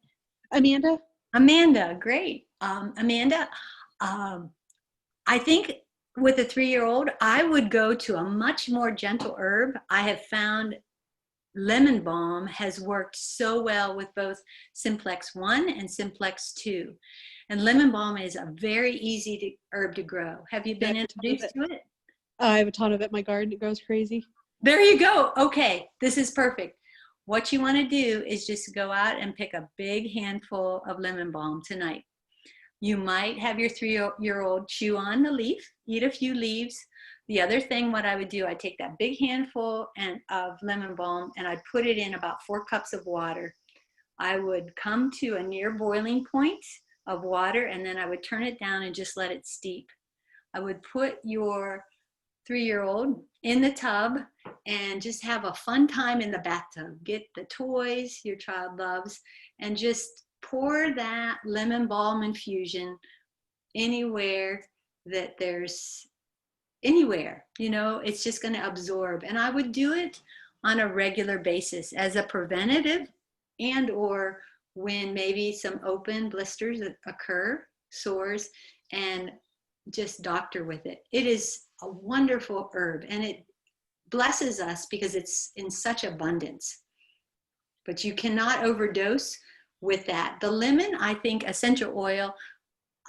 Amanda? Amanda, great. Amanda, I think with a 3-year-old, I would go to a much more gentle herb. I have found lemon balm has worked so well with both Simplex 1 and Simplex 2. And lemon balm is a very easy herb to grow. Have you been introduced to it? I have a ton of it in my garden. It grows crazy. There you go. Okay, this is perfect. What you want to do is just go out and pick a big handful of lemon balm tonight. You might have your 3-year-old chew on the leaf, eat a few leaves. The other thing, what I would do, I'd take that big handful of lemon balm and I'd put it in about 4 cups of water. I would come to a near boiling point of water and then I would turn it down and just let it steep. I would put your 3-year-old in the tub and just have a fun time in the bathtub. Get the toys your child loves and just pour that lemon balm infusion anywhere that there's anywhere, you know, it's just going to absorb. And I would do it on a regular basis as a preventative, and or when maybe some open blisters that occur, sores, and just doctor with it. It is a wonderful herb, and it blesses us because it's in such abundance. But you cannot overdose with that. The lemon, I think, essential oil,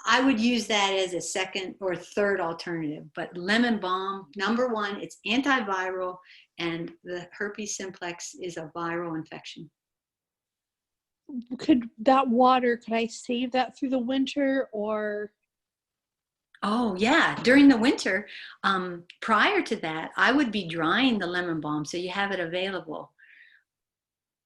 I would use that as a second or third alternative. But lemon balm, number one, it's antiviral, and the herpes simplex is a viral infection. Could I save that through the winter or? Oh yeah, during the winter, prior to that, I would be drying the lemon balm so you have it available.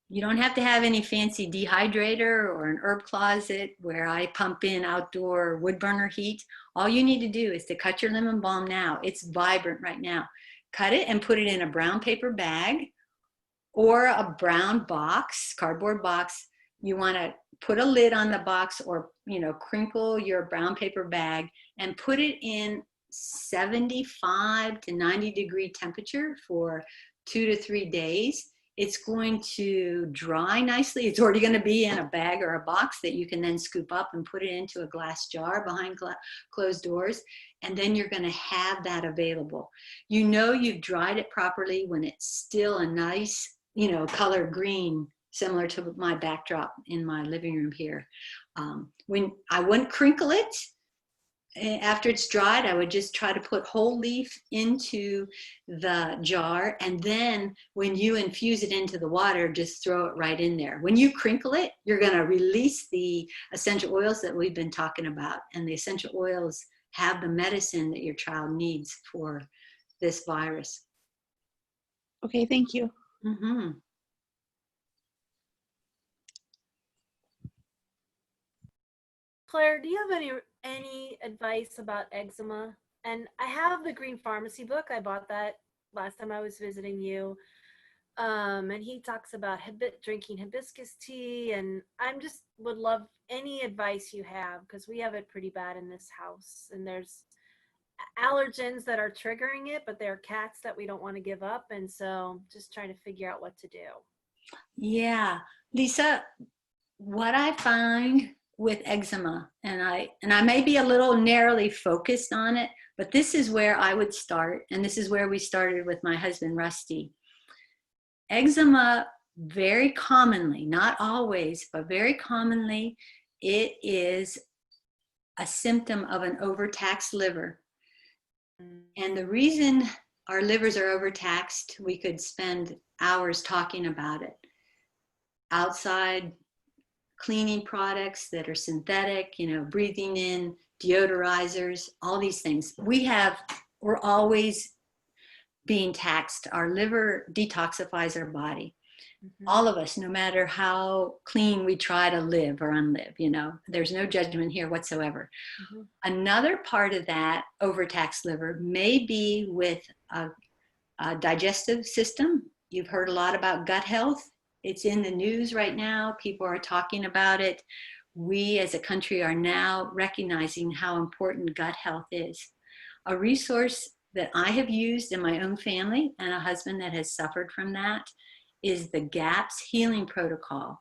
You don't have to have any fancy dehydrator or an herb closet where I pump in outdoor wood burner heat. All you need to do is to cut your lemon balm now. It's vibrant right now. Cut it and put it in a brown paper bag or a brown box, cardboard box. You want to put a lid on the box, or, you know, crinkle your brown paper bag and put it in 75 to 90 degree temperature for 2 to 3 days. It's going to dry nicely. It's already going to be in a bag or a box that you can then scoop up and put it into a glass jar behind closed doors. And then you're going to have that available. You know you've dried it properly when it's still a nice, you know, color green, similar to my backdrop in my living room here. When I wouldn't crinkle it, after it's dried, I would just try to put whole leaf into the jar, and then when you infuse it into the water, just throw it right in there. When you crinkle it, you're going to release the essential oils that we've been talking about, and the essential oils have the medicine that your child needs for this virus. Okay, thank you. Mm-hmm. Claire, do you have any advice about eczema? And I have the Green Pharmacy book. I bought that last time I was visiting you. And he talks about drinking hibiscus tea, and I'm just would love any advice you have, because we have it pretty bad in this house, and there's allergens that are triggering it, but there are cats that we don't want to give up, and so just trying to figure out what to do. Yeah, Lisa, what I find with eczema, and I may be a little narrowly focused on it, but this is where I would start, and this is where we started with my husband, Rusty. Eczema, very commonly, not always, but very commonly, it is a symptom of an overtaxed liver. And the reason our livers are overtaxed, we could spend hours talking about it. Outside cleaning products that are synthetic, you know, breathing in deodorizers, all these things. We're always being taxed. Our liver detoxifies our body. Mm-hmm. All of us, no matter how clean we try to live or unlive, you know, there's no judgment here whatsoever. Mm-hmm. Another part of that overtaxed liver may be with a digestive system. You've heard a lot about gut health. It's in the news right now. People are talking about it. We as a country are now recognizing how important gut health is. A resource that I have used in my own family, and a husband that has suffered from that, is the GAPS Healing Protocol.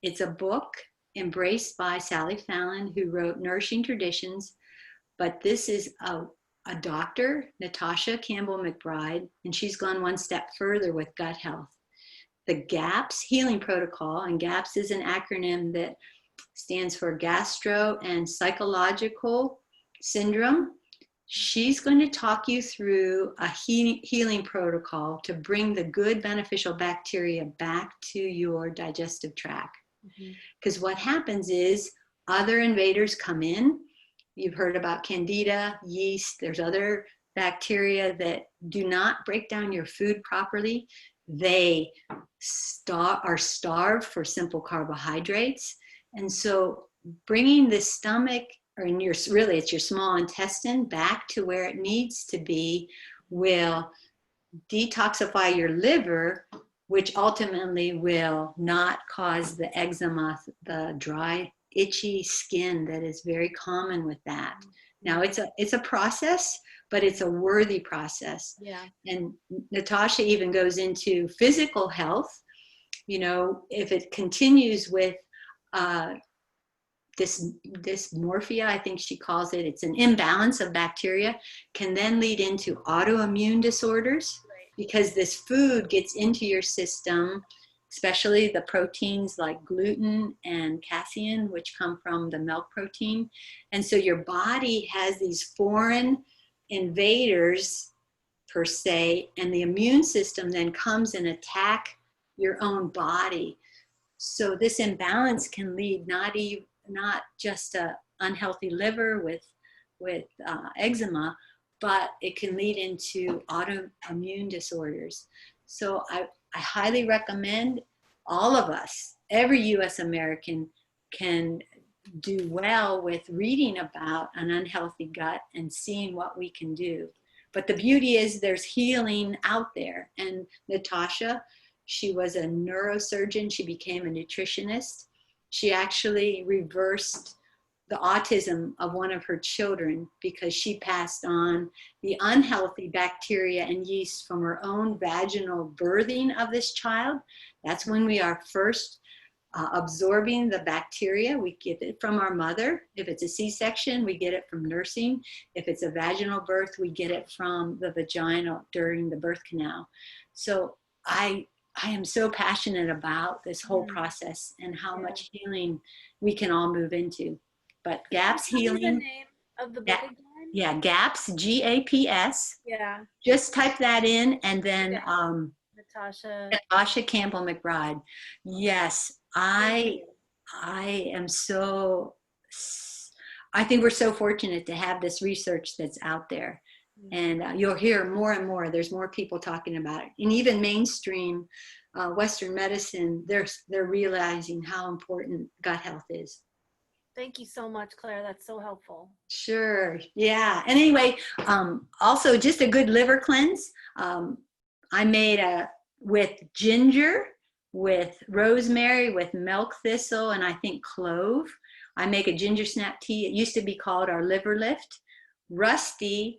It's a book embraced by Sally Fallon, who wrote Nourishing Traditions, but this is a doctor, Natasha Campbell McBride, and she's gone one step further with gut health. The GAPS Healing Protocol, and GAPS is an acronym that stands for Gastro and Psychological Syndrome. She's going to talk you through a healing protocol to bring the good beneficial bacteria back to your digestive tract. Because what happens is other invaders come in. You've heard about candida, yeast. There's other bacteria that do not break down your food properly. They are starved for simple carbohydrates. And so bringing the stomach, or it's your small intestine, back to where it needs to be will detoxify your liver, which ultimately will not cause the eczema, the dry, itchy skin that is very common with that. Now it's a process, but it's a worthy process. Yeah. And Natasha even goes into physical health. You know, if it continues with this dysmorphia, I think she calls it, it's an imbalance of bacteria, can then lead into autoimmune disorders, because this food gets into your system, especially the proteins like gluten and casein, which come from the milk protein. And so your body has these foreign invaders per se, and the immune system then comes and attack your own body. So this imbalance can lead not just a unhealthy liver with eczema, but it can lead into autoimmune disorders. So I highly recommend all of us, every US American can do well with reading about an unhealthy gut and seeing what we can do. But the beauty is there's healing out there. And Natasha, she was a neurosurgeon. She became a nutritionist. She actually reversed the autism of one of her children because she passed on the unhealthy bacteria and yeast from her own vaginal birthing of this child. That's when we are first absorbing the bacteria. We get it from our mother. If it's a C-section, we get it from nursing. If it's a vaginal birth, we get it from the vagina during the birth canal. So I am so passionate about this whole process and how much healing we can all move into. But GAPS Tell me healing. the name of the book again? Yeah, GAPS, G-A-P-S. Yeah. Just type that in, and then Natasha Campbell McBride. Yes, I am so, I think we're so fortunate to have this research that's out there. And you'll hear more and more. There's more people talking about it. And even mainstream Western medicine, they're realizing how important gut health is. Thank you so much, Claire. That's so helpful. Sure. Yeah. And anyway, also just a good liver cleanse. I made with ginger, with rosemary, with milk thistle, and I think clove. I make a ginger snap tea. It used to be called our liver lift. Rusty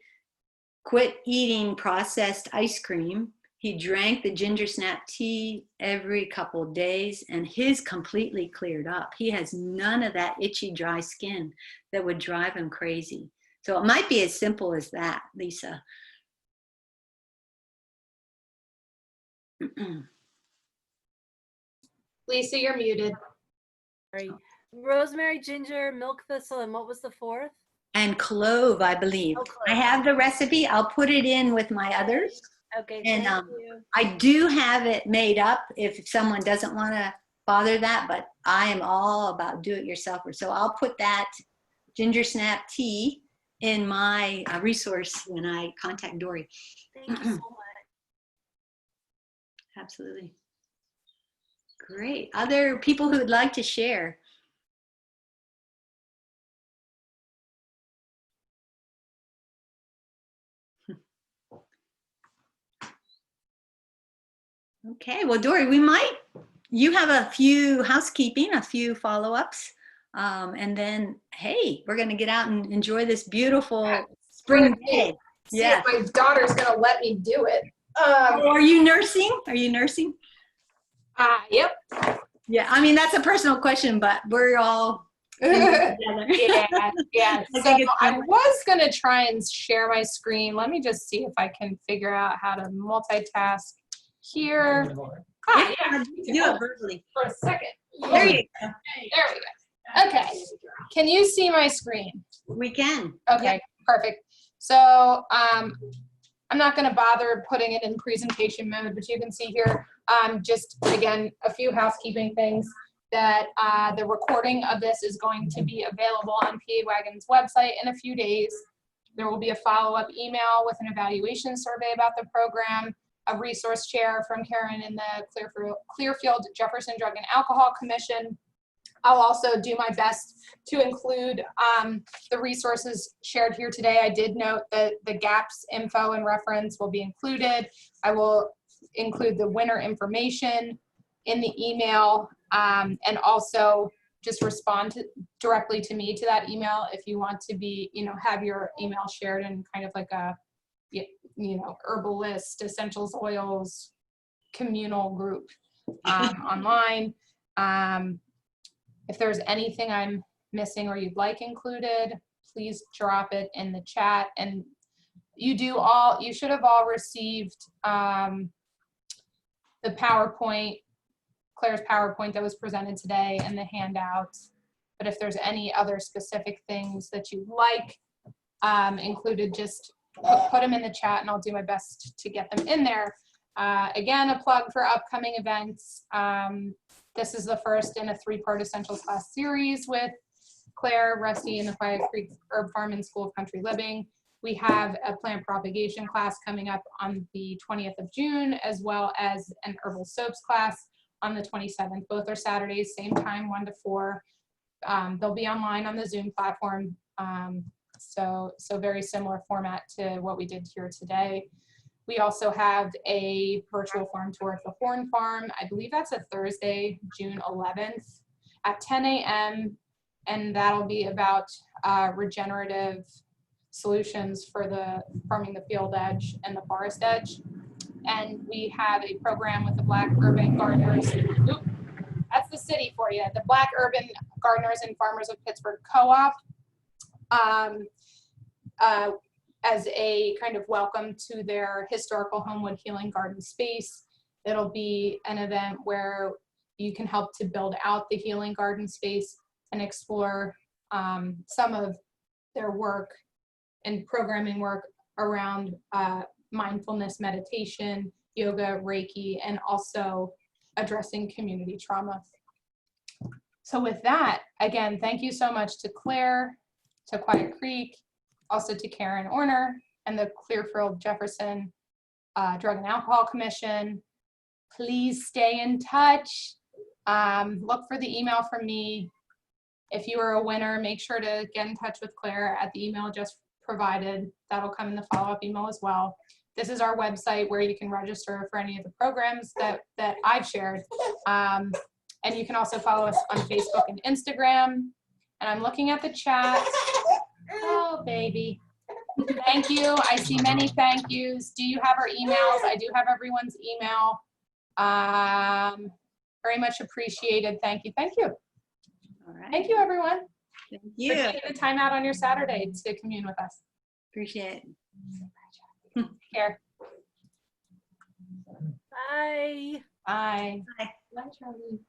quit eating processed ice cream. He drank the ginger snap tea every couple of days, and his completely cleared up. He has none of that itchy, dry skin that would drive him crazy. So it might be as simple as that, Lisa. Lisa, you're muted. Sorry. Rosemary, ginger, milk thistle, and what was the fourth? And clove, I believe. Oh, clove. I have the recipe. I'll put it in with my others. Okay, And thank you. I do have it made up if someone doesn't want to bother that, but I am all about do-it-yourselfer. So I'll put that ginger snap tea in my resource when I contact Dory. Thank you so much. Absolutely. Great. Other people who would like to share? Okay, well, Dory, you have a few housekeeping, a few follow-ups, and then, hey, we're going to get out and enjoy this beautiful spring day. See if my daughter's going to let me do it. Are you nursing? Are you nursing? Yep. Yeah, I mean, that's a personal question, but we're all together. Yeah. So I was going to try and share my screen. Let me just see if I can figure out how to multitask here. Do it verbally. For a second. There you go. There we go. Okay. Can you see my screen? We can. Okay, Yep. perfect. So I'm not going to bother putting it in presentation mode, but you can see here just, again, a few housekeeping things that the recording of this is going to be available on PA-WAgN's website in a few days. There will be a follow-up email with an evaluation survey about the program, a resource chair from Karen in the Clearfield Jefferson Drug and Alcohol Commission, I'll also do my best to include the resources shared here today. I did note that the GAPS info and reference will be included. I will include the winner information in the email, and also just respond directly to me to that email if you want to be, have your email shared in kind of like a, herbalist, essentials oils, communal group online. If there's anything I'm missing or you'd like included, please drop it in the chat. And you should have all received the PowerPoint, Claire's PowerPoint that was presented today, and the handouts. But if there's any other specific things that you'd like included, just put them in the chat and I'll do my best to get them in there. Again, a plug for upcoming events. This is the first in a 3-part Essential Class series with Claire, Rusty, and the Quiet Creek Herb Farm and School of Country Living. We have a plant propagation class coming up on the 20th of June, as well as an herbal soaps class on the 27th. Both are Saturdays, same time, 1 to 4. They'll be online on the Zoom platform. So very similar format to what we did here today. We also have a virtual farm tour of the Horn Farm. I believe that's a Thursday, June 11th at 10 a.m. And that'll be about regenerative solutions for the farming the field edge and the forest edge. And we have a program with the Black Urban Gardeners. Oop, that's the city for you. The Black Urban Gardeners and Farmers of Pittsburgh Co-op. As a kind of welcome to their historical Homewood Healing Garden space. It'll be an event where you can help to build out the healing garden space and explore some of their work and programming work around mindfulness, meditation, yoga, Reiki, and also addressing community trauma. So with that, again, thank you so much to Claire, to Quiet Creek, also to Karen Orner and the Clearfield-Jefferson Drug and Alcohol Commission. Please stay in touch. Look for the email from me. If you are a winner, make sure to get in touch with Claire at the email just provided. That'll come in the follow-up email as well. This is our website where you can register for any of the programs that I've shared. And you can also follow us on Facebook and Instagram. And I'm looking at the chat. Oh, baby. Thank you. I see many thank yous. Do you have our emails? I do have everyone's email. Very much appreciated. Thank you. Thank you. All right. Thank you, everyone. Thank you. For taking the time out on your Saturday to commune with us. Appreciate it. Take care. Bye. Bye. Bye. Bye, Charlie.